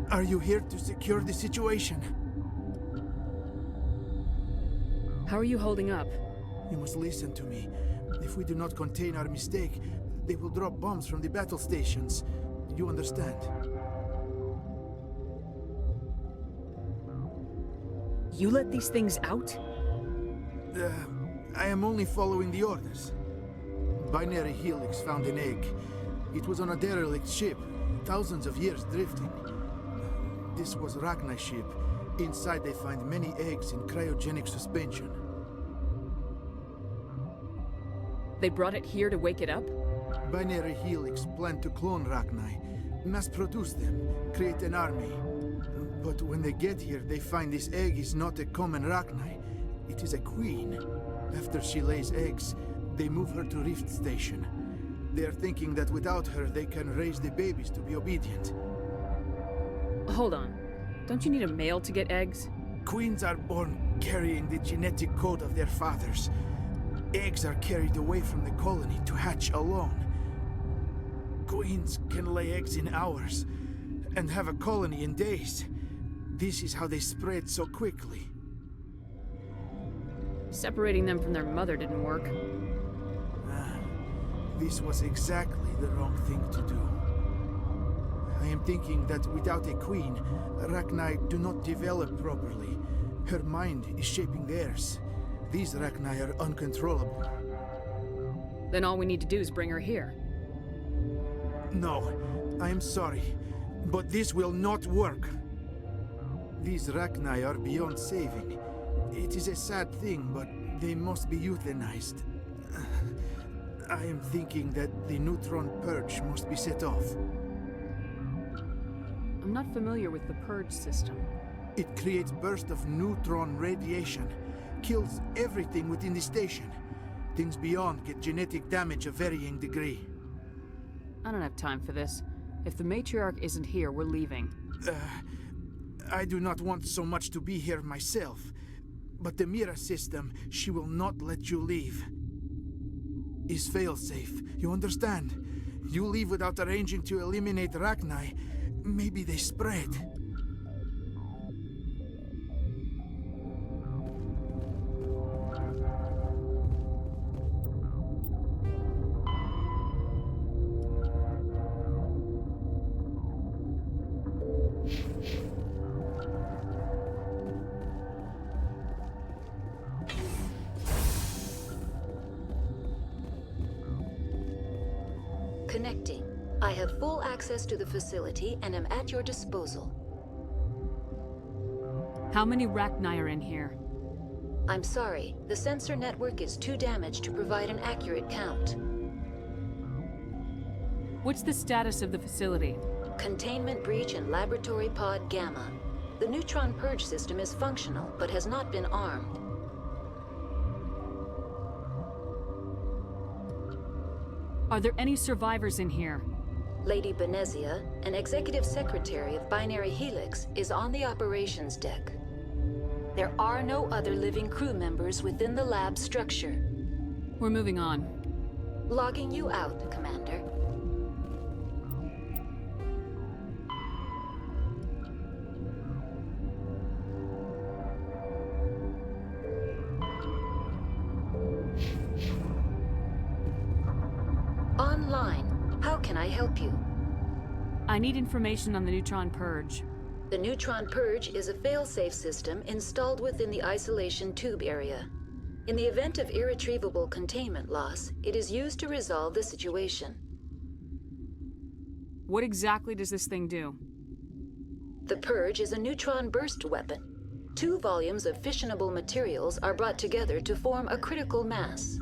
Are you here to secure the situation? How are you holding up? You must listen to me. If we do not contain our mistake, they will drop bombs from the battle stations. You understand? You let these things out? I am only following the orders. Binary Helix found an egg. It was on a derelict ship, thousands of years drifting. This was Rachni's ship. Inside they find many eggs in cryogenic suspension. They brought it here to wake it up? Binary Helix planned to clone Rachni, mass-produce them, create an army. But when they get here, they find this egg is not a common Rachni. It is a queen. After she lays eggs, they move her to Rift Station. They are thinking that without her, they can raise the babies to be obedient. Hold on. Don't you need a male to get eggs? Queens are born carrying the genetic code of their fathers. Eggs are carried away from the colony to hatch alone. Queens can lay eggs in hours and have a colony in days. This is how they spread so quickly. Separating them from their mother didn't work. This was exactly the wrong thing to do. I am thinking that without a queen, Rachni do not develop properly. Her mind is shaping theirs. These Rachni are uncontrollable. Then all we need to do is bring her here. No, I am sorry, but this will not work. These Rachni are beyond saving. It is a sad thing, but they must be euthanized. I am thinking that the neutron purge must be set off. I'm not familiar with the purge system. It creates bursts of neutron radiation, kills everything within the station. Things beyond get genetic damage of varying degree. I don't have time for this. If the matriarch isn't here, we're leaving. I do not want so much to be here myself. But the Mira system, she will not let you leave. Is fail-safe, you understand? You leave without arranging to eliminate Rachni, maybe they spread. Connecting. I have full access to the facility and am at your disposal. How many Rachni are in here? I'm sorry, the sensor network is too damaged to provide an accurate count. What's the status of the facility? Containment breach in Laboratory Pod Gamma. The neutron purge system is functional, but has not been armed. Are there any survivors in here? Lady Benezia, an executive secretary of Binary Helix, is on the operations deck. There are no other living crew members within the lab structure. We're moving on. Logging you out, Commander. Online. How can I help you? I need information on the neutron purge. The neutron purge is a fail-safe system installed within the isolation tube area. In the event of irretrievable containment loss, it is used to resolve the situation. What exactly does this thing do? The purge is a neutron burst weapon. 2 volumes of fissionable materials are brought together to form a critical mass.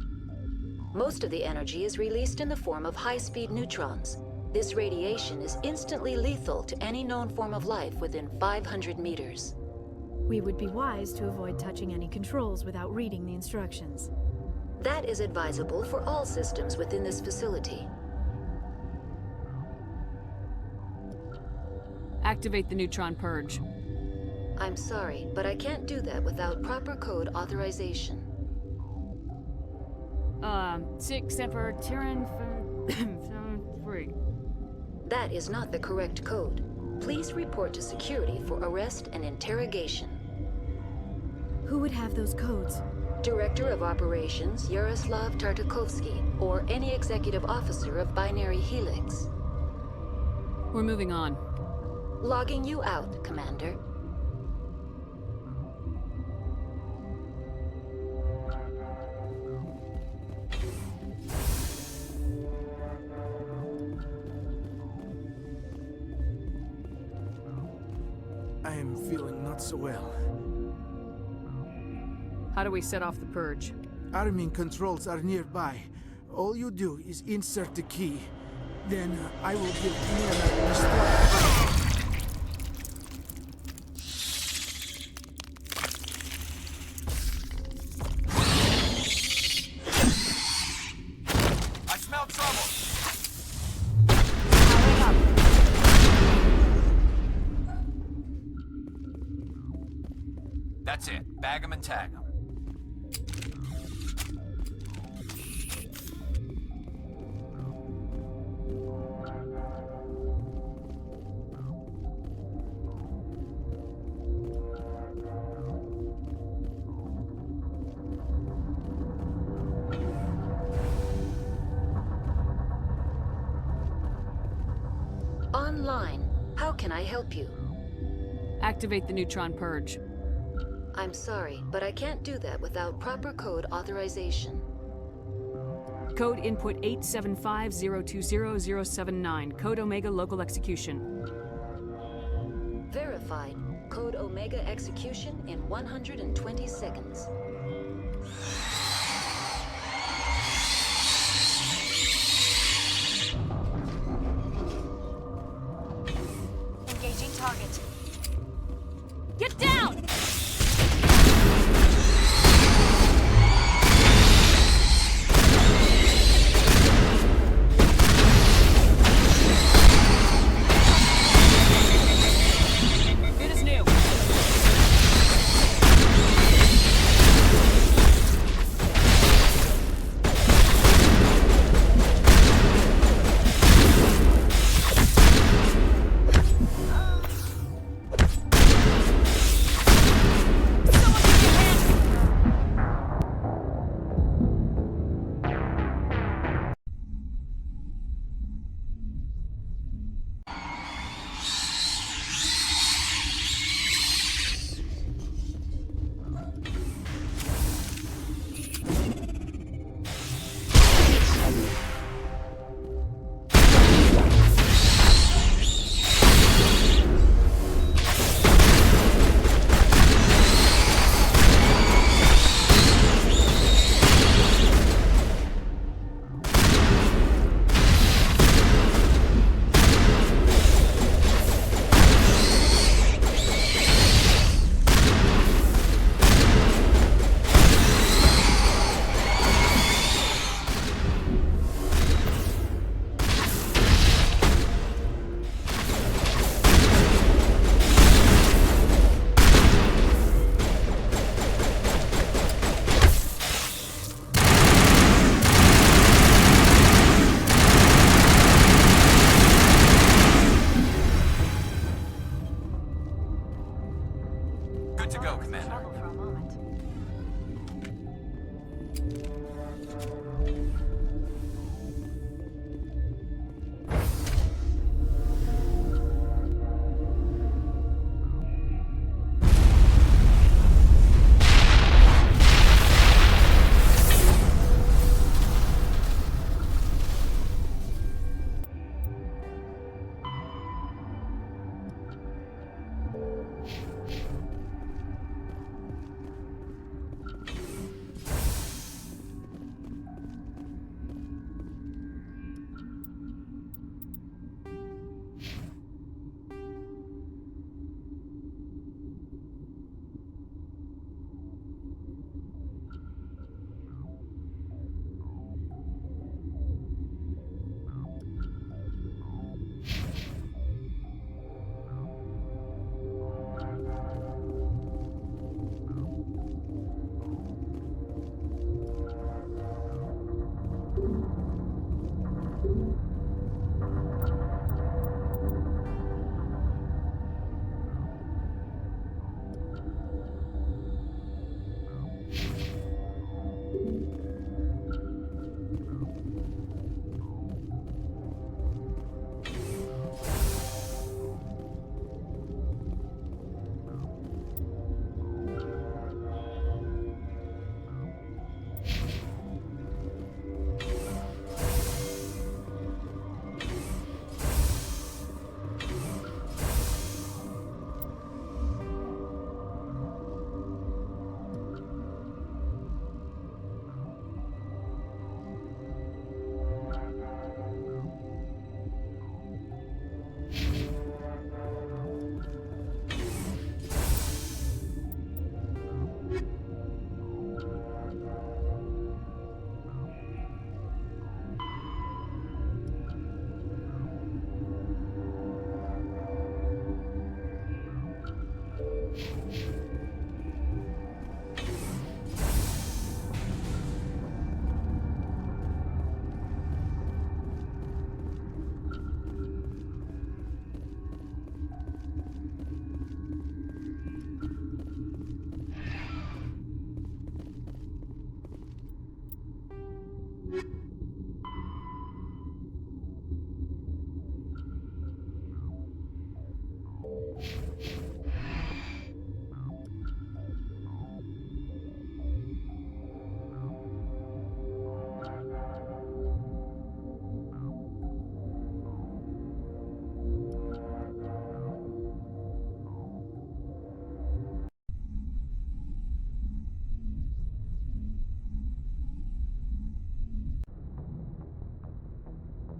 Most of the energy is released in the form of high-speed neutrons. This radiation is instantly lethal to any known form of life within 500 meters. We would be wise to avoid touching any controls without reading the instructions. That is advisable for all systems within this facility. Activate the neutron purge. I'm sorry, but I can't do that without proper code authorization. 6 Emperor Tyrann 3. That is not the correct code. Please report to security for arrest and interrogation. Who would have those codes? Director of Operations Yaroslav Tartakovsky, or any executive officer of Binary Helix. We're moving on. Logging you out, Commander. I am feeling not so well. How do we set off the purge? Arming controls are nearby. All you do is insert the key. Then I will give Mira the start. I smell trouble. That's it. Bag 'em and tag 'em. Online. How can I help you? Activate the neutron purge. I'm sorry, but I can't do that without proper code authorization. Code input 875020079. Code Omega local execution. Verified. Code Omega execution in 120 seconds. Engaging target. Get down! Good as new.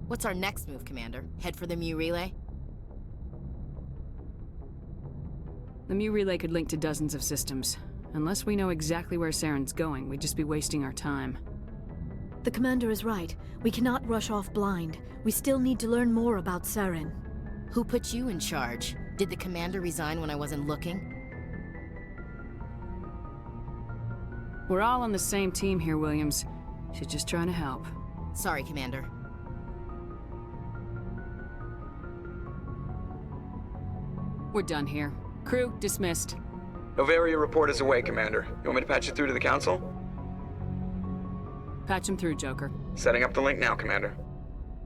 What's our next move, Commander? Head for the Mu Relay? The Mu Relay could link to dozens of systems. Unless we know exactly where Saren's going, we'd just be wasting our time. The commander is right. We cannot rush off blind. We still need to learn more about Saren. Who put you in charge? Did the commander resign when I wasn't looking? We're all on the same team here, Williams. She's just trying to help. Sorry, Commander. We're done here. Crew, dismissed. Noveria report is away, Commander. You want me to patch you through to the Council? Patch him through, Joker. Setting up the link now, Commander.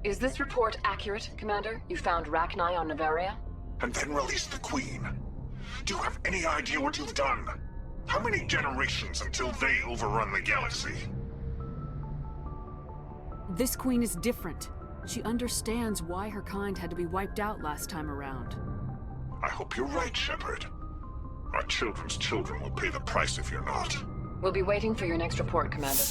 Is this report accurate, Commander? You found Rachni on Noveria? And then released the Queen. Do you have any idea what you've done? How many generations until they overrun the galaxy? This Queen is different. She understands why her kind had to be wiped out last time around. I hope you're right, Shepard. Our children's children will pay the price if you're not. We'll be waiting for your next report, Commander.